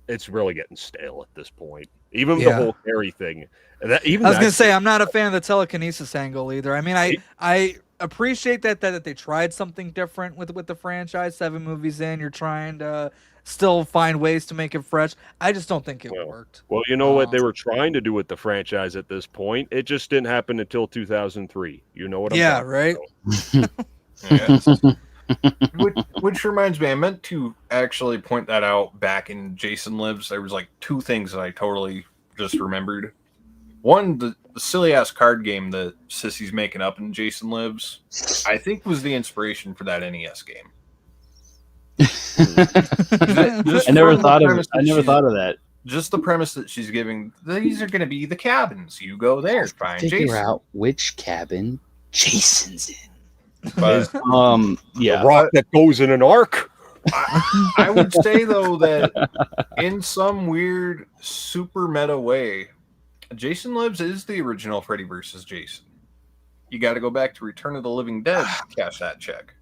it's really getting stale at this point. Even the whole Harry thing. I was gonna say I'm not a fan of the telekinesis angle either. I mean, I appreciate that they tried something different with the franchise. 7 movies in, you're trying to still find ways to make it fresh. I just don't think it worked. Well, you know what they were trying to do with the franchise at this point? It just didn't happen until 2003. You know what I'm talking right? about. Which reminds me, I meant to actually point that out back in Jason Lives. There was like 2 things that I totally just remembered. One, the silly ass card game that Sissy's making up in Jason Lives, I think was the inspiration for that NES game. I never thought of that. Just the premise that she's giving. These are going to be the cabins. You go there, find Figure Jason. out which cabin Jason's in. But the rock that goes in an arc. I would say though that in some weird super meta way, Jason Lives is the original Freddy versus Jason. You got to go back to Return of the Living Dead to cash that check.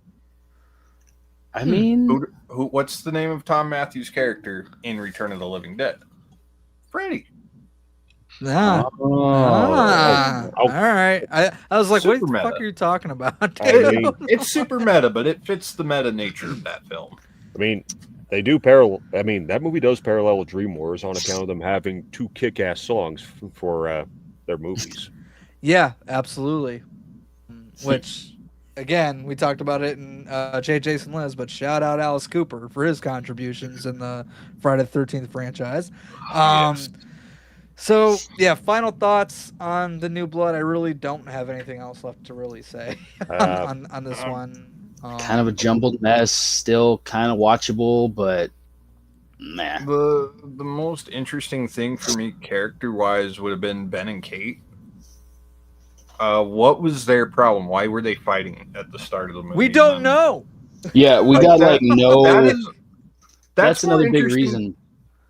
I mean, What's the name of Tom Matthews' character in Return of the Living Dead? Freddy. Ah. All right. I was like, what Super the fuck meta. are you talking about? I mean, It's super meta, but it fits the meta nature of that film. I mean, they do parallel. I mean, that movie does parallel with Dream Wars on account of them having two kick-ass songs for their movies. Yeah, absolutely. Which, again, we talked about it in Jason Lives, but shout out Alice Cooper for his contributions in the Friday the 13th franchise. Yes. So, yeah, final thoughts on The New Blood. I really don't have anything else left to really say on this one. kind of a jumbled mess, still kind of watchable, but nah. The most interesting thing for me, character-wise, would have been Ben and Kate. What was their problem? Why were they fighting at the start of the movie? We don't know. Yeah, we got like no. That's That's another more big interesting- reason.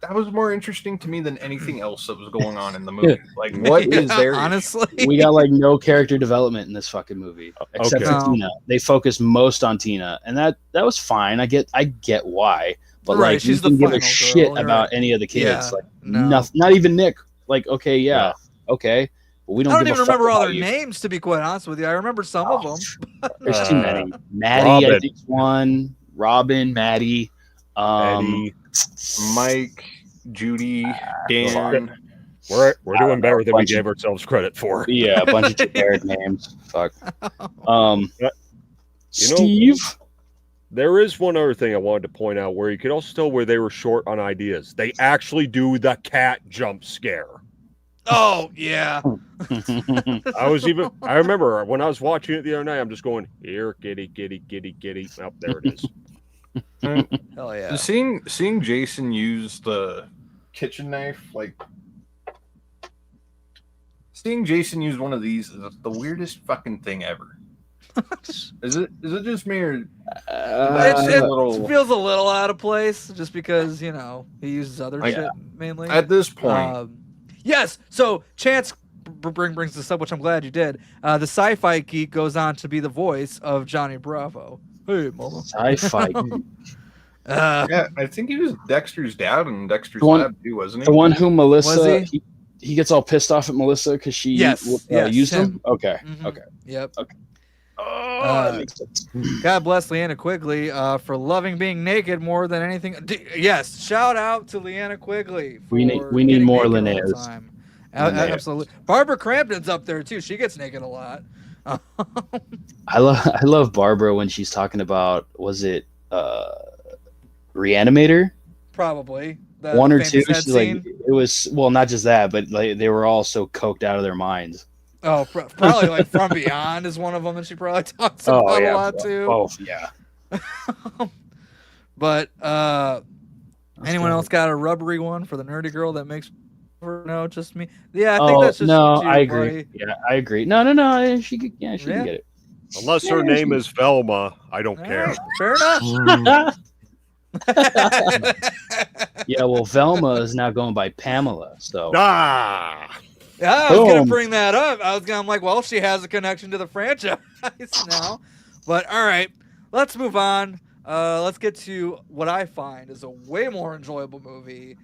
That was more interesting to me than anything else that was going on in the movie. Like, what is their issue? honestly? We got like no character development in this fucking movie except Okay. for No. Tina. They focus most on Tina, and that was fine. I get why, but Right, like you she's the can give a final girl, shit you're about right. any of the kids. Yeah, Like no. not even Nick. Like okay, yeah, okay, but we I don't. don't give even a fuck remember all about their you. names, to be quite honest with you. I remember some of them. There's too many. Maddie, I Robin. think is one. Robin, Maddie, Eddie, Mike, Judy, Dan. we're doing better than we bunch of- gave ourselves credit for. yeah, a bunch of generic names. Fuck. You know- Steve. There is one other thing I wanted to point out where you could also tell where they were short on ideas. They actually do the cat jump scare. Oh, yeah. I remember when I was watching it the other night, I'm just going, here, kitty, kitty, kitty, kitty. Oh, there it is. Hell yeah. Seeing Jason use the kitchen knife, like seeing Jason use one of these is the weirdest fucking thing ever. Is it just me or It feels a little out of place just because, you know, he uses other Like, shit mainly. at this point? Yes. So Chance brings this up, which I'm glad you did. The sci-fi geek goes on to be the voice of Johnny Bravo. Hey, mama. Sci-fi. Yeah, I think he was Dexter's dad in Dexter's The one- Lab too, wasn't he? The one who Melissa, Was he gets all pissed off at Melissa because she Yes, yes, used him. him. Okay, Mhm. okay. Yep. Oh, that makes sense. God bless Leanna Quigley for loving being naked more than anything. Yes, shout out to Leanna Quigley. We need- for we need getting more naked all the Linnaeus. time. Linnaeus. Absolutely. Barbara Crampton's up there too. She gets naked a lot. I love Barbara when she's talking about was it Reanimator Probably. The one or famous two. head She's like scene. it was well not just that, but like they were all so coked out of their minds. Oh, probably like From Beyond is one of them, and she probably talks Oh about yeah, a lot too. oh yeah. But anyone else got a rubbery one for the nerdy girl that makes? No, just me. Yeah, I think Oh that's just no, you, I agree. buddy. Yeah, I agree. No. She could, yeah, she Yeah. can get it. Unless her Yeah, name is Velma, I don't All care. right, fair enough. Yeah, well, Velma is now going by Pamela. So Ah, Yeah, I was gonna Boom. bring that up. I'm like, well, she has a connection to the franchise now. But all right, let's move on. Let's get to what I find is a way more enjoyable movie.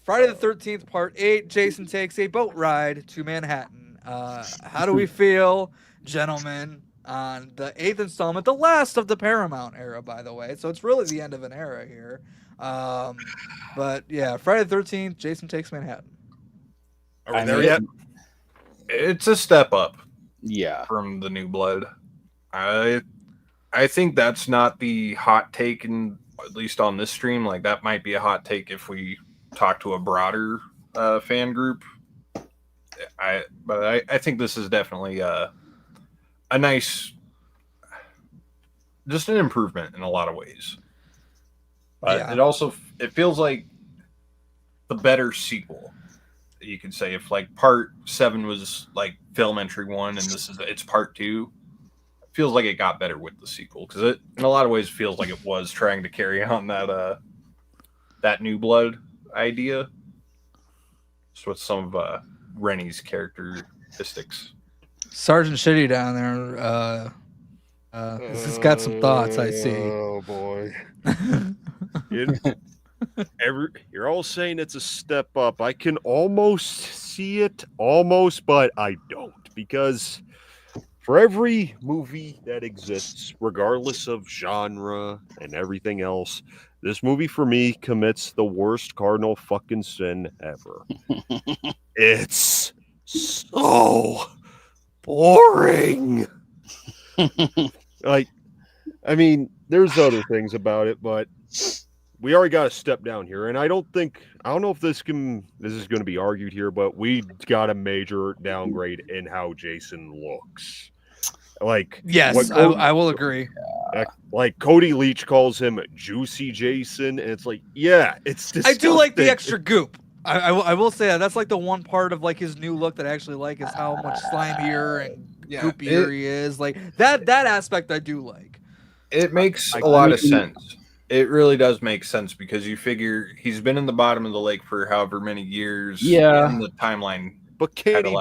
Friday the 13th, Part 8. Jason takes a boat ride to Manhattan. How do we feel, gentlemen, on the 8th installment, the last of the Paramount era, by the way? So it's really the end of an era here. But yeah, Friday the 13th, Jason takes Manhattan. are we I there mean, yet? It's a step up yeah, from the New Blood. I think that's not the hot take, in at least on this stream. Like that might be a hot take if we talk to a broader fan group. But I think this is definitely a nice, just an improvement in a lot of ways. But Yeah. it feels like the better sequel. You could say if like part 7 was like film entry 1 and it's part 2. feels like it got better with the sequel because it, in a lot of ways, feels like it was trying to carry on that New Blood idea, just with some of Rennie's characteristics. Sergeant Shitty down there. Has got some thoughts. I see. Oh boy. You're all saying it's a step up. I can almost see it, but I don't, because for every movie that exists, regardless of genre and everything else, this movie for me commits the worst cardinal fucking sin ever. It's so boring. Like, I mean, there's other things about it, but we already got a step down here, and I don't know if this is going to be argued here, but we got a major downgrade in how Jason looks. Like, Yes, I will agree. Like Cody Leach calls him Juicy Jason, and it's like, yeah, it's disgusting. I do like the extra goop. I will say that that's like the one part of like his new look that I actually like is how much slimier and goopier he is. Like that aspect I do like. It makes a lot of sense. It really does make sense because you figure he's been in the bottom of the lake for however many years. Yeah. In the timeline. But can't he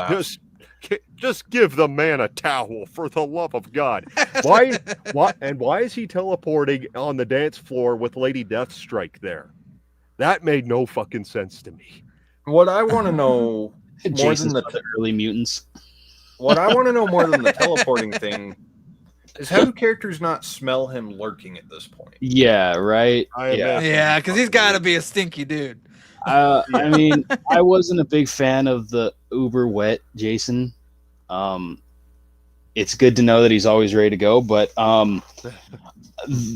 just give the man a towel, for the love of God? Why is he teleporting on the dance floor with Lady Deathstrike there? That made no fucking sense to me. What I want to know more Jason's than the early mutants. what I want to know more than the teleporting thing is how do characters not smell him lurking at this point? Yeah, right. Yeah, because he's got to be a stinky dude. I mean, I wasn't a big fan of the uber wet Jason. It's good to know that he's always ready to go, but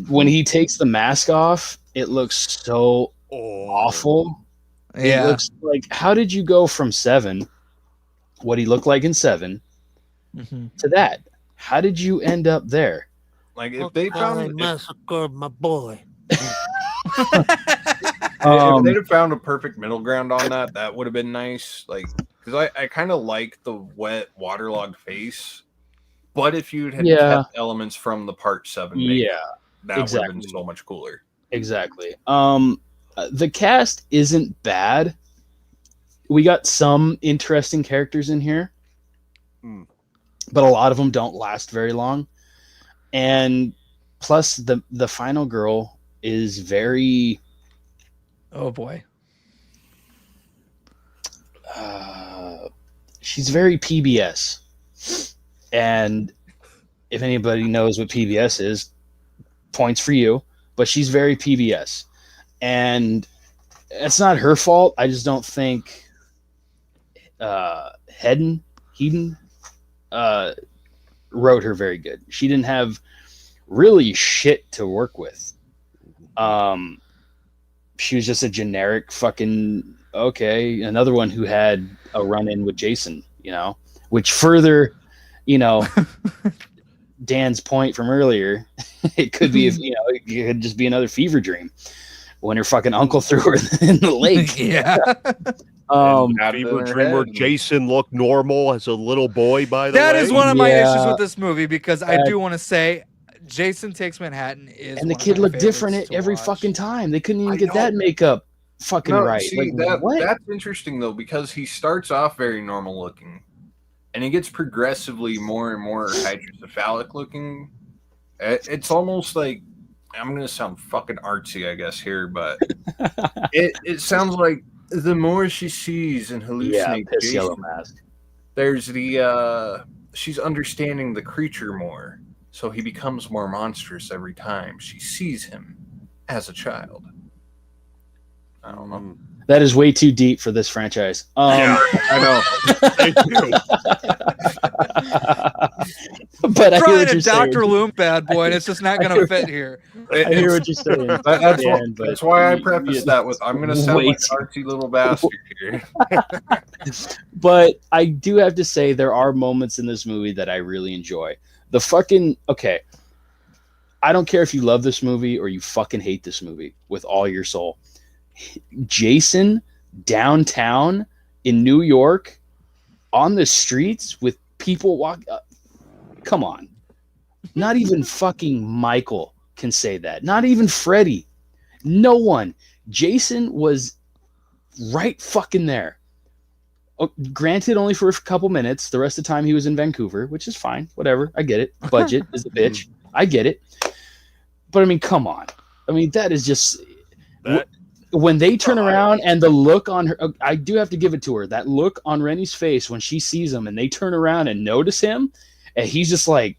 when he takes the mask off, it looks so awful. Yeah. It looks like, how did you go from 7, what he looked like in 7, to that? How did you end up there? Like if they found massacred my boy. if they'd have found a perfect middle ground on that, that would have been nice. Like, because I kind of like the wet, waterlogged face, but if you had kept elements from the Part 7, that would have been so much cooler. Exactly. The cast isn't bad. We got some interesting characters in here, but a lot of them don't last very long. And plus, the final girl is very. Oh boy. She's very PBS. And if anybody knows what PBS is, points for you. But she's very PBS. And it's not her fault. I just don't think Hedden wrote her very good. She didn't have really shit to work with. She was just a generic fucking another one who had a run-in with Jason, which further, Dan's point from earlier, it could be, it could just be another fever dream when her fucking uncle threw her in the lake. Yeah. Fever dream where Jason looked normal as a little boy, by the way. That is one of my issues with this movie, because I do want to say Jason Takes Manhattan is, and the kid looked different every fucking time. They couldn't even get that makeup fucking right. See, that's interesting though, because he starts off very normal looking, and he gets progressively more and more hydrocephalic looking. It's almost like, I'm gonna sound fucking artsy, I guess here, but it sounds like the more she sees and hallucinates, Piss Yellow Mask. There's the she's understanding the creature more, so he becomes more monstrous every time she sees him as a child. I don't know. That is way too deep for this franchise. I know. Thank you. But I hear trying what to you're Dr. saying. Loom bad boy, and it's just not going to fit here. I hear what you're saying. That's why I preface that with, I'm going to sound like an artsy little bastard here. But I do have to say, there are moments in this movie that I really enjoy. I don't care if you love this movie or you fucking hate this movie with all your soul. Jason downtown in New York on the streets with people walk up. Come on. Not even fucking Michael can say that. Not even Freddy. No one. Jason was right fucking there. Oh, granted, only for a couple minutes. The rest of the time he was in Vancouver, which is fine. Whatever. I get it. Budget is a bitch. I get it. But I mean, come on. I mean, that is just when they turn around and the look on her. I do have to give it to her. That look on Rennie's face when she sees him and they turn around and notice him, and he's just like,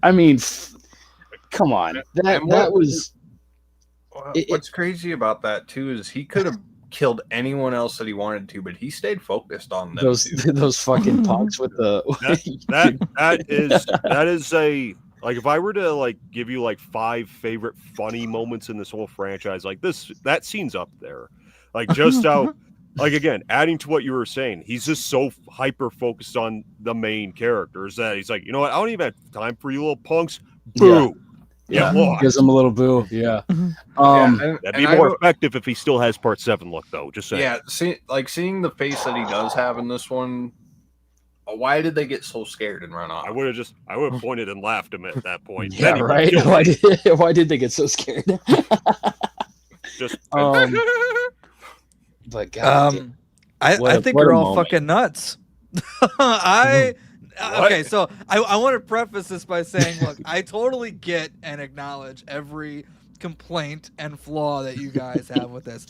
I mean, come on. That was. What's crazy about that too is he could have killed anyone else that he wanted to, but he stayed focused on them. Those fucking punks with the that is a, like, if I were to like give you like 5 favorite funny moments in this whole franchise, like that scene's up there. Like, just how, like, again, adding to what you were saying, he's just so hyper focused on the main characters that he's like, you know what, I don't even have time for you little punks. Boo. Yeah, gives him a little boo. Yeah. That'd be more effective if he still has part 7 look, though. Just saying. Yeah, seeing the face that he does have in this one. Why did they get so scared and run off? I would have pointed and laughed him at that point. Yeah, right. Why did they get so scared? Just. But God, I think you're all fucking nuts. Okay, so I want to preface this by saying, look, I totally get and acknowledge every complaint and flaw that you guys have with this.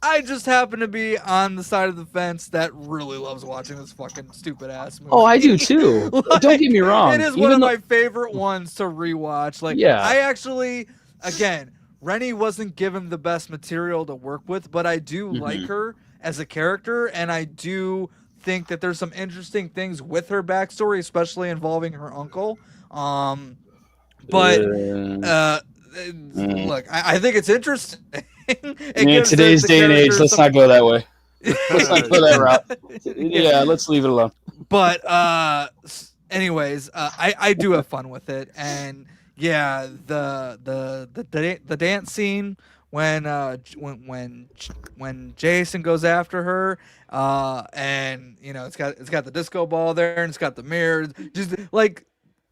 I just happen to be on the side of the fence that really loves watching this fucking stupid ass movie. Oh, I do too. Don't get me wrong. It is one of my favorite ones to rewatch. Like, yeah. I actually, again, Rennie wasn't given the best material to work with, but I do like her as a character, and I do think that there's some interesting things with her backstory, especially involving her uncle. Look, I think it's interesting. In today's day and age, let's not go that way. Let's not go that route. Yeah, let's leave it alone. But anyways, I do have fun with it, and yeah, the dance scene when Jason goes after her, and you know it's got the disco ball there and it's got the mirrors,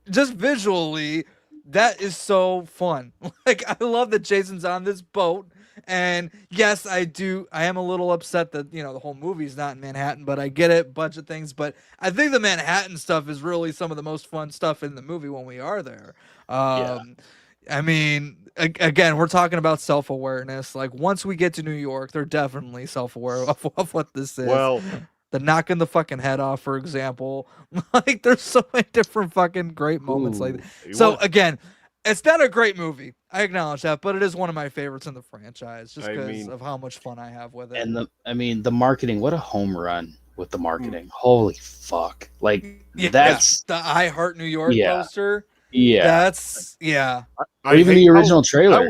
just visually that is so fun. Like, I love that Jason's on this boat, and yes, I am a little upset that, you know, the whole movie's not in Manhattan, but I get it, budget things, but I think the Manhattan stuff is really some of the most fun stuff in the movie when we are there. I mean, again, we're talking about self-awareness. Like, once we get to New York, they're definitely self-aware of what this is. Well, the knocking the fucking head off, for example. Like, there's so many different fucking great moments like that. So, again, it's not a great movie. I acknowledge that, but it is one of my favorites in the franchise just because of how much fun I have with it. And the marketing, what a home run with the marketing. Holy fuck. Like, that's the I Heart New York poster. Yeah. That's or even the original trailer.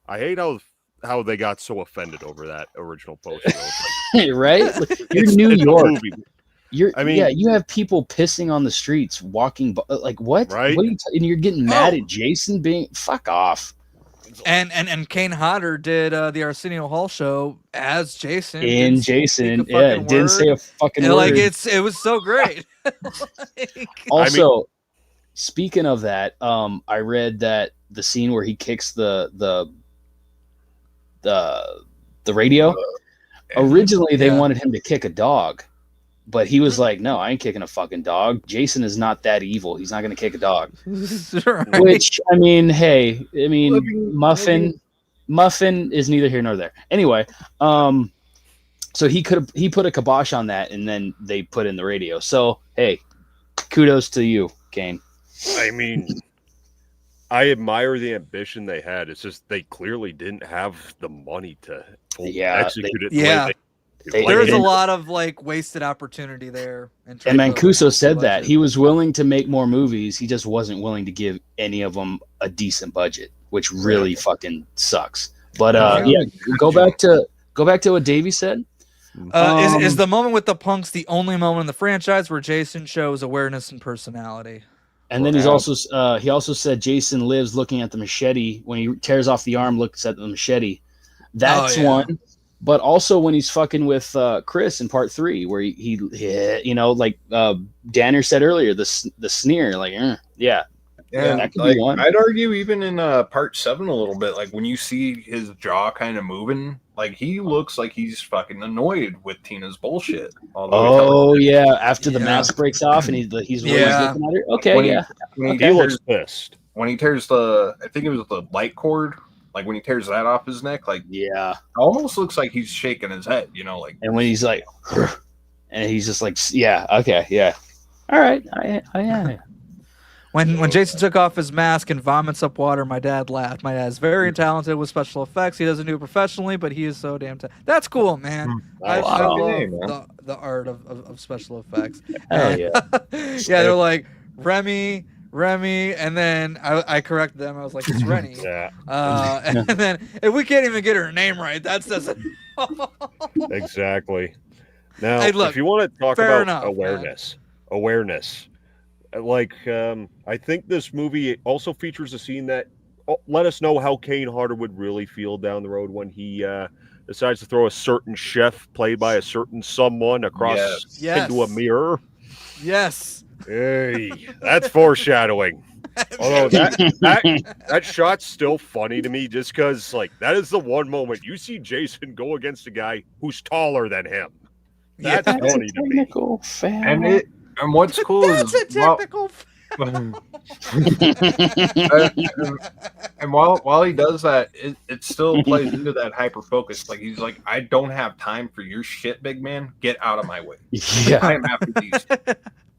I hate how they got so offended over that original poster. Right? You're New York. You have people pissing on the streets, walking. Like, what? Right? What are and you're getting mad at Jason being. Fuck off. And Kane Hodder did the Arsenio Hall show as Jason. Jason, didn't say a fucking word. Like, it was so great. Also, speaking of that, I read that the scene where he kicks the radio. Originally, they wanted him to kick a dog, but he was like, "No, I ain't kicking a fucking dog. Jason is not that evil. He's not going to kick a dog." Right. Which, I mean, hey, Muffin is neither here nor there. Anyway, so he put a kibosh on that, and then they put in the radio. So, hey, kudos to you, Kane. I mean, I admire the ambition they had. It's just they clearly didn't have the money to execute it. There's a lot of like wasted opportunity there. And Mancuso said that he was willing to make more movies. He just wasn't willing to give any of them a decent budget, which really fucking sucks. But go back to what Davey said. Is the moment with the punks the only moment in the franchise where Jason shows awareness and personality? And then he also said Jason lives looking at the machete when he tears off the arm, looks at the machete. That's one. but also when he's fucking with Chris in part 3, where he you know, like Danner said earlier, the sneer, like, yeah, Yeah, that could like, be one. I'd argue even in part 7 a little bit, like when you see his jaw kind of moving, like he looks like he's fucking annoyed with Tina's bullshit. Oh yeah, after the Yeah. mask breaks off and he's Yeah. looking at her. Okay, When he- yeah. when he Okay. He tears, looks pissed. when he tears the, I think it was the light cord, like when he tears that off his neck, like Yeah. it almost looks like he's shaking his head, you know, like And when he's like, and he's just like, yeah, okay, yeah, all right, yeah. When Jason took off his mask and vomits up water, my dad laughed. My dad's very talented with special effects. He doesn't do it professionally, but he is so damn talented. That's cool, man. I Wow. love the art of special effects. Hell yeah. Yeah, they're like Remy, and then I corrected them. I was like, it's Rennie. Yeah, And then if we can't even get her name right, that doesn't. exactly. Now, Hey, look, if you want to talk fair about enough, awareness, like I think this movie also features a scene that let us know how Kane Hodder would really feel down the road when he decides to throw a certain chef played by a certain someone across Yes. into a mirror. Yes. Hey, that's foreshadowing. Although that shot's still funny to me, just because like that is the one moment you see Jason go against a guy who's taller than him. That's That's a funny to me. technical fail. and what's cool That's is a typical. and while he does that, it still plays into that hyper focus. Like he's like, I don't have time for your shit, big man. Get out of my way. Yeah. I am after these.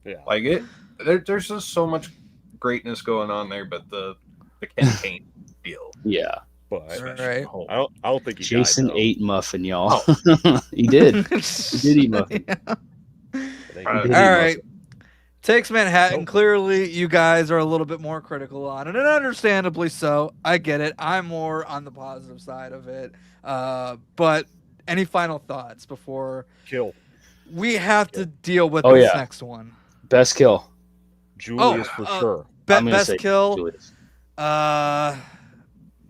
Yeah. Like it, there's just so much greatness going on there, but the Ken Kane deal. Yeah. But Right. I don't think he Jason died, though. ate muffin, y'all. He did. He did eat muffin. I think All he did. All right. Takes Manhattan. Clearly, you guys are a little bit more critical on it, and understandably so. I get it. I'm more on the positive side of it. But any final thoughts before Kill we have to deal with Oh, this yeah. next one? Best kill. Julius for sure. I'm gonna Best say kill. Julius.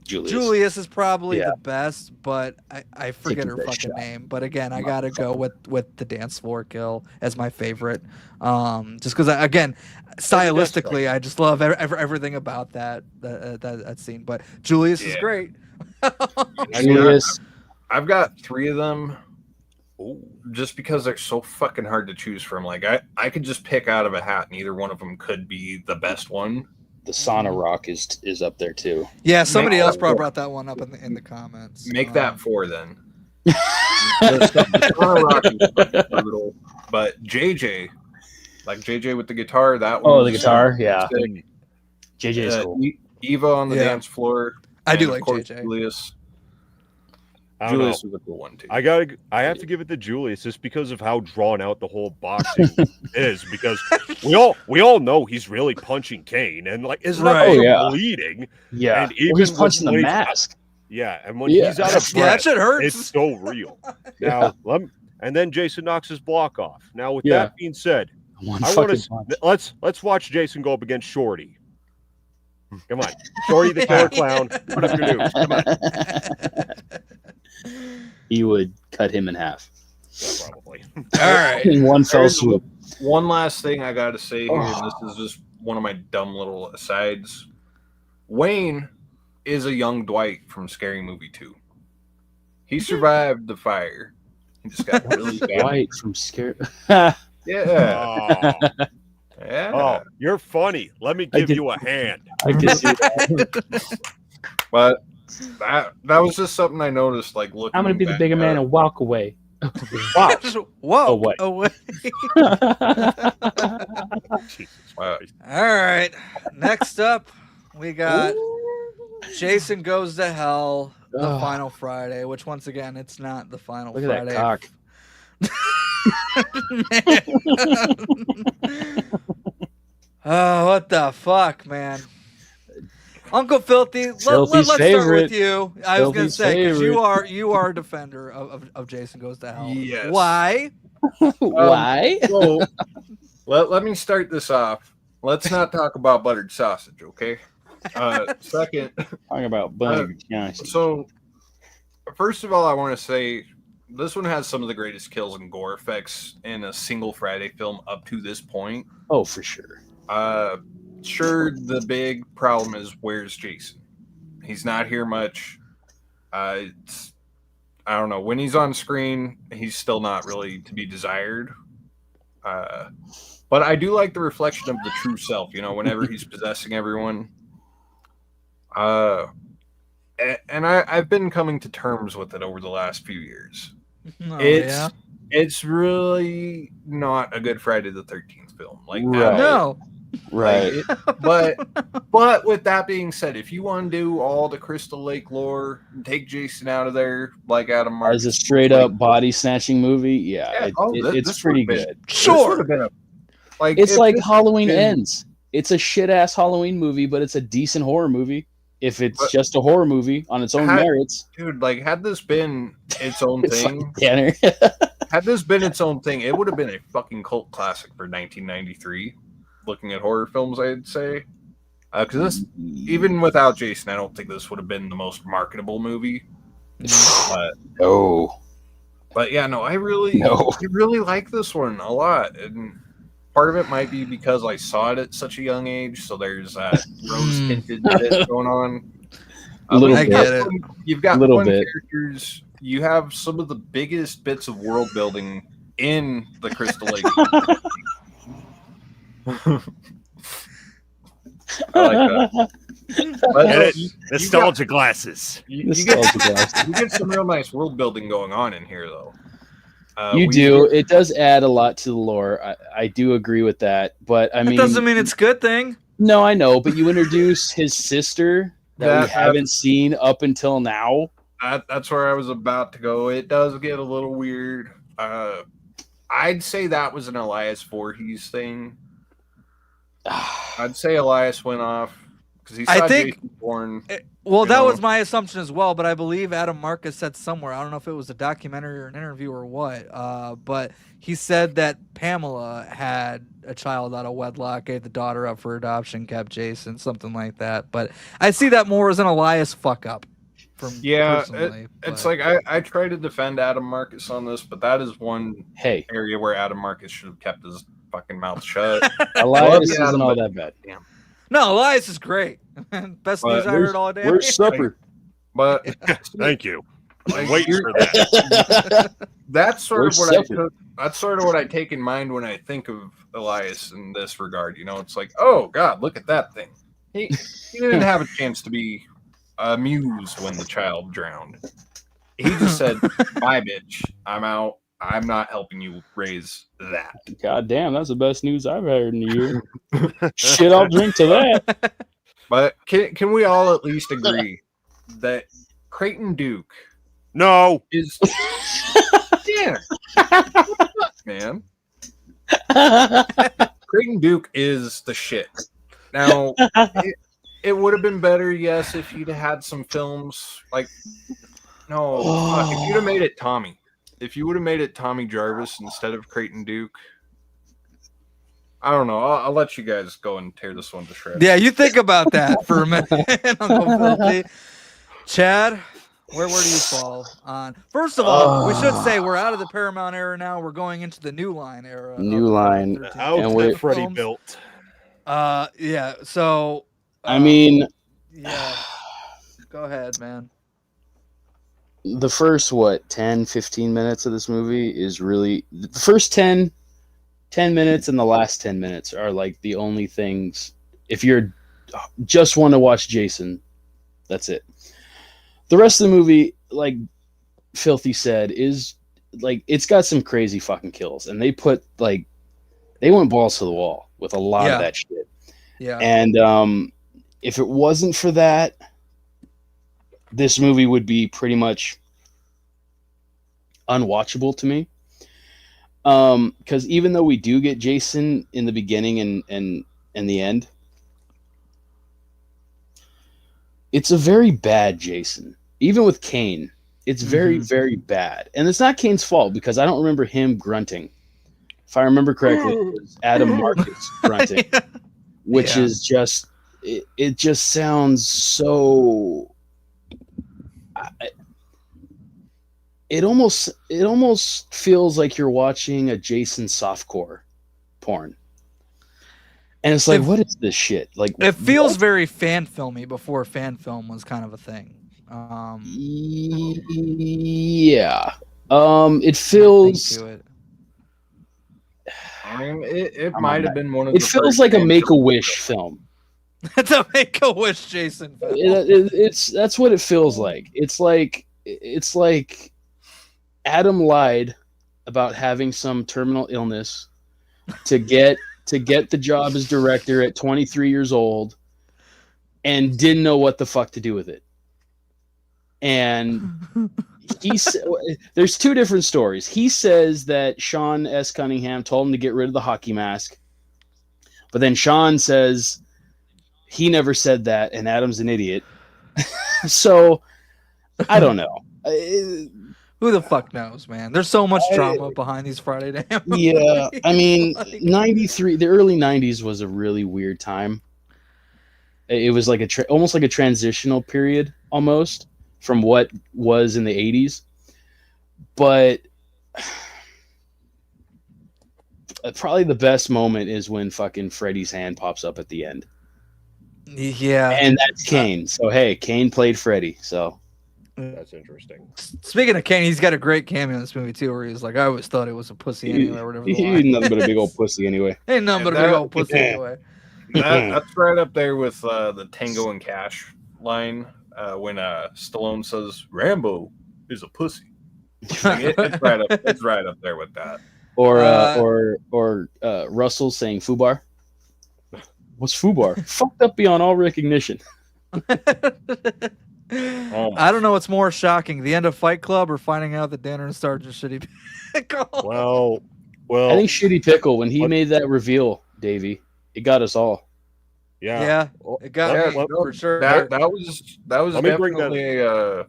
Julius. Julius is probably Yeah. the best, but I forget Take her the best fucking shot. name. But again, I gotta go with the dance floor kill as my favorite. Just because again, stylistically, I just love everything about that scene. But Julius is Yeah. great. Julius. I've got 3 of them Ooh. just because they're so fucking hard to choose from. Like I could just pick out of a hat, and either one of them could be the best one. The Sauna Rock is up there too. Yeah, somebody Make else that brought that one up in the comments. Make that 4 then. The Sauna Rock is brutal, but JJ, like JJ with the guitar, that one. Oh, the guitar, yeah. sick. JJ is cool. Eva on the Yeah. dance floor. I do and of like course JJ. Julius. I don't know. Julius is a cool one too. I have to give it to Julius just because of how drawn out the whole boxing is. Because we all know he's really punching Kane, and like his Right. knuckles Oh, yeah. are bleeding. Yeah. And even Well, he's when- punching the when he's- mask. Yeah, and when Yeah. he's out of Yeah, that breath, shit hurts. it's so real. Now, and then Jason knocks his block off. Now, with Yeah. that being said, One I want fucking to punch. let's watch Jason go up against Shorty. Come on, Shorty the killer clown. Put up your news. Come on. He would cut him in half Yeah, probably. All right. in one fell There's swoop. One last thing I got to say here, and Oh. this is just one of my dumb little asides. Wayne is a young Dwight from Scary Movie 2. He survived the fire. He just got really bad. White from Scare. Yeah. Oh, Yeah. oh, you're funny. Let me I give did- you a hand. I can see that. But that was just something I noticed, like looking. I'm gonna be the back bigger at man it. and walk away. Wow. Whoa. Oh, what? Away. Jesus Wow. Christ. All right. Next up, we got Jason Goes to Hell, the Ugh. final Friday, which once again, it's not the final Look at Friday. that cock. Oh, what the fuck, man. Uncle Filthy, Filthy's let's start favorite. with you. I was going to Filthy's say, because favorite. you are a defender of Jason Goes to Hell. Yes. Why? Why? So let me start this off. Let's not talk about buttered sausage, okay? Second, Talking about butter. Yes. so first of all, I want to say this one has some of the greatest kills and gore effects in a single Friday film up to this point. Oh, for sure. Sure, the big problem is where's Jason? He's not here much. I don't know. When he's on screen, he's still not really to be desired. But I do like the reflection of the true self, whenever he's possessing everyone. And I've been coming to terms with it over the last few years. Oh, It's really not a good Friday the 13th film. Like, Right. No. Right. But with that being said, if you want to do all the Crystal Lake lore, take Jason out of there, like Adam Marcus. As a straight up body snatching movie, it's this pretty would've good. Sure. It's if like this Halloween been- Ends. It's a shit ass Halloween movie, but it's a decent horror movie. If it's But- just a horror movie on its own merits, Dude, like, had this been its own it's thing, like Tanner. had this been its own thing, it would have been a fucking cult classic for 1993. Looking at horror films, I'd say, because this, even without Jason, I don't think this would have been the most marketable movie. No. But yeah, no, I really like this one a lot, and part of it might be because I saw it at such a young age, so there's that rose tinted bit going on. A little I bit. get it. You've got Little fun bit. characters. You have some of the biggest bits of world building in the Crystal Lake. I like that. But Get no, it? Nostalgia glasses. you get some real nice world building going on in here, though. You we do. get- It does add a lot to the lore. I do agree with that. But I That mean, doesn't mean it's a good thing. no, I know. But you introduce his sister that we haven't seen up until now. That's where I was about to go. It does get a little weird. I'd say that was an Elias Voorhees thing. I'd say Elias went off because he saw I think- Jason Bourne. Well, You that know. was my assumption as well, but I believe Adam Marcus said somewhere, I don't know if it was a documentary or an interview or what, but he said that Pamela had a child out of wedlock, gave the daughter up for adoption, kept Jason, something like that. But I see that more as an Elias fuck up. Yeah, personally, It's but- like I try to defend Adam Marcus on this, but that is one Hey, area where Adam Marcus should have kept his fucking mouth shut. Elias Yeah, isn't all but- that bad. No, Elias is great. Best news I heard all day. Where's supper? But Thank you. like, I'm waiting you're- for that. that's sort Where's of what I supper? took. That's sort of what I take in mind when I think of Elias in this regard. It's like, oh God, look at that thing. He didn't have a chance to be amused when the child drowned. He just said, "Bye, bitch. I'm out. I'm not helping you raise that." God damn, that's the best news I've heard in a year. Shit, I'll drink to that. But can we all at least agree that Creighton Duke No. is damn man? Creighton Duke is the shit. Now, it would have been better, yes, if you'd had some films like no, fuck, if you'd have made it Tommy. If you would have made it Tommy Jarvis instead of Creighton Duke, I don't know. I'll let you guys go and tear this one to shreds. Yeah, you think about that for a minute, Uncle Filthy. Chad, where do you fall on? First of all, we should say we're out of the Paramount era now. We're going into the New Line era. of New Line. Friday the 13th House And that we're- Freddie films. built. Yeah. So. I mean, Yeah. Go ahead, man. the first 10 15 minutes of this movie is really the first 10 minutes and the last 10 minutes are like the only things. If you're just want to watch Jason, that's it. The rest of the movie, like Filthy said, is like it's got some crazy fucking kills, and they went balls to the wall with a lot Yeah. of that shit. Yeah. And if it wasn't for that, this movie would be pretty much unwatchable to me. Because even though we do get Jason in the beginning and the end, it's a very bad Jason. Even with Kane, it's very, very bad. And it's not Kane's fault because I don't remember him grunting. If I remember correctly, it was Adam Marcus grunting, which Yeah. is just it just sounds so it almost feels like you're watching a Jason softcore porn. And it's like, what is this shit? Like, It feels what? very fan filmy before fan film was kind of a thing. Yeah. It Think feels to it. I mean, it I'm might on have been one of. it the feels first like a fan Make-A-Wish film. It's a Make-A-Wish Jason film. That's what it feels like. It's like Adam lied about having some terminal illness to get the job as director at 23 years old, and didn't know what the fuck to do with it. And there's two different stories. He says that Sean S. Cunningham told him to get rid of the hockey mask, but then Sean says he never said that, and Adam's an idiot. So I don't know. Who the fuck knows, man? There's so much drama behind these Friday Night movies. Yeah, I mean, Like- 93, the early 90s was a really weird time. It was like almost like a transitional period almost from what was in the 80s. But probably the best moment is when fucking Freddy's hand pops up at the end. Yeah. And that's Kane. So hey, Kane played Freddy. So That's interesting. Speaking of Kane, he's got a great cameo in this movie too, where he's like, "I always thought it was a pussy anyway," or whatever. the he line ain't nothing but a big old pussy anyway. Ain't nothing but a big old pussy anyway. That's right up there with the Tango and Cash line when Stallone says Rambo is a pussy. Like, it's right up there with that. Or Russell saying Fubar. What's Fubar? Fucked up beyond all recognition. I don't know what's more shocking: the end of Fight Club or finding out that Danner and Sergeant Shitty Pickle. Well, I think Shitty Pickle, when he made that reveal, Davey, it got us all. Yeah, it got Yeah, me no, for sure. That was Let me bring that- definitely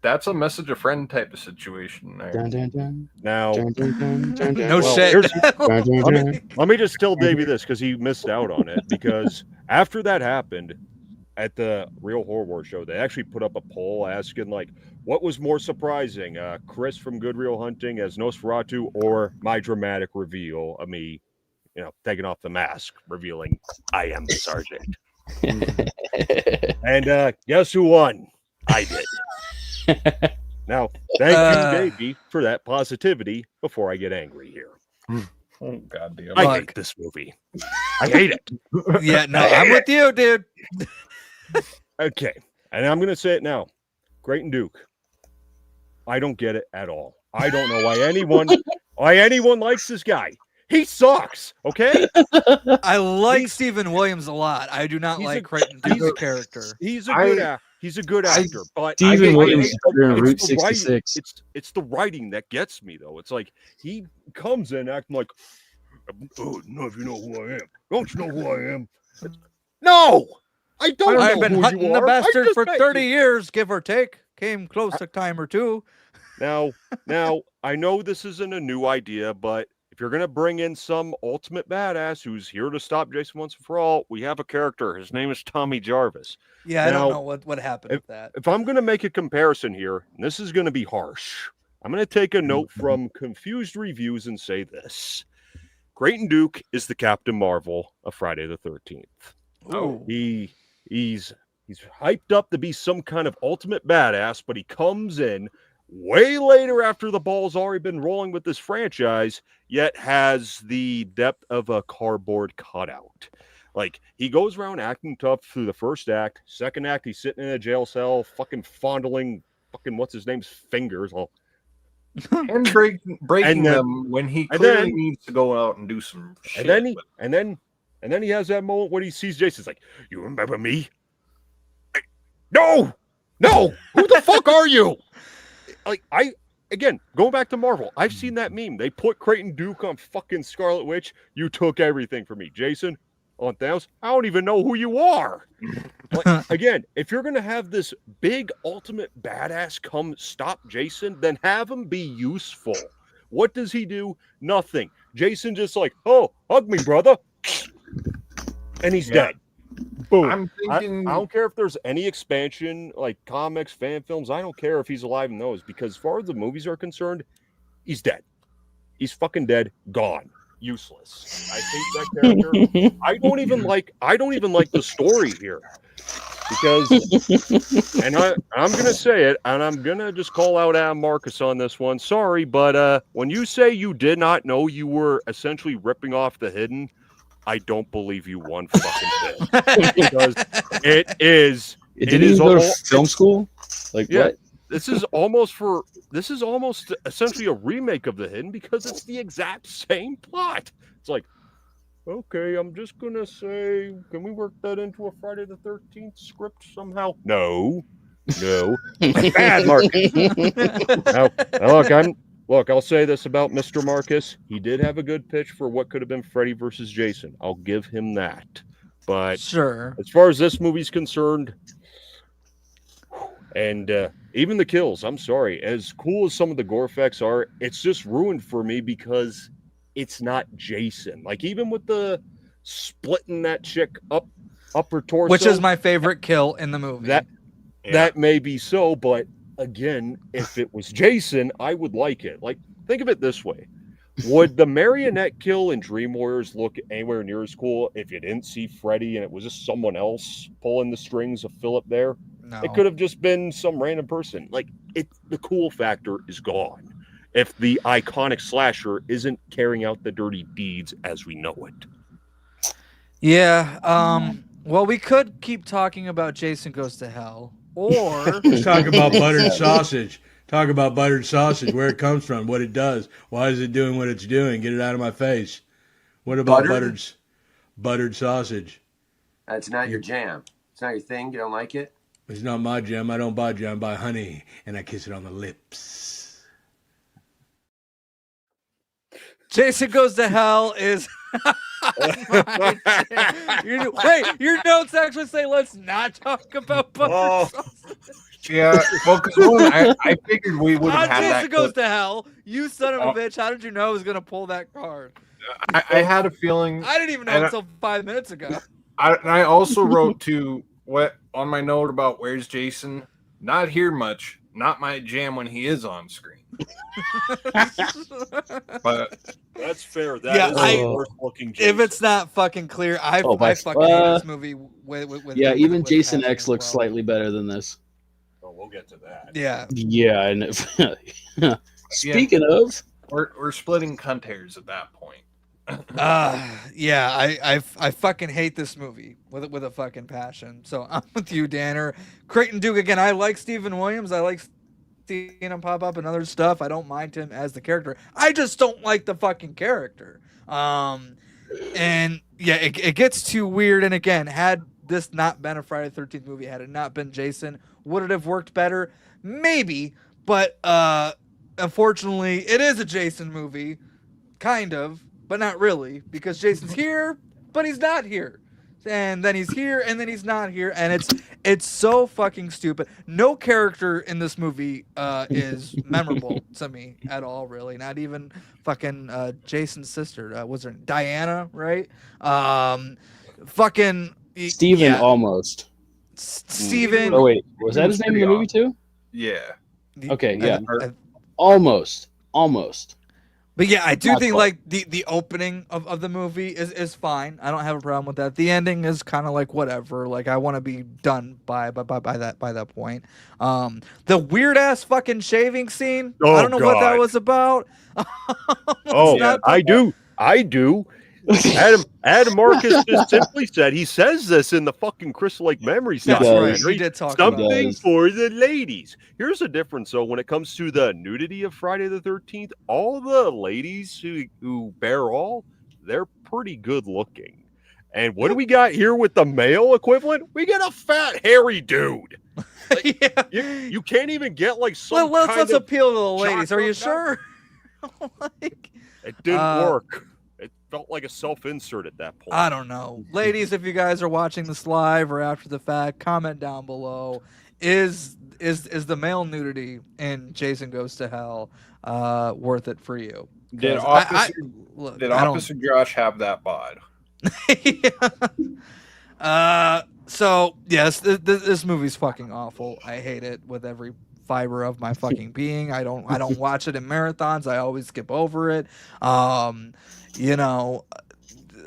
that's a message a friend type of situation there. Dun, dun, dun, now dun, dun, dun, dun, dun. No well, shit. here's- Dun, dun, dun. let me just tell Davey this because he missed out on it. Because after that happened at the Real Horror War show, they actually put up a poll asking, like, what was more surprising, Chris from Good Real Hunting as Nosferatu, or my dramatic reveal of me, taking off the mask, revealing I am the sergeant. And guess who won? I did. Now, thank you, Davey, for that positivity before I get angry here. Oh goddamn. I Fuck. hate this movie. I hate it. Yeah, no, I'm with you, dude. Okay. And I'm going to say it now. Creighton Duke. I don't get it at all. I don't know why anyone likes this guy. He sucks. Okay. I like Stephen Williams a lot. I do not He's like a- Creighton Duke's character. He's a good actor. He's a good actor, but Stephen I Williams hate is better in it's Route the writing. 66. It's the writing that gets me though. It's like he comes in acting like, oh, no, if you know who I am. Don't you know who I am? No, I don't I've know been who hunting you the are. I bastard just for met 30 you. years, give or take. Came close a time or two. Now, I know this isn't a new idea, but if you're gonna bring in some ultimate badass who's here to stop Jason once and for all, we have a character. His name is Tommy Jarvis. Yeah, I Now, don't know what happened with that. If I'm gonna make a comparison here, and this is gonna be harsh, I'm gonna take a note from Confused Reviews and say this: Creighton Duke is the Captain Marvel of Friday the 13th. Ooh. He's hyped up to be some kind of ultimate badass, but he comes in way later after the ball's already been rolling with this franchise, yet has the depth of a cardboard cutout. Like, he goes around acting tough through the first act. Second act, he's sitting in a jail cell, fucking fondling fucking what's his name's fingers. Oh, And breaking And then- them when he and clearly then- needs to go out and do some shit. and then he has that moment when he sees Jason's like, "You remember me?" Like, no, who the fuck are you? Like, again, going back to Marvel, I've seen that meme. They put Creighton Duke on fucking Scarlet Witch. You took everything from me, Jason. On Thanos, I don't even know who you are. Like, again, if you're gonna have this big ultimate badass come stop Jason, then have him be useful. What does he do? Nothing. Jason just like, oh, hug me, brother, and he's dead. Boom. I'm I thinking. don't care if there's any expansion, like comics, fan films. I don't care if he's alive in those, because as far as the movies are concerned, he's dead. He's fucking dead, gone, useless. I hate that character. I don't even like the story here, because, and I'm gonna say it, and I'm gonna just call out Adam Marcus on this one. Sorry, but when you say you did not know you were essentially ripping off The Hidden, I don't believe you one fucking bit, because it is. Didn't you go to film school? Like Yeah. what? This is almost essentially a remake of The Hidden, because it's the exact same plot. It's like, okay, I'm just gonna say, can we work that into a Friday the 13th script somehow? No, bad, Marcus. Now, look, I'll say this about Mr. Marcus. He did have a good pitch for what could have been Freddy versus Jason. I'll give him that. But Sure. as far as this movie's concerned, and even the kills, I'm sorry, as cool as some of the gore effects are, it's just ruined for me because it's not Jason. Like, even with the splitting that chick up her torso, Which is my favorite kill in the movie. That may be so, but again, if it was Jason, I would like it. Like, think of it this way. Would the marionette kill in Dream Warriors look anywhere near as cool if you didn't see Freddy and it was just someone else pulling the strings of Philip there? No. It could have just been some random person. Like, the cool factor is gone if the iconic slasher isn't carrying out the dirty deeds as we know it. Yeah. Well, we could keep talking about Jason Goes to Hell, or Let's talk about buttered sausage. Talk about buttered sausage, where it comes from, what it does. Why is it doing what it's doing? Get it out of my face. What about buttered sausage? That's not your jam. It's not your thing. You don't like it? It's not my jam. I don't buy jam. I buy honey, and I kiss it on the lips. Jason Goes to Hell is. Wait, your notes actually say let's not talk about buttered sausage. Yeah, well, because I figured we would have had Jason that. Goes to Hell. You son of a bitch! How did you know I was gonna pull that card? I had a feeling. I didn't even know until 5 minutes ago. I also wrote to what on my note about where's Jason. Not here much. Not my jam when he is on screen. But That's fair. That is the worst looking Jason. If it's not fucking clear, I fucking hate this movie. With even Jason passion X as looks well. slightly better than this. Oh, we'll get to that. Yeah. Yeah, and speaking of, we're splitting cunt hairs at that point. Yeah, I fucking hate this movie with a fucking passion. So I'm with you, Danner. Creighton Duke again. I like Stephen Williams. I like seeing him pop up and other stuff. I don't mind him as the character. I just don't like the fucking character. And yeah, it gets too weird. And again, had this not been a Friday the 13th movie, had it not been Jason, would it have worked better? Maybe, but unfortunately, it is a Jason movie, kind of. But not really, because Jason's here, but he's not here. And then he's here, and then he's not here. And it's so fucking stupid. No character in this movie is memorable to me at all, really. Not even fucking Jason's sister. Was her Diana, right? Fucking... Steven almost. Steven... Oh, wait. Was that his name in the movie, too? Yeah. Okay, yeah. Almost. But yeah, I do Not think quite. like the opening of the movie is fine. I don't have a problem with that. The ending is kind of like whatever. Like I want to be done by that point. The weird ass fucking shaving scene. Oh, I don't know what that God. was about. Oh, Yeah. I do. Adam Marcus just simply said, he says this in the fucking Crystal Lake Memories That's does. right. documentary, He did talk about it. something does. for the ladies. Here's the difference, though, when it comes to the nudity of Friday the 13th, all the ladies who bear all, they're pretty good looking. And what do we got here with the male equivalent? We get a fat, hairy dude. Yeah. You can't even get like some Let's kind of... appeal to the ladies. Are you chocolate sure? Like, It didn't Uh, work. It felt like a self-insert at that point. I don't know. Ladies, if you guys are watching this live or after the fact, comment down below. Is the male nudity in Jason Goes to Hell worth it for you? Did 'Cause Officer look, Did I don't- Officer Josh have that bod? Yeah. So yes, this movie's fucking awful. I hate it with every fiber of my fucking being. I don't watch it in marathons. I always skip over it. You know,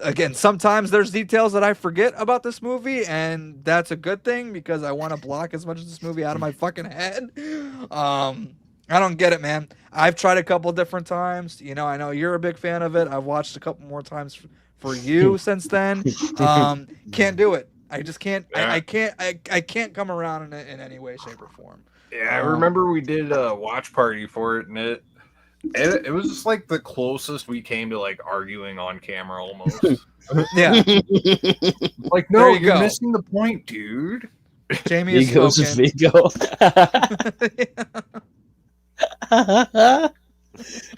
again, sometimes there's details that I forget about this movie, and that's a good thing because I want to block as much of this movie out of my fucking head. I don't get it, man. I've tried a couple different times. You know, I know you're a big fan of it. I've watched a couple more times for you since then. Can't do it. I just can't. I can't come around in any way, shape, or form. Yeah, I remember we did a watch party for it, and it was just like the closest we came to like arguing on camera almost. Yeah. Like, There no, you you're go. missing the point, dude. Jamie is Vigo's spoken. Vigo.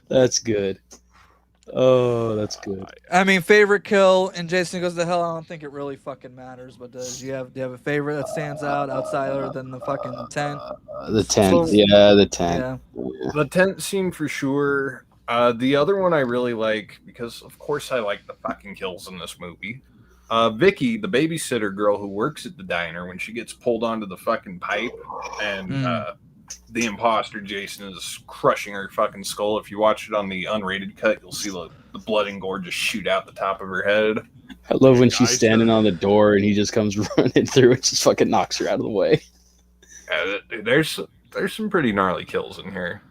That's good. Oh, that's good. I mean, favorite kill in Jason Goes to Hell. I don't think it really fucking matters. But do you have a favorite that stands out outside other than the fucking tent? The tent. So- Yeah, the tent. Yeah. The tent scene for sure. The other one I really like, because of course I like the fucking kills in this movie. Vicky, the babysitter girl who works at the diner, when she gets pulled onto the fucking pipe and the imposter Jason is crushing her fucking skull. If you watch it on the unrated cut, you'll see the blood and gore just shoot out the top of her head. I love when she's standing on the door and he just comes running through and just fucking knocks her out of the way. There's some pretty gnarly kills in here.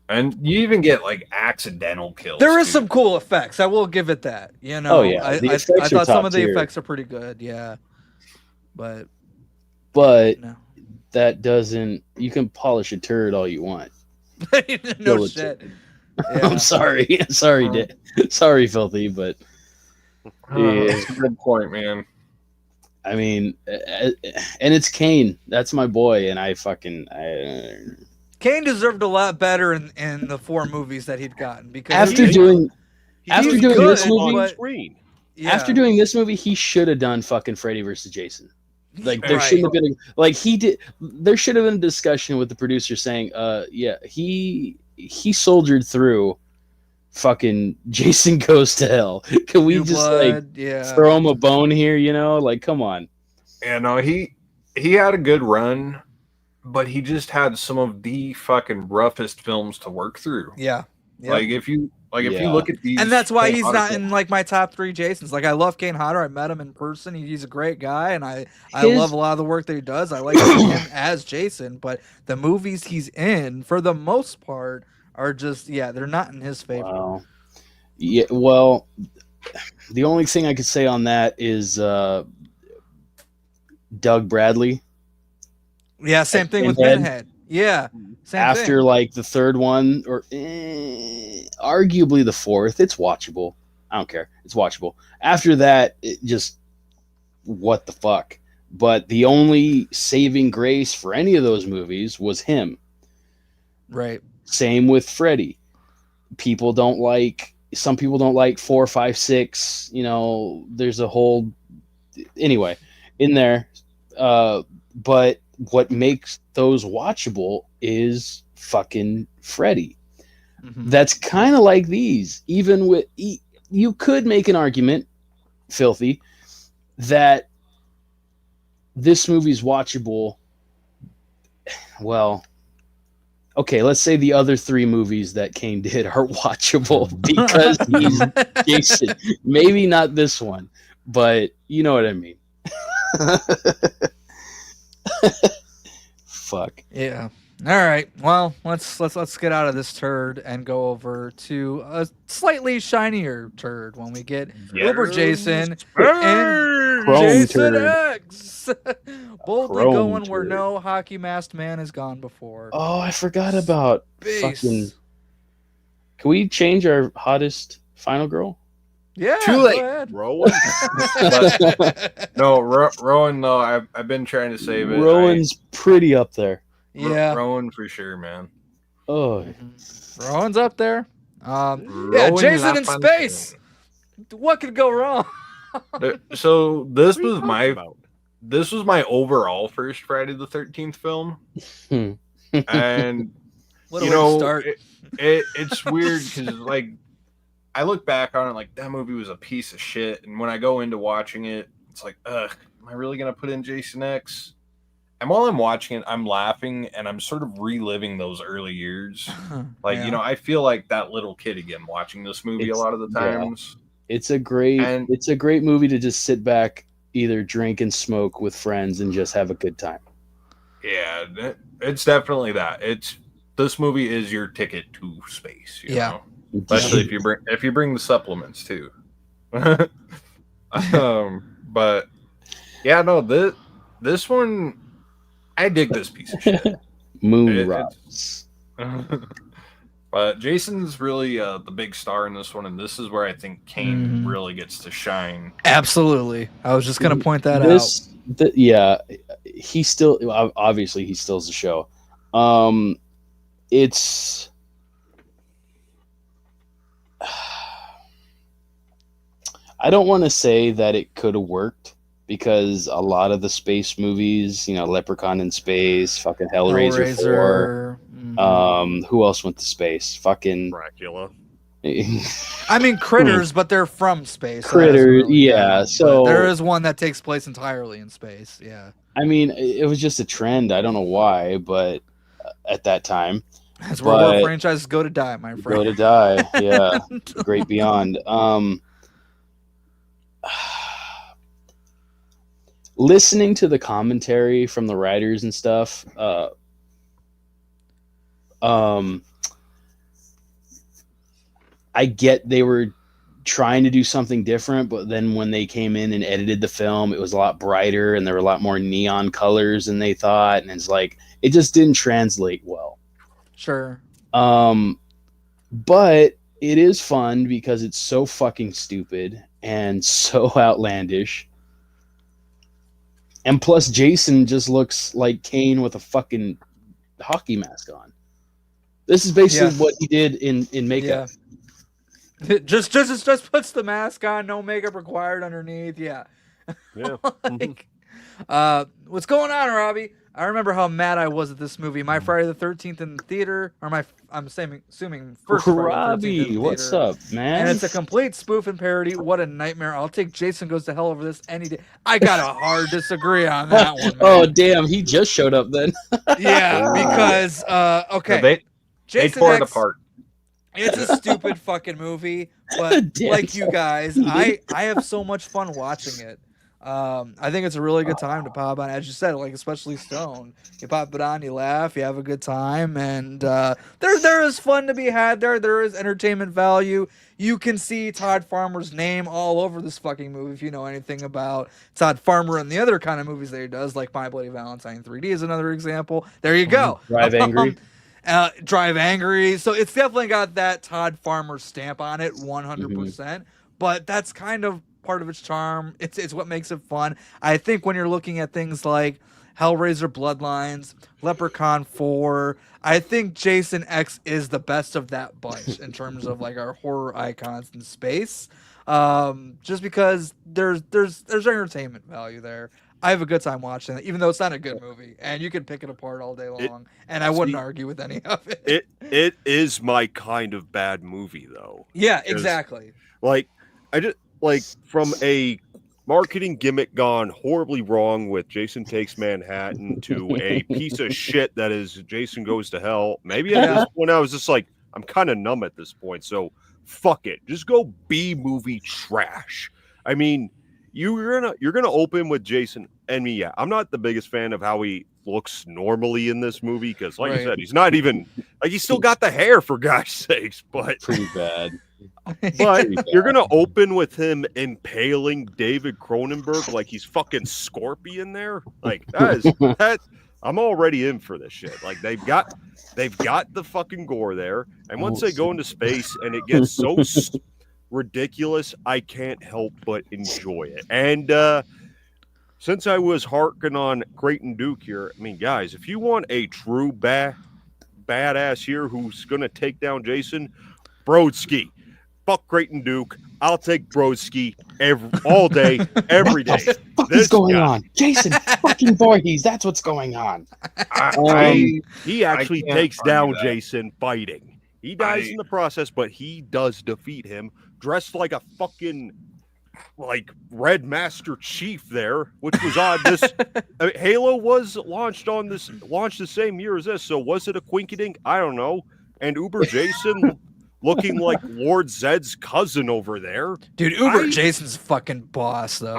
And you even get like accidental kills. There is too. some cool effects. I will give it that. You know. Oh, yeah. I The effects thought are some top of the tier. effects are pretty good. Yeah. But no. That doesn't. You can polish a turd all you want. No Kill shit. it. Yeah. I'm sorry. Sorry, Filthy, but Yeah, good point, man. I mean, and it's Kane. That's my boy, and I Kane deserved a lot better in the 4 movies that he'd gotten because after he- doing After doing good, this movie, but- screen. yeah. after doing this movie, he should have done fucking Freddy versus Jason. Like there Right. shouldn't have been like he did. There should have been a discussion with the producer saying, yeah, he soldiered through fucking Jason Goes to Hell. Can we New just Blood, yeah. throw him a bone here? You know, like come on. Yeah, no, he had a good run, but he just had some of the fucking roughest films to work through. Yeah. Yep. Like if you Yeah. look at these, And that's why Kane he's Hodder not films- in like my top 3 Jasons. Like I love Kane Hodder. I met him in person. He's a great guy, and I His- love a lot of the work that he does. I like seeing him as Jason, but the movies he's in, for the most part, are just they're not in his favor. Wow. Yeah. Well, the only thing I could say on that is Doug Bradley. Yeah, same thing with Pinhead. Pinhead. Yeah, same After thing. like the 3rd one, or arguably the 4th, it's watchable. I don't care. It's watchable. After that, it just what the fuck. But the only saving grace for any of those movies was him. Right. Same with Freddy. Some people don't like 4, 5, 6. You know, there's a whole anyway in there. But what makes those watchable is fucking Freddy. Mhm. That's kind of like these. Even with you could make an argument, Filthy, that this movie's watchable. Well, okay, let's say the other 3 movies that Kane did are watchable because he's Jason. Maybe not this one, but you know what I mean. Fuck. Yeah. All right. Well, let's get out of this turd and go over to a slightly shinier turd when we get Uber Jason and Chrome Jason turd. X. Boldly Chrome going where turd. no hockey masked man has gone before. Oh, I forgot about Base. fucking. Can we change our hottest final girl? Yeah. Too go late. ahead. Rowan. No, Rowan. No, I've been trying to save it. Rowan's pretty up there. Yeah. Rowan for sure, man. Oh, Rowan's up there. Yeah, Rowan Jason in LaFontaine. space. What could go wrong? So this What are you was talking about? this was my overall first Friday the 13th film, Hmm. and What a you way to know start. it's weird because like I look back on it like that movie was a piece of shit, and when I go into watching it, it's like ugh, Am I really going to put in Jason X? And while I'm watching it, I'm laughing and I'm sort of reliving those early years. Like, Yeah. I feel like that little kid again watching this movie a lot of the times. It's a great And- it's a great movie to just sit back, either drink and smoke with friends and just have a good time. Yeah, it's definitely that. This movie is your ticket to space. You Yeah. know? Especially if you bring the supplements too. But yeah, no, this one, I dig this piece of shit. Moon rocks. But Jason's really the big star in this one, and this is where I think Kane Mhm. really gets to shine. Absolutely. I was just gonna point that out. Yeah, he still obviously he steals the show. It's I don't want to say that it could have worked, because a lot of the space movies, Leprechaun in Space, fucking Hellraiser 4. Who else went to space? Fucking Dracula. I mean, Critters, but they're from space. so that doesn't Critter, really yeah. count. So But there is one that takes place entirely in space. Yeah, I mean, it was just a trend. I don't know why, but at that time, that's where war But- franchises go to die, my go friend. to die. Yeah, Great Beyond. Listening to the commentary from the writers and stuff, I get they were trying to do something different, but then when they came in and edited the film, it was a lot brighter and there were a lot more neon colors than they thought, and it's like it just didn't translate well. Sure. But it is fun because it's so fucking stupid and so outlandish. And plus, Jason just looks like Kane with a fucking hockey mask on. This is basically Yeah. what he did in makeup. Yeah. Just puts the mask on, no makeup required underneath. Yeah. Yeah. Like, what's going on, Robbie? I remember how mad I was at this movie. My Friday the 13th in the theater, or I'm assuming first Friday the 13th in Robbie, the what's theater. up, man? And it's a complete spoof and parody. What a nightmare! I'll take Jason Goes to Hell over this any day. I got a hard disagree on that one. Man. Oh damn, he just showed up then. Yeah, because okay, They Jason tore it X, apart. It's a stupid fucking movie, but Damn. like you guys, I have so much fun watching it. I think it's a really good time to pop on, as you said, like especially Stone. You pop it on, you laugh, you have a good time, and there is fun to be had there. There is entertainment value. You can see Todd Farmer's name all over this fucking movie if you know anything about Todd Farmer and the other kind of movies that he does, like My Bloody Valentine 3D is another example. There you go. Drive Angry. Drive Angry. So it's definitely got that Todd Farmer stamp on it, 100%. But that's kind of part of its charm. It's what makes it fun. I think when you're looking at things like Hellraiser Bloodlines, Leprechaun 4, I think Jason X is the best of that bunch in terms of like our horror icons in space. Just because there's entertainment value there. I have a good time watching it, even though it's not a good movie, and you can pick it apart all day long, and I wouldn't argue with any of it. It is my kind of bad movie, though. Yeah, exactly. Like, I just like from a marketing gimmick gone horribly wrong with Jason Takes Manhattan to a piece of shit that is Jason Goes to Hell. Maybe at this point I was just like, I'm kind of numb at this point, so fuck it, just go B movie trash. I mean, you're gonna open with Jason and me. Yeah, I'm not the biggest fan of how he looks normally in this movie because, like I said, he's not even like he's still got the hair for God's sakes, but Pretty bad. but you're gonna open with him impaling David Cronenberg like he's fucking Scorpion there. Like that. I'm already in for this shit. Like they've got the fucking gore there, and once they go into space and it gets so ridiculous, I can't help but enjoy it. And since I was harking on Creighton Duke here, I mean, guys, if you want a true badass here who's gonna take down Jason, Brodsky. Fuck Creighton Duke. I'll take Brodsky all day, every day. What the fuck is going on? Jason fucking Voorhees, that's what's going on. He actually can't takes argue down that. Jason fighting. He dies in the process, but he does defeat him dressed like a fucking like Red Master Chief there, which was odd. This Halo was launched the same year as this. So was it a quinkydink? I don't know. And Uber Jason looking like Lord Zed's cousin over there. Dude, Uber Jason's fucking boss though.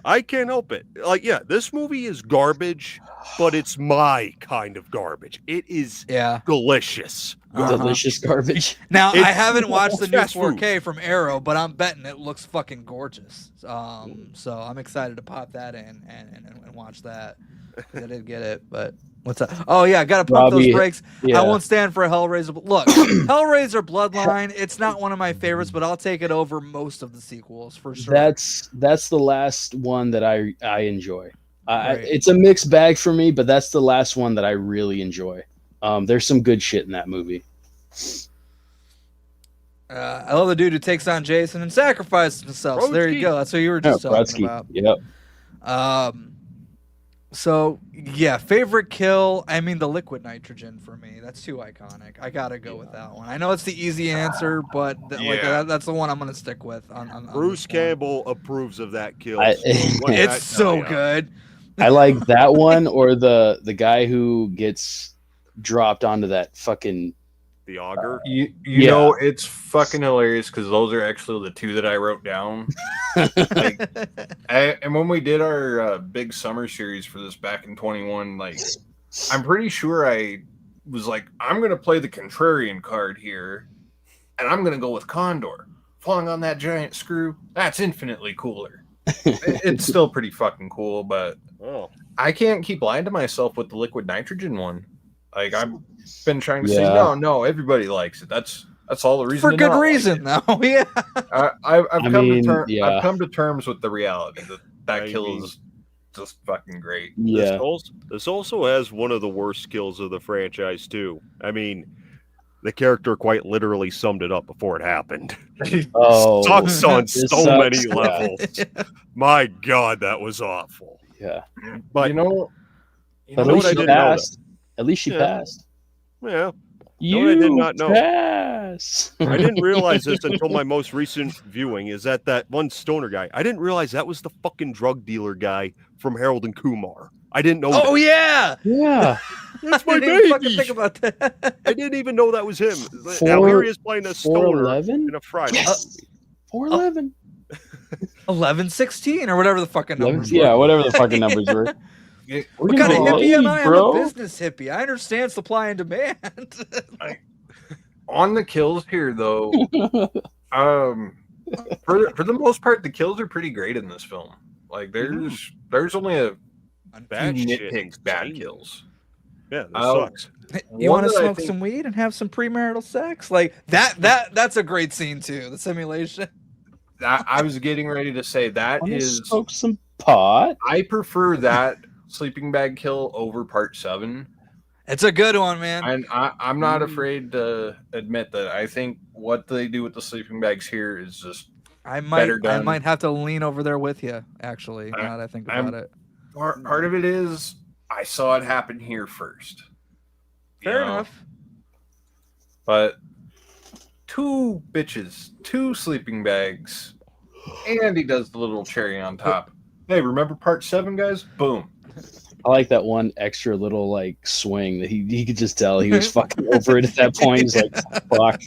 I can't help it. Like, yeah, this movie is garbage, but it's my kind of garbage. It is delicious. Delicious garbage. Now, I haven't watched the new fast food. 4K from Arrow, but I'm betting it looks fucking gorgeous. So I'm excited to pop that in and watch that. 'Cause I did get it, but what's up? Oh yeah, I gotta pump those brakes. Yeah. I won't stand for a Hellraiser. Look, Hellraiser Bloodline. It's not one of my favorites, but I'll take it over most of the sequels for sure. That's the last one that I enjoy. Right. It's a mixed bag for me, but that's the last one that I really enjoy. There's some good shit in that movie. I love the dude who takes on Jason and sacrifices himself. So there you go. That's what you were just talking about. Yep. So yeah, favorite kill. I mean, the liquid nitrogen for me. That's too iconic. I gotta go with that one. I know it's the easy answer, but that's the one I'm gonna stick with. On Bruce Campbell approves of that kill. It's so good. I like that one, or the guy who gets dropped onto that fucking the auger. You know, it's fucking hilarious because those are actually the two that I wrote down. And when we did our big summer series for this back in 21, like, I'm pretty sure I was like, I'm going to play the contrarian card here, and I'm going to go with Condor. Falling on that giant screw, that's infinitely cooler. It's still pretty fucking cool, but I can't keep lying to myself with the liquid nitrogen one. Like, I've been trying to say, no, everybody likes it. That's all the reason. For good reason, though. Yeah. I've come to terms with the reality that kill is just fucking great. Yeah. This also has one of the worst kills of the franchise too. I mean, the character quite literally summed it up before it happened. Oh, sucks on so many Yeah. levels. My God, that was awful. Yeah. But At least she passed. At least she passed. Yeah. You I did not know. pass. I didn't realize this until my most recent viewing. Is that one stoner guy? I didn't realize that was the fucking drug dealer guy from Harold and Kumar. I didn't know. Oh yeah. That's my I didn't baby. fucking think about that. I didn't even know that was him. Now here he is playing a stoner 411? in a Friday. Yes. 411. 11-16 or whatever the fucking numbers. Yeah, whatever the fucking numbers were. What kind of hippie am I? I'm a business hippie. I understand supply and demand. On the kills here, though, for the most part, the kills are pretty great in this film. Like, there's only a Bad few shit. nitpicks, bad kills. Yeah, that sucks. You want to One that I smoke some weed and have some premarital sex? Like that's a great scene too. The simulation. I was getting ready to say that I'm gonna is. smoke some pot. I prefer that sleeping bag kill over part 7. It's a good one, man. And I'm not afraid to admit that I think what they do with the sleeping bags here is just I might done. have to lean over there with you. Actually, now that I think about it. part of it is I saw it happen here first. Fair enough. But 2 bitches, 2 sleeping bags, and he does the little cherry on top. Hey, remember part 7, guys? Boom. I like that one extra little like swing that he could just tell he was fucking over it at that point. He's like, fuck.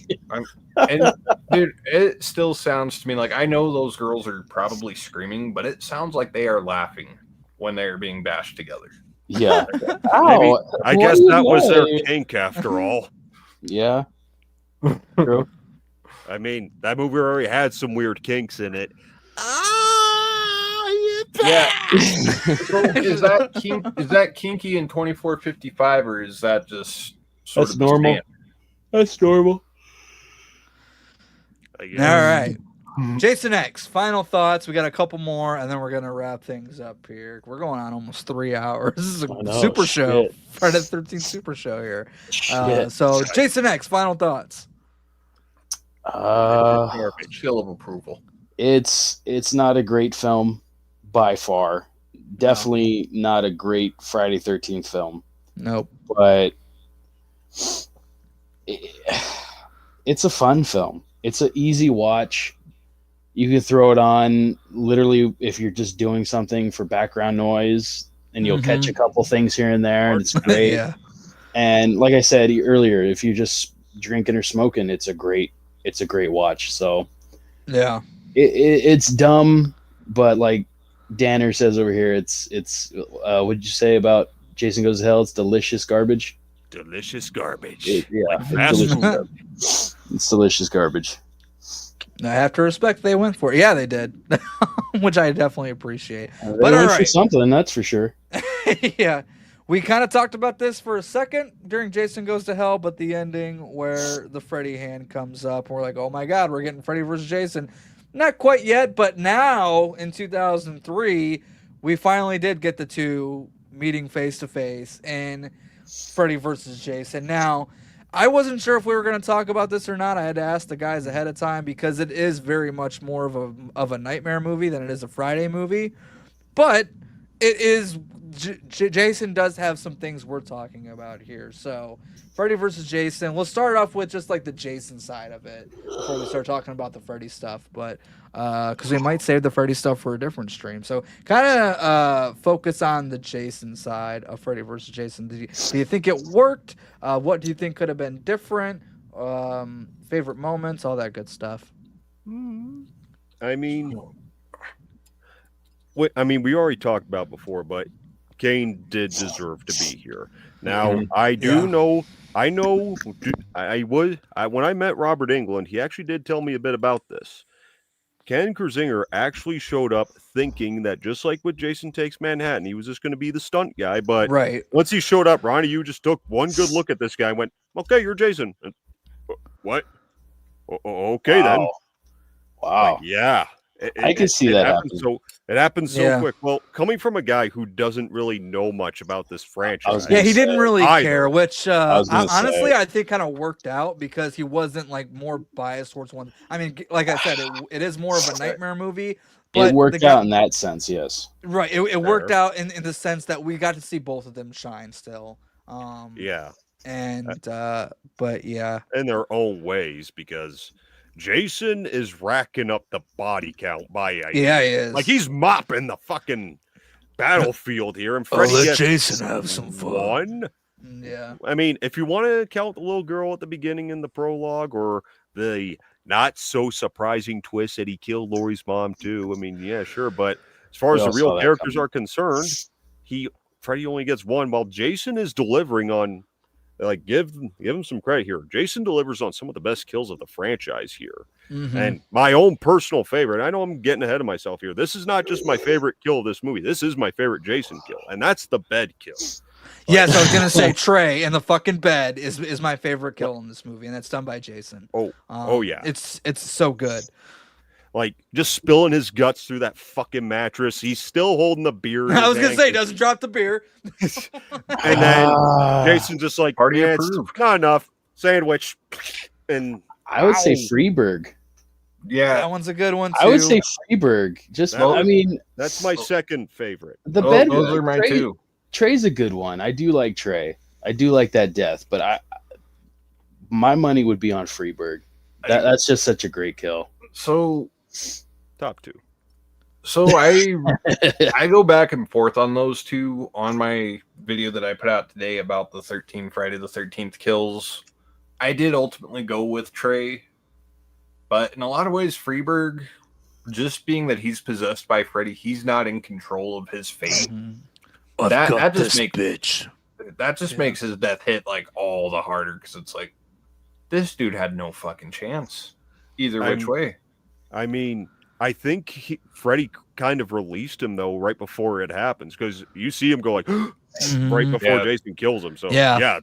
And dude, it still sounds to me like I know those girls are probably screaming, but it sounds like they are laughing when they are being bashed together. Yeah. Maybe, I guess that was their kink after all. Yeah. True. I mean, that movie already had some weird kinks in it. Yeah. So is that kinky in 2455, or is that just sort That's of normal. standard? That's normal. All right. Jason X, final thoughts. We got a couple more, and then we're gonna wrap things up here. We're going on almost 3 hours. This is a super show, Friday the 13th super show here. So Jason X, final thoughts. Seal of approval. It's not a great film by far. Definitely not a great Friday 13th film. Nope. But it's a fun film. It's an easy watch. You can throw it on literally if you're just doing something for background noise, and you'll catch a couple things here and there, and it's great. Yeah. And like I said earlier, if you're just drinking or smoking, it's a great watch. So Yeah. it's dumb, but like Danner says over here, it's what did you say about Jason Goes to Hell? It's delicious garbage. Delicious garbage. It's fast delicious food. garbage. It's delicious garbage. I have to respect they went for it. Yeah, they did, which I definitely appreciate. They But all went for right. something, that's for sure. Yeah. We kind of talked about this for a second during Jason Goes to Hell, but the ending where the Freddy hand comes up, we're like, oh my God, we're getting Freddy versus Jason. Not quite yet, but now in 2003, we finally did get the two meeting face to face in Freddy versus Jason. Now, I wasn't sure if we were going to talk about this or not. I had to ask the guys ahead of time because it is very much more of a nightmare movie than it is a Friday movie. But it is Jason does have some things we're talking about here. So Freddy versus Jason, we'll start off with just like the Jason side of it before we start talking about the Freddy stuff. But because we might save the Freddy stuff for a different stream. So kind of focus on the Jason side of Freddy versus Jason. Do you think it worked? What do you think could have been different? Favorite moments, all that good stuff. I mean, we already talked about before, but Kane did deserve to be here. Now, I do know. When I met Robert Englund, he actually did tell me a bit about this. Ken Krasinger actually showed up thinking that just like with Jason Takes Manhattan, he was just going to be the stunt guy. But once he showed up, Ronnie, you just took one good look at this guy and went, okay, you're Jason. What? Okay, then. Wow. Like, yeah. I can see that happen. It happens so quick. Well, coming from a guy who doesn't really know much about this franchise. Yeah, he didn't really either. care, which honestly say. I think kind of worked out because he wasn't like more biased towards one. I mean, like I said, it is more of a nightmare movie. But It worked out in that sense, yes. Right. It worked out in the sense that we got to see both of them shine still. Yeah. And but yeah. In their own ways, because Jason is racking up the body count by he is. Like he's mopping the fucking battlefield here, and Freddy let gets Jason have some fun. One. Yeah. I mean, if you want to count the little girl at the beginning in the prologue, or the not so surprising twist that he killed Laurie's mom too, I mean, yeah, sure. But as far as the real characters are concerned, Freddy only gets one, while Jason is delivering on. Like, give him some credit here. Jason delivers on some of the best kills of the franchise here. And my own personal favorite, I know I'm getting ahead of myself here. This is not just my favorite kill of this movie. This is my favorite Jason kill, and that's the bed kill. Yes, I was gonna say Trey in the fucking bed is my favorite kill in this movie, and that's done by Jason. Oh yeah, it's so good. Like just spilling his guts through that fucking mattress. He's still holding the beer. I was gonna say, doesn't drop the beer. And then Jason's just like, Party it's approved. not enough. Sandwich. And I would say Freeberg. Yeah, That one's a good one too. I would say Freeberg. Just, I mean, that's my second favorite. the bed. those are mine too. Trey's a good one. I do like Trey. I do like that death, but my money would be on Freeberg. That's just such a great kill. So Top two. So I go back and forth on those two on my video that I put out today about the 13 Friday the 13th kills. I did ultimately go with Trey, but in a lot of ways, Freeberg, just being that he's possessed by Freddy, he's not in control of his fate. That just makes his death hit like all the harder because it's like this dude had no fucking chance either which way. I mean, I think Freddy kind of released him though right before it happens, because you see him go like right before Jason kills him. So yeah.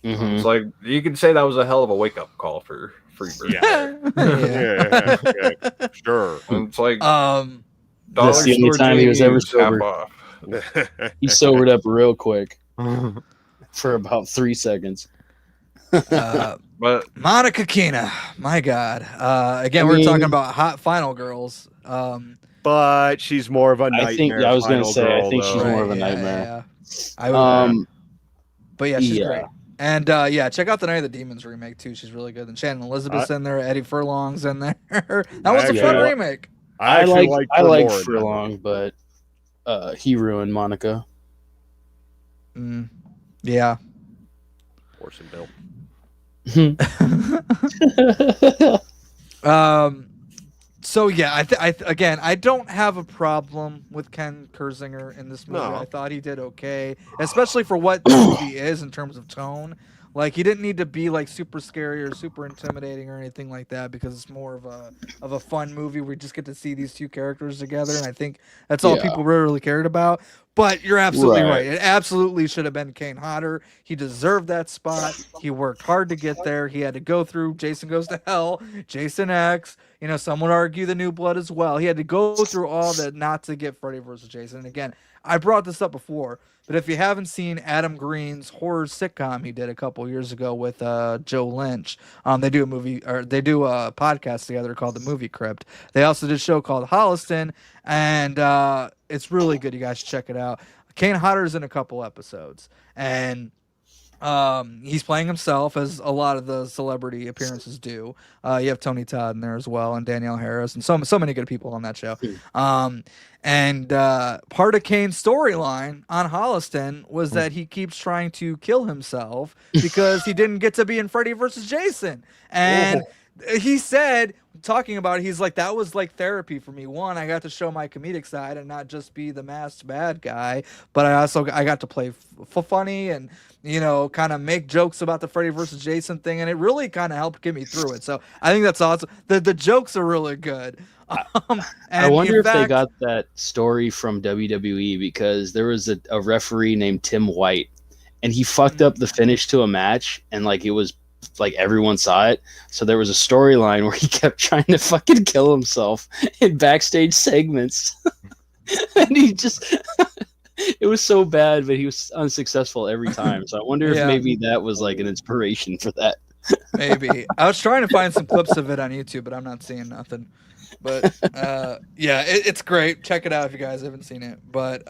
It's like you could say that was a hell of a wake up call for Freeberg. Yeah, sure. And it's like that's the only time he was ever sober. He sobered up real quick for about 3 seconds. But Monica Keena, my God. Again, we're talking about hot final girls. But she's more of a nightmare. I was going to say, girl, I think though. she's more of a nightmare. Yeah. But yeah, she's great. And yeah, check out the Night of the Demons remake too. She's really good. And Shannon Elizabeth's in there. Eddie Furlong's in there. That was a fun remake. I like Furlong, but he ruined Monica. Yeah. Orson Bill. So yeah, again, I don't have a problem with Ken Kersinger in this movie. No. I thought he did okay, especially for what the movie is in terms of tone. Like, he didn't need to be like super scary or super intimidating or anything like that, because it's more of a fun movie where we just get to see these two characters together, and I think that's all people really cared about. But you're absolutely right. It absolutely should have been Kane Hodder. He deserved that spot. He worked hard to get there. He had to go through Jason Goes to Hell, Jason X. You know, some would argue The New Blood as well. He had to go through all that not to get Freddy vs. Jason. And again, I brought this up before, but if you haven't seen Adam Green's horror sitcom he did a couple years ago with Joe Lynch, they do a podcast together called The Movie Crypt. They also did a show called Holliston, and it's really good. You guys should check it out. Kane Hodder's in a couple episodes, and he's playing himself, as a lot of the celebrity appearances do. You have Tony Todd in there as well, and Danielle Harris, and so many good people on that show. And part of Kane's storyline on Holliston was that he keeps trying to kill himself because he didn't get to be in Freddy vs. Jason. And he said, talking about it, he's like, that was like therapy for me. One, I got to show my comedic side and not just be the masked bad guy, but I got to play funny and, you know, kind of make jokes about the Freddy vs. Jason thing, and it really kind of helped get me through it. So I think that's awesome. The jokes are really good. And I wonder if they got that story from WWE, because there was a referee named Tim White, and he fucked up the finish to a match, and like it was like everyone saw it. So there was a storyline where he kept trying to fucking kill himself in backstage segments. And he just it was so bad, but he was unsuccessful every time. So I wonder if maybe that was like an inspiration for that. Maybe. I was trying to find some clips of it on YouTube, but I'm not seeing nothing. But yeah, it's great. Check it out if you guys haven't seen it. But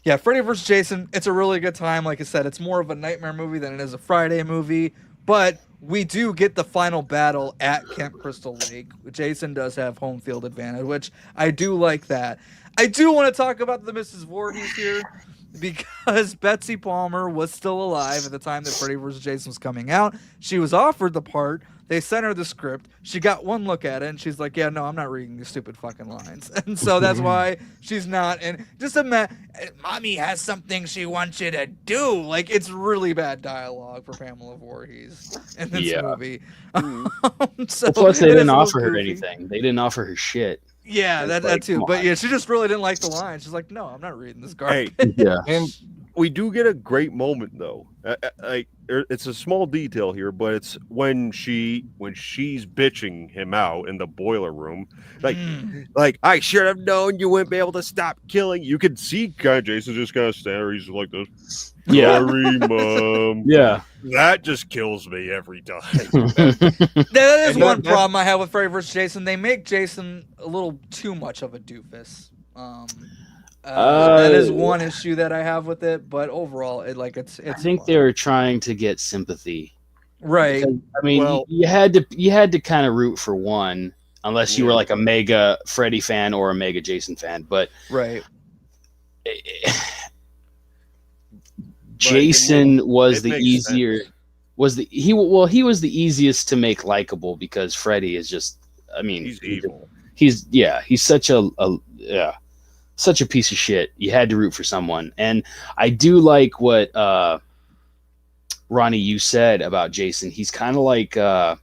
yeah, Freddy vs. Jason, it's a really good time. Like I said, it's more of a nightmare movie than it is a Friday movie. But we do get the final battle at Camp Crystal Lake. Jason does have home field advantage, which I do like that. I do want to talk about the Mrs. Voorhees here, because Betsy Palmer was still alive at the time that Freddy vs. Jason was coming out. She was offered the part. They sent her the script. She got one look at it, and she's like, yeah, no, I'm not reading these stupid fucking lines. And so that's why she's not. And just imagine, mommy has something she wants you to do. Like, it's really bad dialogue for Pamela Voorhees in this movie. So plus, they didn't offer her anything. They didn't offer her shit. Yeah, that too. But yeah, she just really didn't like the line. She's like, no, I'm not reading this garbage. Hey, and we do get a great moment though. It's a small detail here, but it's when she's bitching him out in the boiler room, like I should have known you wouldn't be able to stop killing. You could see kind of Jason just kind of stand there. He's like this. Sorry, Mom. Yeah, that just kills me every time. That is one problem I have with Freddy vs. Jason. They make Jason a little too much of a doofus. That is one issue that I have with it, but overall, it's. I think they were trying to get sympathy, right? Because, I mean, you had to kind of root for one, unless you were like a mega Freddy fan or a mega Jason fan. But right, Jason was the easier. He was the easiest to make likable, because Freddy is just. I mean, he's evil. He's such such a piece of shit. You had to root for someone. And I do like what Ronnie, you said about Jason. He's kind of like a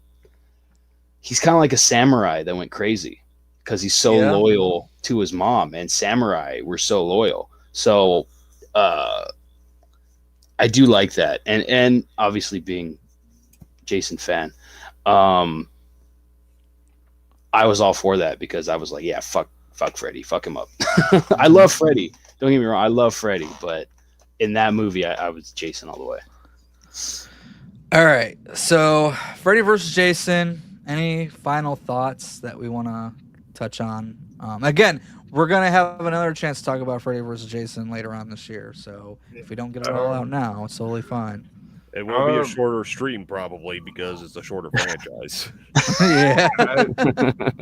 samurai that went crazy, because he's so loyal to his mom, and samurai were so loyal. So I do like that. And obviously being Jason fan, I was all for that, because I was like, yeah, fuck Freddy, fuck him up. I love Freddy. Don't get me wrong, I love Freddy, but in that movie, I was Jason all the way. All right, so Freddy vs. Jason. Any final thoughts that we want to touch on? Again, we're gonna have another chance to talk about Freddy vs. Jason later on this year. So if we don't get it all out now, it's totally fine. It will be a shorter stream probably because it's a shorter franchise. Yeah.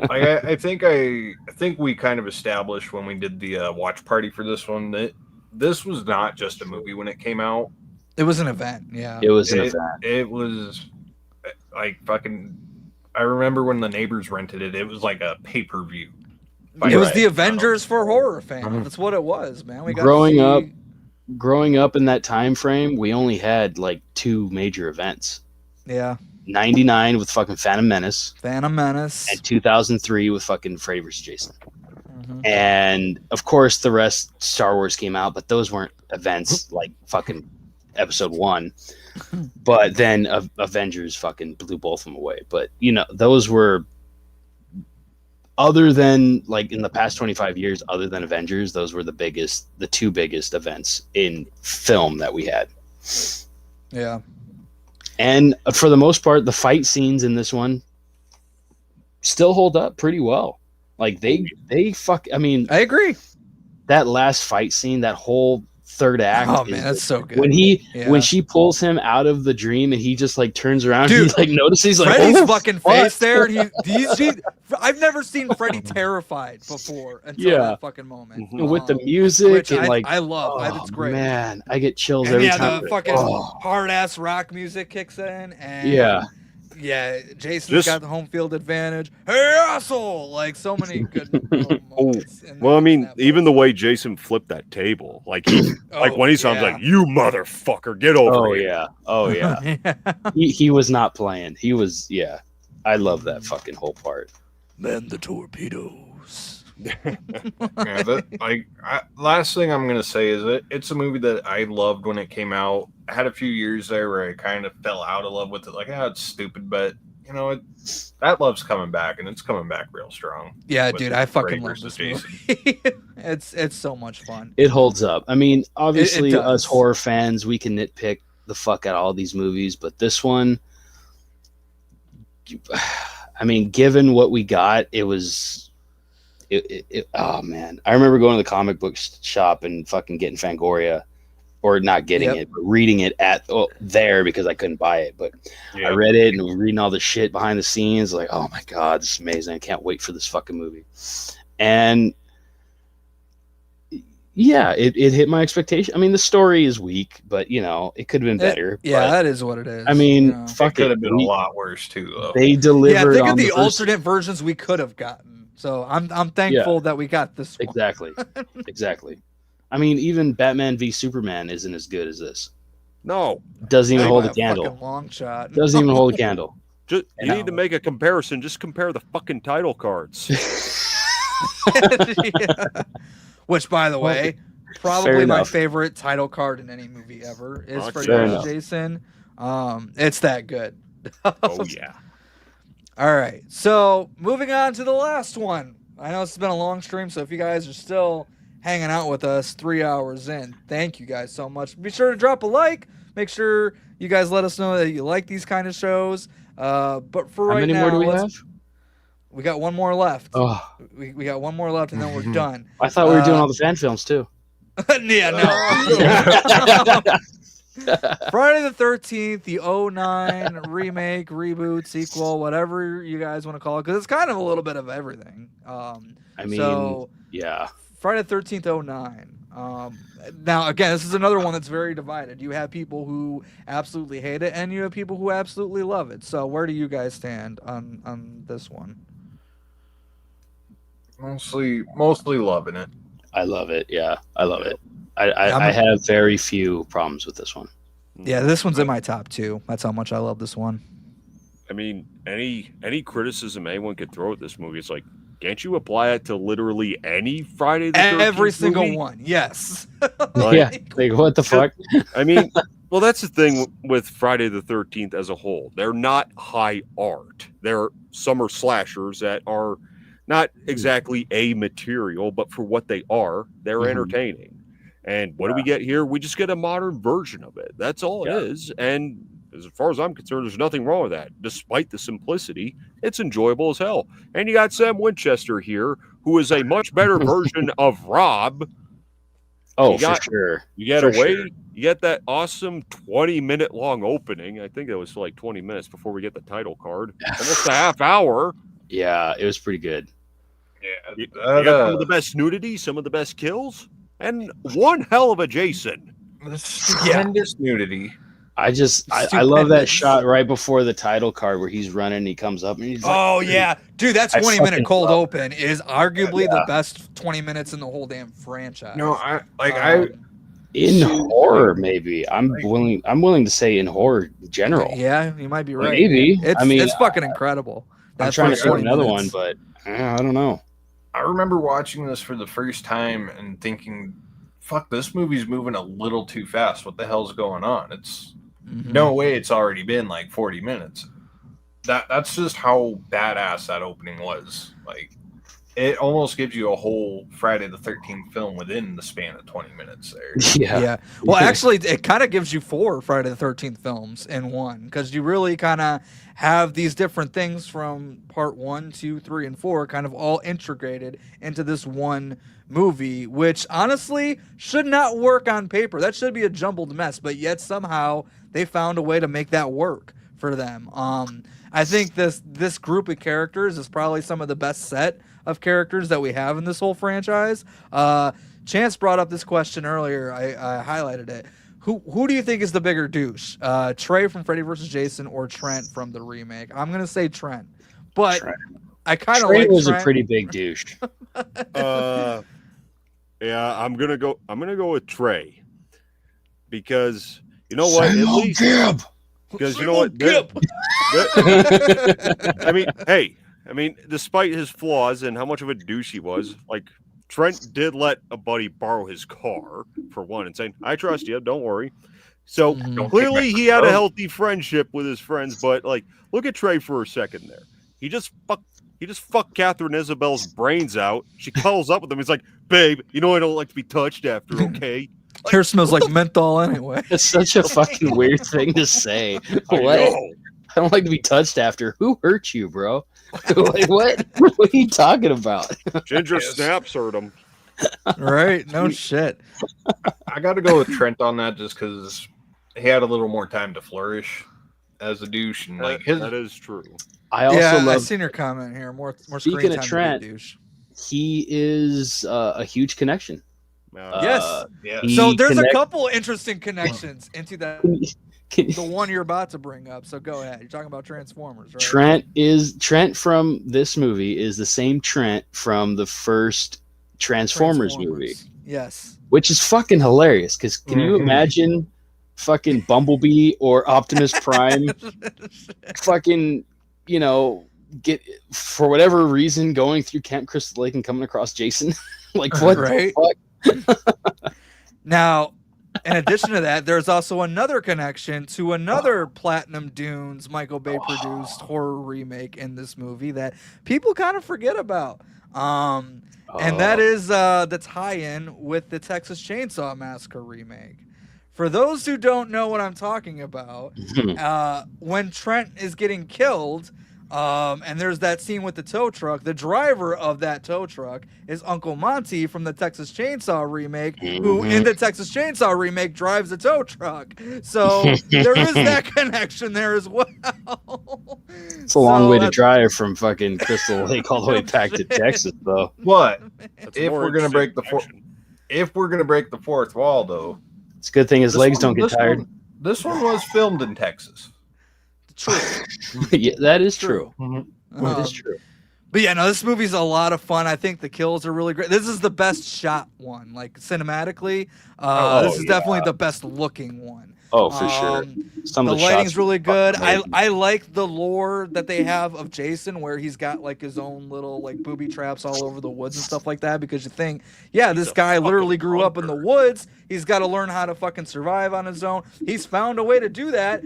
I think we kind of established when we did the watch party for this one that this was not just a movie when it came out. It was an event. Yeah. It was an event. It was like fucking. I remember when the neighbors rented it. It was like a pay-per-view. It was the Avengers for horror fans. That's what it was, man. We got growing up in that time frame, we only had like 2 major events. Yeah. 99 with fucking Phantom Menace. And 2003 with fucking Freddy vs. Jason. Mm-hmm. And of course the rest Star Wars came out, but those weren't events like fucking episode 1. But then Avengers fucking blew both of them away. But you know, those were, other than like in the past 25 years, other than Avengers, those were the 2 biggest events in film that we had. Yeah. And for the most part, the fight scenes in this one still hold up pretty well. Like I mean, I agree. That last fight scene, that whole third act. Oh man, that's so good. When she pulls him out of the dream and he just like turns around, dude, he like notices, he's like, Freddy's fucking face there. I've never seen Freddy terrified before until that fucking moment. Mm-hmm. With the music and I love. It's great. Man, I get chills every time. The fucking hard ass rock music kicks in, and Jason's got the home field advantage. Hey asshole! Like so many good moments. Well, I mean, even the way Jason flipped that table, like like when he saw him, like, "You motherfucker, get over here!" Oh yeah. he was not playing. He was. Yeah, I love that fucking whole part. Man, the torpedoes. Last thing I'm gonna say is it's a movie that I loved when it came out. I had a few years there where I kind of fell out of love with it. Like, it's stupid, but you know, that love's coming back, and it's coming back real strong. Yeah, dude, I fucking love this movie. It's so much fun. It holds up. I mean, obviously, us horror fans, we can nitpick the fuck out of all these movies, but this one, I mean, given what we got, it was. Oh man, I remember going to the comic book shop and fucking getting Fangoria, or not getting it, but reading it there because I couldn't buy it. But I read it and reading all the shit behind the scenes, like, oh my god, this is amazing! I can't wait for this fucking movie. And yeah, it hit my expectation. I mean, the story is weak, but you know, it could have been better. That is what it is. I mean, it could have been a lot worse too. Though. They delivered. Think of the alternate versions we could have gotten. So I'm thankful that we got this one. Exactly. I mean, even Batman v Superman isn't as good as this. No, doesn't even hold a candle. Long shot. Doesn't even hold a candle. You need to make a comparison. Just compare the fucking title cards. Which, by the way, probably my favorite title card in any movie ever is Freddy vs. Jason. It's that good. Oh yeah. All right, so moving on to the last one. I know this has been a long stream, so if you guys are still hanging out with us 3 hours in, thank you guys so much. Be sure to drop a like. Make sure you guys let us know that you like these kind of shows. But for right now, how many more do we have? We got one more left. Oh. We got one more left, and then we're done. I thought we were doing all the fan films, too. Yeah, no. Friday the 13th, the 09 remake, reboot, sequel, whatever you guys want to call it, because it's kind of a little bit of everything. Yeah. Friday the 13th, 09. Now, again, this is another one that's very divided. You have people who absolutely hate it, and you have people who absolutely love it. So where do you guys stand on this one? Mostly loving it. I love it. Yeah, I love it. I have very few problems with this one. Yeah, this one's in my top 2. That's how much I love this one. I mean, any criticism anyone could throw at this movie, it's like, can't you apply it to literally any Friday the 13th Every single movie? one, yes. Like what the fuck? I mean, well, that's the thing with Friday the 13th as a whole. They're not high art. They're summer slashers that are not exactly a material, but for what they are, they're entertaining. And what do we get here? We just get a modern version of it. That's all it is. And as far as I'm concerned, there's nothing wrong with that. Despite the simplicity, it's enjoyable as hell. And you got Sam Winchester here, who is a much better version of Rob Oh, You got- for sure. You get For away. sure. You get that awesome 20-minute long opening. I think it was like 20 minutes before we get the title card. Almost a half hour. Yeah, it was pretty good. Yeah, You got some of the best nudity, some of the best kills, and one hell of a Jason. stupendous nudity. I love that Stupendous. shot right before the title card where he's running and he comes up and he's like, Oh yeah, dude, that I 20-minute fucking cold love open is arguably the best 20 minutes in the whole damn franchise. No, in horror, maybe. I'm willing to say in horror in general. Yeah, you might be right. Maybe. It's, I mean, it's fucking incredible. I'm That trying to first think 20 another minutes. one, but I don't know. I remember watching this for the first time and thinking, "Fuck, this movie's moving a little too fast. What the hell's going on?" It's Mhm. no way. It's already been like 40 minutes. That's just how badass that opening was. Like, it almost gives you a whole Friday the 13th film within the span of 20 minutes. There, Yeah. Well, actually, it kind of gives you 4 Friday the 13th films in one because you really kind of have these different things from part 1, 2, 3, and 4 kind of all integrated into this one movie, which honestly should not work on paper. That should be a jumbled mess, but yet somehow they found a way to make that work for them. I think this group of characters is probably some of the best set of characters that we have in this whole franchise. Chance brought up this question earlier. I highlighted it. Who do you think is the bigger douche? Trey from Freddy vs. Jason or Trent from the remake? I'm gonna say Trent, but Trent. I kind of Trey like was Trent. a pretty big douche. Yeah, I'm gonna go with Trey because you know what? At least because you know what? I mean, despite his flaws and how much of a douche he was, like Trent did let a buddy borrow his car for one and saying, "I trust you, don't worry." So Mhm. clearly he had a healthy friendship with his friends, but like, look at Trey for a second there. He just fucked Catherine Isabel's brains out. She calls up with him. He's like, "Babe, you know I don't like to be touched after, okay?" Hair smells like menthol anyway. It's such a fucking weird thing to say. I What? know. I don't like to be touched after. Who hurt you, bro? Like, what? What are you talking about? Ginger Yes. snaps hurt him. Right? No shit. I got to go with Trent on that just because he had a little more time to flourish as a douche, and like his That is true. I also Yeah, I love seen your comment here. More Speaking screen of time to be a Trent, douche. he is a huge connection. Yes. yeah. he So there's a connect- couple interesting connections into that. The one you're about to bring up. So go ahead. You're talking about Transformers, right? Trent from this movie is the same Trent from the first Transformers movie, Yes. which is fucking hilarious. Because can you Mhm. imagine fucking Bumblebee or Optimus Prime fucking, get for whatever reason going through Camp Crystal Lake and coming across Jason? Like, what Right. the fuck? Now, in addition to that, there's also another connection to another Platinum Dunes Michael Bay produced horror remake in this movie that people kind of forget about. And that is the tie-in with the Texas Chainsaw Massacre remake. For those who don't know what I'm talking about, when Trent is getting killed, and there's that scene with the tow truck, the driver of that tow truck is Uncle Monty from the Texas Chainsaw remake, who in the Texas Chainsaw remake drives a tow truck. So there is that connection there as well. It's a long way to that's- drive from fucking Crystal Lake all the way back to Texas, though. But That's if more we're gonna break the interesting fourth wall, though, It's a good thing his this legs one- don't get this tired. one- this one was filmed in Texas. True. Yeah, that is true. That Um, is true. But yeah, no, this movie's a lot of fun. I think the kills are really great. This is the best shot one, like cinematically. This is definitely the best looking one. Oh, for sure. Some The of the lighting's shots really good. amazing. I like the lore that they have of Jason, where he's got like his own little like booby traps all over the woods and stuff like that. Because you think, yeah, this a guy literally fucking grew up in the hunter. woods. He's got to learn how to fucking survive on his own. He's found a way to do that.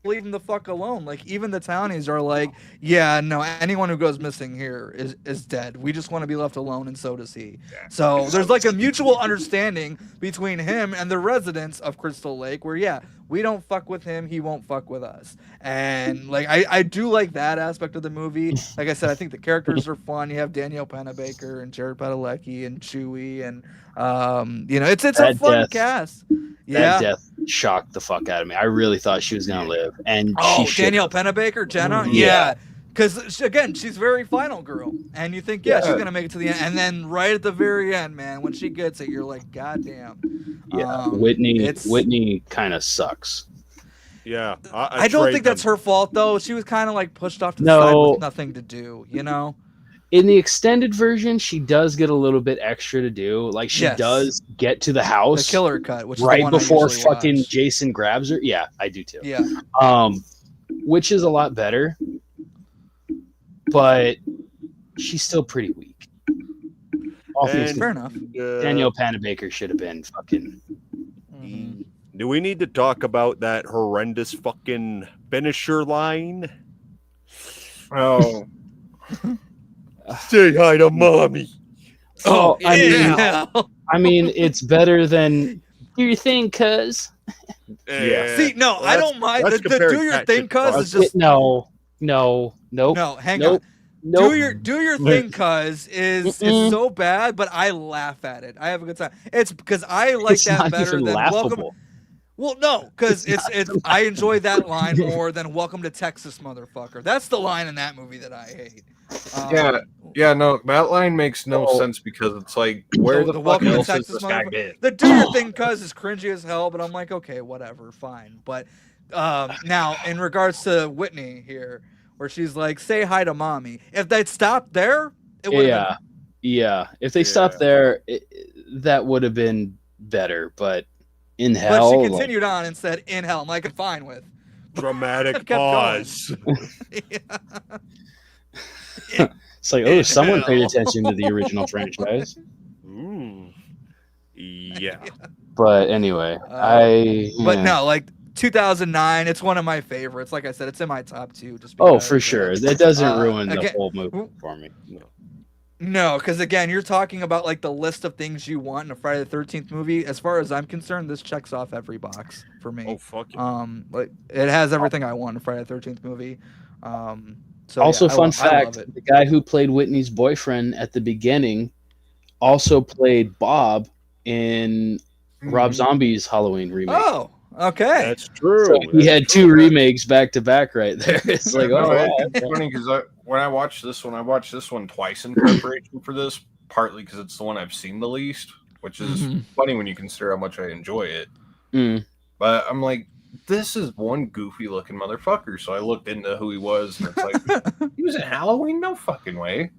leave him the fuck alone. Like even the townies are like, yeah, no, anyone who goes missing here is dead. We just want to be left alone, and so does he. So there's like a mutual understanding between him and the residents of Crystal Lake, where yeah, we don't fuck with him, he won't fuck with us. And like I do like that aspect of the movie. Like I said, I think the characters are fun. You have Danielle Panabaker and Jared Padalecki and Chewie, and it's a That fun death- cast. That death shocked the fuck out of me. I really thought she was gonna live, and she Danielle Panabaker, Jenna, Yeah. because again, she's very final girl, and you think, she's gonna make it to the end, and then right at the very end, man, when she gets it, you're like, goddamn. Whitney kind of sucks. Yeah, I don't trade think that's them. her fault though. She was kind of like pushed off to the No. side with nothing to do, you know. In the extended version, she does get a little bit extra to do. Like she Yes. does get to the The house killer cut, which is the right one I before usually fucking watch. Jason grabs her. Yeah, I do too. Yeah, Which is a lot better, but she's still pretty weak. All things And- fair enough. Danielle Panabaker should have been fucking. Mhm. Do we need to talk about that horrendous fucking finisher line? Oh, Say hi to mommy. Oh, Yeah. I mean, it's better than do your thing, cuz. Yeah. See, no, I don't mind. that's The do comparing your that thing, shit cuz to is just Nope. no. Hang Nope. on. Nope. Do your thing, cuz is so bad, but I laugh at it. I have a good time. It's because I like It's that not better even than laughable. Welcome. Well, no, because it's I enjoy that line more than Welcome to Texas, motherfucker. That's the line in that movie that I hate. yeah, no, that line makes no Oh. sense because it's like, where The the fuck Welcome to else is Texas this guy motherfucker- been? The do your thing, cuz is cringy as hell, but I'm like, okay, whatever, fine. But now, in regards to Whitney here, where she's like, say hi to mommy. If they'd stopped there, it would have Yeah. If they stopped there, that would have been better. But in been. hell, But she continued on and said, in hell. I'm like, I'm fine with. Dramatic Kept going. pause. it's like, oh, someone paid attention to the original franchise. Ooh. Yeah. But anyway, But no, like 2009, it's one of my favorites. Like I said, it's in my top 2. Just because, Oh, for sure. That doesn't ruin the again- whole movie for me. No, because again, you're talking about like the list of things you want in a Friday the 13th movie. As far as I'm concerned, this checks off every box for me. Oh fuck yeah. Like it has everything I want in a Friday the 13th movie. So Also, yeah, fun I love fact: it. the guy who played Whitney's boyfriend at the beginning also played Bob in Rob Zombie's Halloween remake. Oh, okay. That's true. So he had 2 remakes back to back right there. It's like, No, oh, wow. it's funny because when I watched this one twice in preparation for this, partly because it's the one I've seen the least, which is Mhm. funny when you consider how much I enjoy it. Mm. But I'm like, this is one goofy looking motherfucker. So I looked into who he was, and it's like, he was in Halloween? No fucking way.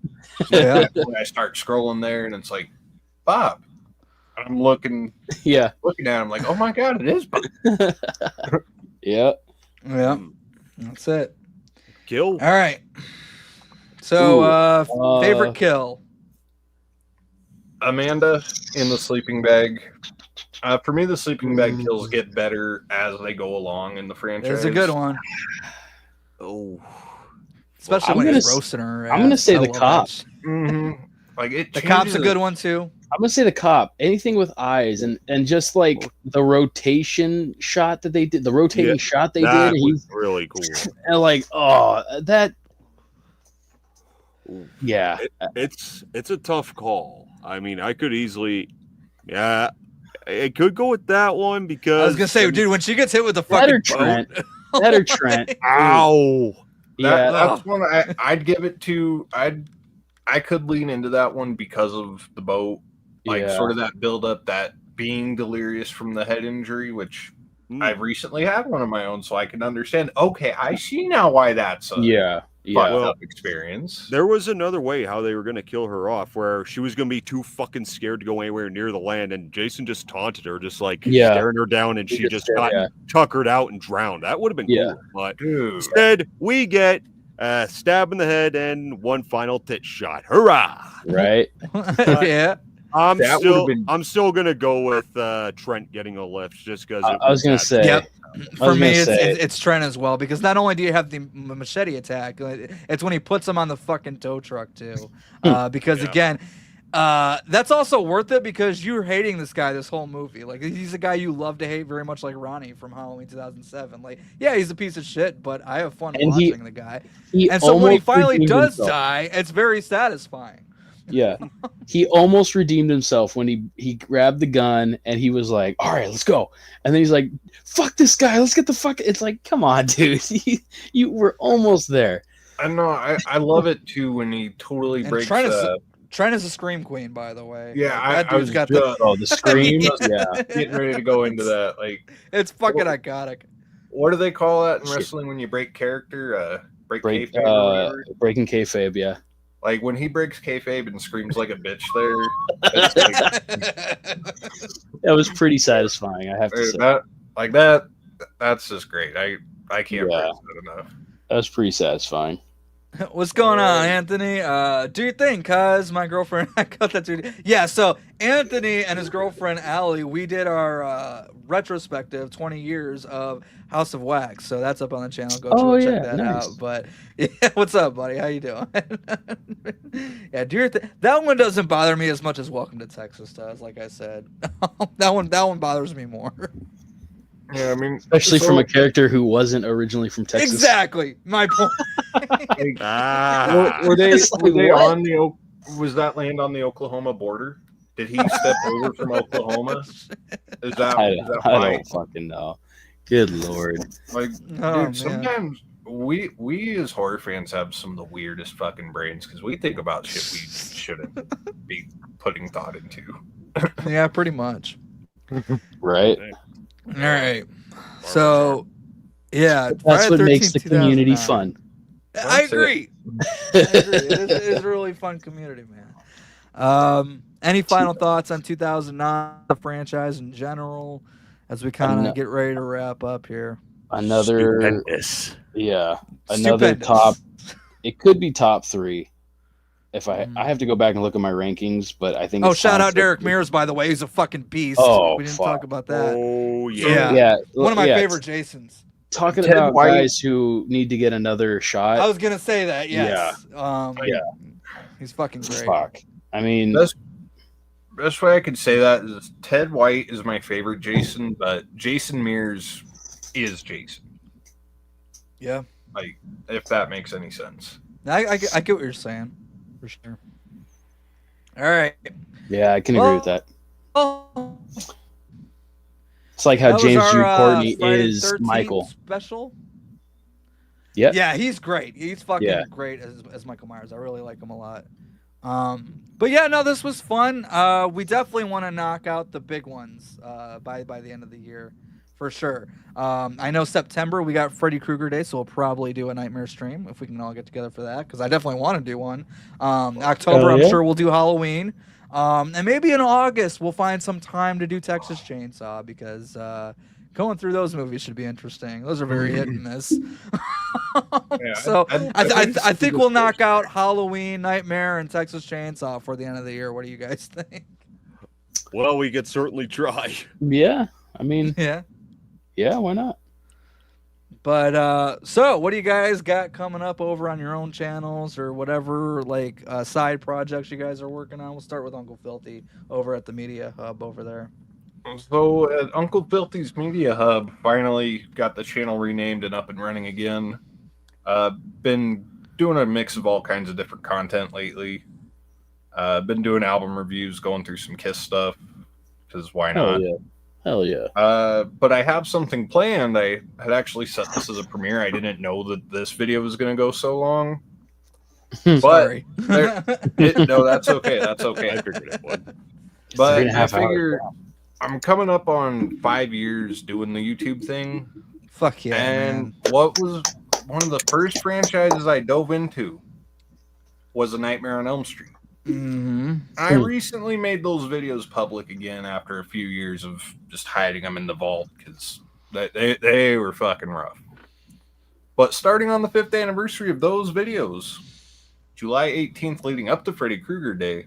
Yeah. When I start scrolling there, and it's like, Bob. And I'm looking Yeah, at him like, oh my god, it is Bob. yeah. Yeah. That's it. Kill. All right. So, Ooh, favorite kill. Amanda in the sleeping bag. For me, the sleeping bag kills get better as they go along in the franchise. It's a good one, Oh. especially I'm when gonna he's s- roasting her. I'm gonna ass. say I the love cop. that shit. Mm-hmm. Like it. The cop's a changes- good one too. I'm gonna say the cop. Anything with eyes and just like the rotation shot that they did, the rotating Yeah, shot they That did, was really cool. and like, oh, that. Yeah, It's a tough call. I mean, I could easily, yeah, I could go with that one because I was gonna say, dude, when she gets hit with the that fucking or Trent, boat, that or Trent. Ow. Yeah, That's one I'd give it to. I could lean into that one because of the boat, like yeah. sort of that build up, that being delirious from the head injury, which Hmm. I've recently had one of my own, so I can understand. Okay, I see now why that's a Yeah, fucked yeah. up experience. There was another way how they were going to kill her off, where she was going to be too fucking scared to go anywhere near the land, and Jason just taunted her, just like Yeah. staring her down, and she just got yeah. tuckered out and drowned. That would have been Yeah. cool. But Dude, instead, we get a stab in the head and one final tit shot. Hurrah! Right. yeah. I'm That still, would've been- I'm still gonna go with Trent getting a lift just because. I was gonna say. Yep. For was me, gonna say- it's Trent as well, because not only do you have the machete attack, it's when he puts him on the fucking tow truck too. Because Yeah. again, that's also worth it because you're hating this guy this whole movie. Like, he's a guy you love to hate very much, like Ronnie from Halloween 2007. Like, yeah, he's a piece of shit, but I have fun And watching the guy. He And so when he almost finally redeemed does himself. die, it's very satisfying. Yeah. He almost redeemed himself when he grabbed the gun and he was like, all right, let's go. And then he's like, fuck this guy. Let's get the fuck. It's like, come on, dude. You were almost there. I know. I love it too when he totally And breaks. Trent is a scream queen, by the way. Yeah, Like, that I was dude's got just Oh, the scream. Yeah. getting ready to go into that. Like, it's fucking iconic. what do they call that in Shit. wrestling when you break character? Break Break, kayfabe or whatever? breaking kayfabe. Yeah. Like when he breaks kayfabe and screams like a bitch there. It's like, That was pretty satisfying, I have to say. that's just great. I can't Yeah. praise that enough. That was pretty satisfying. What's going on, Anthony? Do your thing, cuz my girlfriend. I got that dude. Yeah, so Anthony and his girlfriend Allie, we did our retrospective 20 years of House of Wax. So that's up on the channel. Go check that nice. out. But yeah, what's up, buddy? How you doing? Yeah, do your thing. That one doesn't bother me as much as Welcome to Texas does. Like I said, that one bothers me more. Yeah, I mean, Especially from a character who wasn't originally from Texas. Exactly, my point. Ah, were they, It's like, were they what? on the was that land on the Oklahoma border? Did he step over from Oklahoma? Is that I why? don't fucking know. Good Lord. Like, Oh, man. dude, sometimes we as horror fans have some of the weirdest fucking brains because we think about shit we shouldn't be putting thought into. Yeah, pretty much. Right? All right. So, yeah, That's Friday what the makes the 13th, community 2009. fun. I That's it. agree. It is a really fun community, man. Any final thoughts on 2009, the franchise in general, as we kind No. of get ready to wrap up here? Another, stupendous. yeah, another Stupendous. top. It could be top 3. If I Mm. I have to go back and look at my rankings, but I think. Oh, it's shout out conflict. Derek Mears, by the way. He's a fucking beast. Oh, we didn't fuck. talk about that. Oh Yeah. Yeah, One of my yeah, favorite Jasons. Talking Ted about White- guys who need to get another shot. I was gonna say that. Yes. Yeah. He's fucking great. Fuck. I mean, Best way I could say that is Ted White is my favorite Jason, but Jason Mears is Jason. Yeah. Like, if that makes any sense. I get what you're saying, for sure. All right. yeah, I can agree with that. Oh, It's like how that was James our, Jude Courtney Friday is 13th Michael. special. Yeah. Yeah, he's great. He's fucking Yeah. great as Michael Myers. I really like him a lot. But yeah, no, this was fun. We definitely want to knock out the big ones by the end of the year, for sure. I know September we got Freddy Krueger Day, so we'll probably do a Nightmare stream if we can all get together for that, because I definitely want to do one. October, Hell yeah. I'm sure we'll do Halloween. And maybe in August we'll find some time to do Texas Chainsaw, because going through those movies should be interesting. Those are very hit and miss. So I think we'll knock out Halloween, Nightmare, and Texas Chainsaw for the end of the year. What do you guys think? Well, we could certainly try. Yeah. I mean, Yeah. yeah, why not? But so what do you guys got coming up over on your own channels or whatever, like side projects you guys are working on? We'll start with Uncle Filthy over at the Media Hub over there. So at Uncle Filthy's Media Hub, finally got the channel renamed and up and running again. Been doing a mix of all kinds of different content lately. Been doing album reviews, going through some Kiss stuff, because why not? Hell yeah. Hell yeah. But I have something planned. I had actually set this as a premiere. I didn't know that this video was going to go so long. But Sorry. no, that's okay. That's okay. I figured it would. But 3.5 I hours. figured I'm coming up on 5 years doing the YouTube thing. Fuck yeah, And man. what was one of the first franchises I dove into was A Nightmare on Elm Street. Mm-hmm. I recently made those videos public again after a few years of just hiding them in the vault because they were fucking rough. But starting on the 5th anniversary of those videos, July 18th leading up to Freddy Krueger Day,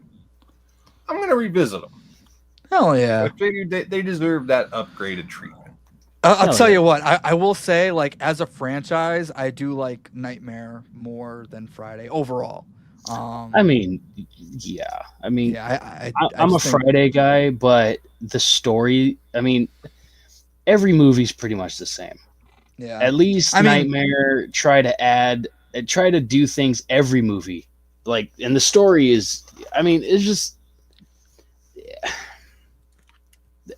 I'm gonna revisit them. Hell yeah. I figured they deserve that upgraded treatment. I'll Hell tell yeah. you what, I will say, like, as a franchise, I do like Nightmare more than Friday overall. I mean, yeah. I mean, yeah, I'm a just think- Friday guy, but the story, I mean, every movie's pretty much the same. Yeah. At least I mean- Nightmare try to do things every movie. Like, and the story is, I mean, it's just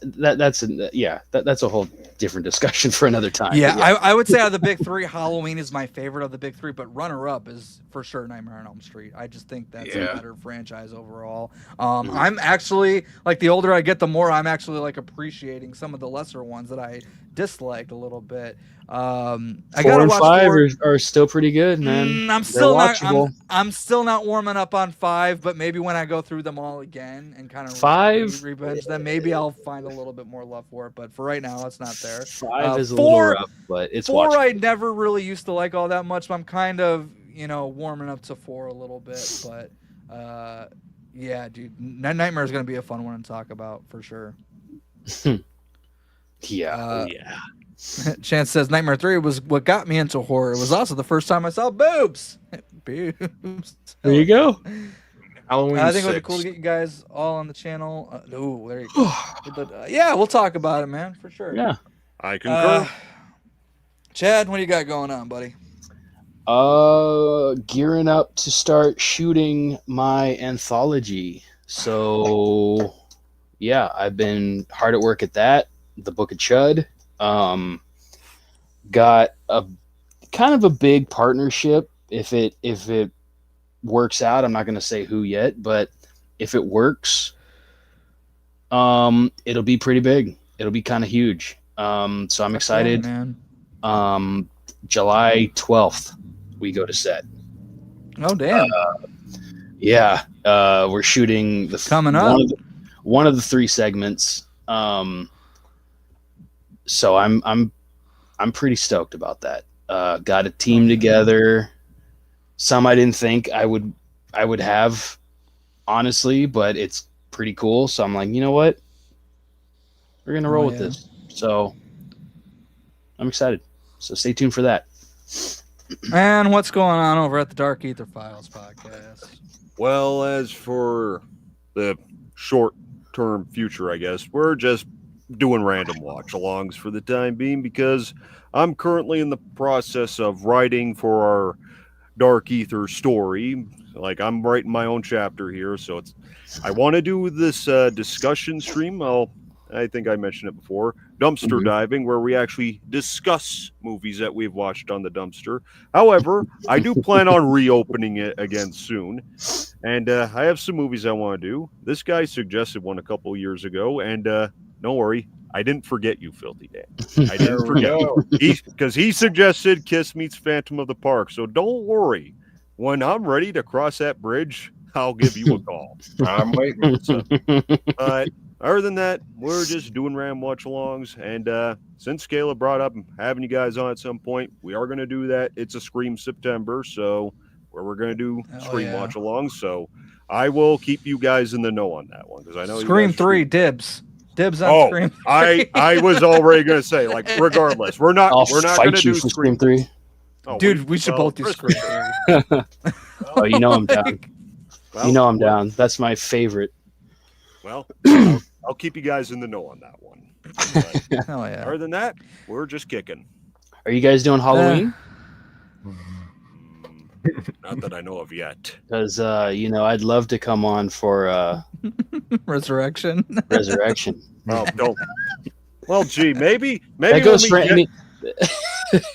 that's a whole different discussion for another time. Yeah, But I would say out of the big three, Halloween is my favorite of the big three, but runner-up is for sure Nightmare on Elm Street. I just think that's a Yeah. better franchise overall. I'm actually, like, the older I get, the more I'm actually, like, appreciating some of the lesser ones that I disliked a little bit. I 4 gotta and watch 5 4. are still pretty good, man. I'm They're still not. watchable. I'm still not warming up on 5, but maybe when I go through them all again and kind of 5? revenge them, maybe I'll find a little bit more love for it. But for right now, it's not there. 5 is a 4 little rough, but it's 4 watchable. I never really used to like all that much. But I'm kind of warming up to 4 a little bit. But yeah, dude, Nightmare is gonna be a fun one to talk about for sure. Yeah. Yeah. Chance says Nightmare 3 was what got me into horror. It was also the first time I saw boobs. Boobs. There you go. Halloween I think it would be 6. cool to get you guys all on the channel. There you go. But yeah, we'll talk about it, man, for sure. Yeah. I concur. Chad, what do you got going on, buddy? Gearing up to start shooting my anthology. So, yeah, I've been hard at work at that. The Book of Chud. Got a kind of a big partnership. If it works out, I'm not going to say who yet, but if it works, it'll be pretty big. It'll be kind of huge. So I'm excited. man. July 12th, we go to set. Oh damn! Yeah, we're shooting Coming up. one of the 3 segments. So I'm pretty stoked about that. Got a team together. Some I didn't think I would have, honestly, but it's pretty cool. So I'm like, you know what? We're gonna roll with yeah. this. So I'm excited. So stay tuned for that. And what's going on over at the Dark Ether Files podcast? Well, as for the short-term future, I guess, we're just doing random watch-alongs for the time being because I'm currently in the process of writing for our Dark Ether story. Like, I'm writing my own chapter here, so I want to do this discussion stream. I think I mentioned it before, dumpster diving, where we actually discuss movies that we've watched on the dumpster. However, I do plan on reopening it again soon, and I have some movies I want to do. This guy suggested one a couple years ago, and don't worry, I didn't forget you, Filthy Dan. I didn't forget you. Because he suggested Kiss meets Phantom of the Park, so don't worry. When I'm ready to cross that bridge, I'll give you a call. I'm waiting. But other than that, we're just doing Ram watch-alongs, and since Kayla brought up having you guys on at some point, we are going to do that. It's a Scream September, so where we're going to do Scream watch-alongs. So I will keep you guys in the know on that one because I know Scream you guys 3 dibs on Scream 3. I was already going to say, like, regardless, we're not I'll going to fight do you for Scream 3. Oh, Dude, we should both do Scream 3. Oh, you know I'm down. Well, You know I'm down. That's my favorite. Well, I'll keep you guys in the know on that one. But Hell yeah. other than that, we're just kicking. Are you guys doing Halloween? Not that I know of yet. Because I'd love to come on for Resurrection. Resurrection. Oh, don't. Well, gee, maybe That goes for when we any.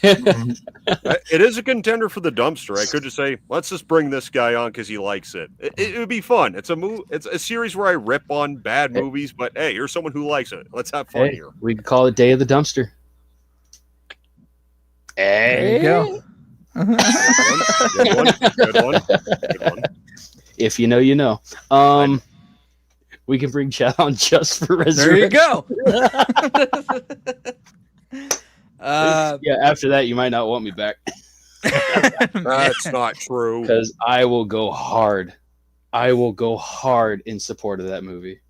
it is a contender for the dumpster. I could just say, let's just bring this guy on because he likes it. It would be fun. It's a series where I rip on bad movies, but hey, you're someone who likes it. Let's have fun Hey, here. we could call it Day of the Dumpster. There you go. Good one. There If you know, you know. We can bring Chad on just for you Resurrection. go. Yeah, after that, you might not want me back That's not true. because I will go hard. I will go hard in support of that movie.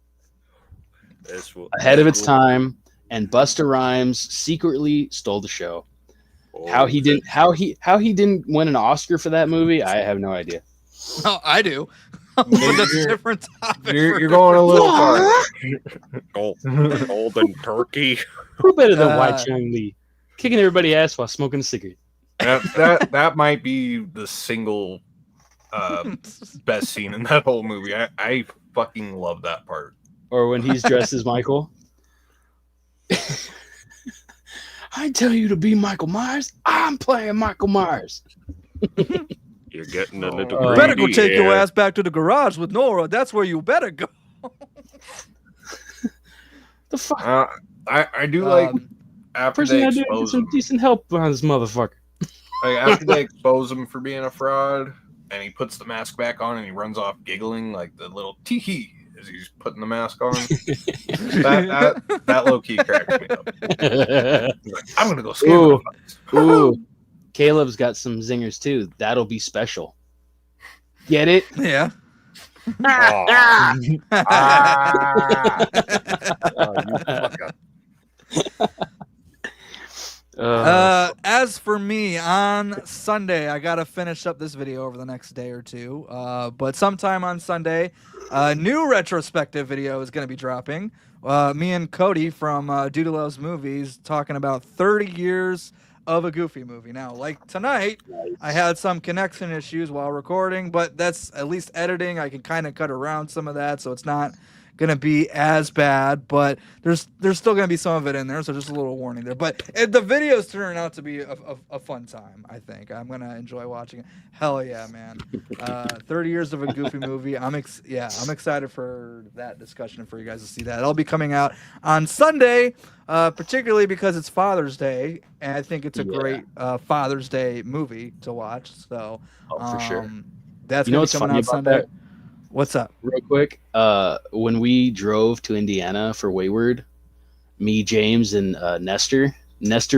Ahead of its time, and Busta Rhymes secretly stole the show. How he didn't win an Oscar for that movie, I have no idea. Oh, I do. But that's a different topic. You're going a little far. Golden turkey. Who better than White Chung Lee? Kicking everybody's ass while smoking a cigarette. That might be the single best scene in that whole movie. I fucking love that part. Or when he's dressed as Michael. I tell you to be Michael Myers, I'm playing Michael Myers. You're getting a little You better go take your ass back to the garage with Nora. That's where you better go. The fuck? I do like after Person they had to get expose some him. decent help behind this motherfucker. Like, after they expose him for being a fraud, and he puts the mask back on and he runs off giggling like the little tee-hee as he's putting the mask on. that low key cracks me up. He's like, I'm gonna go scam. Ooh. Caleb's got some zingers too. That'll be special. Get it? Yeah. you fucker. As for me, on Sunday, I gotta finish up this video over the next day or two. But sometime on Sunday, a new retrospective video is gonna be dropping. Me and Cody from Dude Loves Movies talking about 30 years of a Goofy movie. Now, like tonight, I had some connection issues while recording, but that's at least editing. I can kind of cut around some of that, so it's not gonna be as bad, but there's still gonna be some of it in there, so just a little warning there. But the videos turn out to be a fun time. I think I'm gonna enjoy watching it. Hell yeah, man! 30 years of a Goofy movie. I'm excited for that discussion and for you guys to see that. It'll be coming out on Sunday, particularly because it's Father's Day, and I think it's a great Father's Day movie to watch. So for sure. That's You know gonna be what's coming funny out about Sunday. that? What's up? Real quick, when we drove to Indiana for Wayward, me, James, and Nestor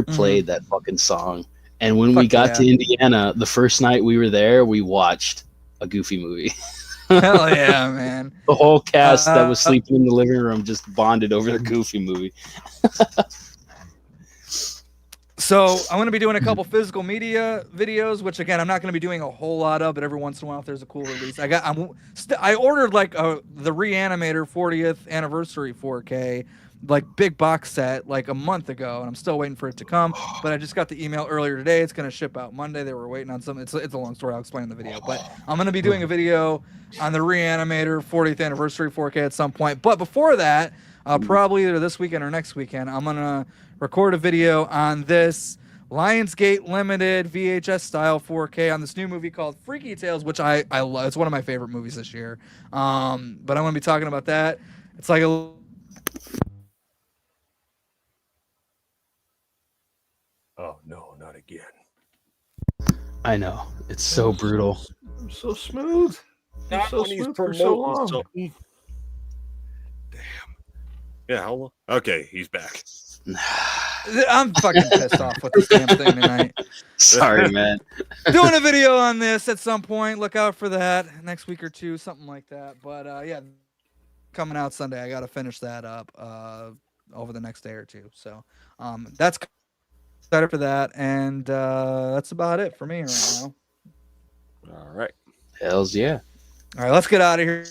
played that fucking song. And when we got to Indiana, the first night we were there, we watched a Goofy movie. Hell yeah, man. The whole cast that was sleeping in the living room just bonded over the Goofy movie. So I'm going to be doing a couple physical media videos, which again I'm not going to be doing a whole lot of, but every once in a while if there's a cool release, I ordered like the Reanimator 40th anniversary 4K like big box set like a month ago, and I'm still waiting for it to come. But I just got the email earlier today. It's going to ship out Monday. They were waiting on something. It's a long story. I'll explain in the video. But I'm going to be doing a video on the Reanimator 40th anniversary 4K at some point. But before that, probably either this weekend or next weekend, I'm going to record a video on this Lionsgate Limited VHS style 4K on this new movie called Freaky Tales, which I love. It's one of my favorite movies this year. But I'm going to be talking about that. It's like a... Oh, no, not again. I know. It's so brutal. I'm so smooth. I'm so smooth for so long. Something. Damn. Yeah, how long? Okay, he's back. I'm fucking pissed off with this damn thing tonight. Sorry, man. Doing a video on this at some point. Look out for that next week or two, something like that. But yeah, coming out Sunday. I got to finish that up over the next day or two. So that's excited for that, and that's about it for me right now. All right. Hells yeah. All right, let's get out of here.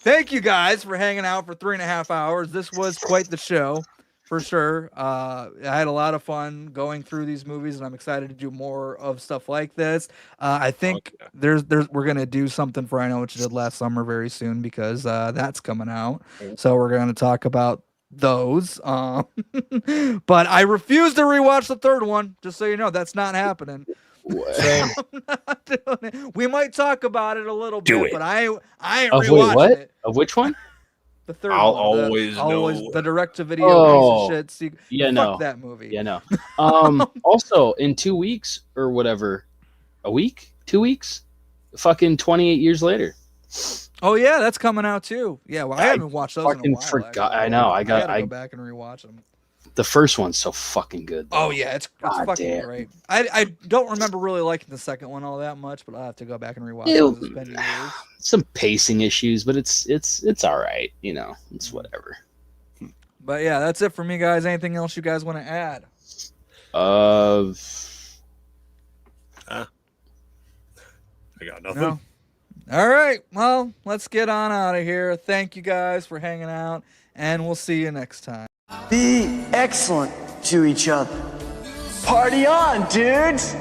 Thank you guys for hanging out for 3.5 hours. This was quite the show, for sure. I had a lot of fun going through these movies, and I'm excited to do more of stuff like this. I think we're gonna do something for I Know What You Did Last Summer very soon, because that's coming out. So we're gonna talk about those. But I refuse to rewatch the third one. Just so you know, that's not happening. I'm not doing it. We might talk about it a little bit, but I ain't rewatching it. Of which one? The third I'll one. always know. The direct-to-video piece of shit. Fuck that movie. Yeah, no. Also, in 2 weeks or whatever, a week, 2 weeks, fucking 28 years later. Oh yeah, that's coming out too. Yeah, well, I haven't watched those in a while. Forgot. I know. I gotta go back and rewatch them. The first one's so fucking good. Though. Oh yeah, it's God fucking damn. great. I don't remember really liking the second one all that much, but I'll have to go back and rewatch it. Ew. 'Cause It's been years. Some pacing issues, but it's all right. You know, it's whatever. But yeah, that's it for me, guys. Anything else you guys want to add? I got nothing. No. All right. Well, let's get on out of here. Thank you guys for hanging out, and we'll see you next time. Be excellent to each other. Party on, dudes!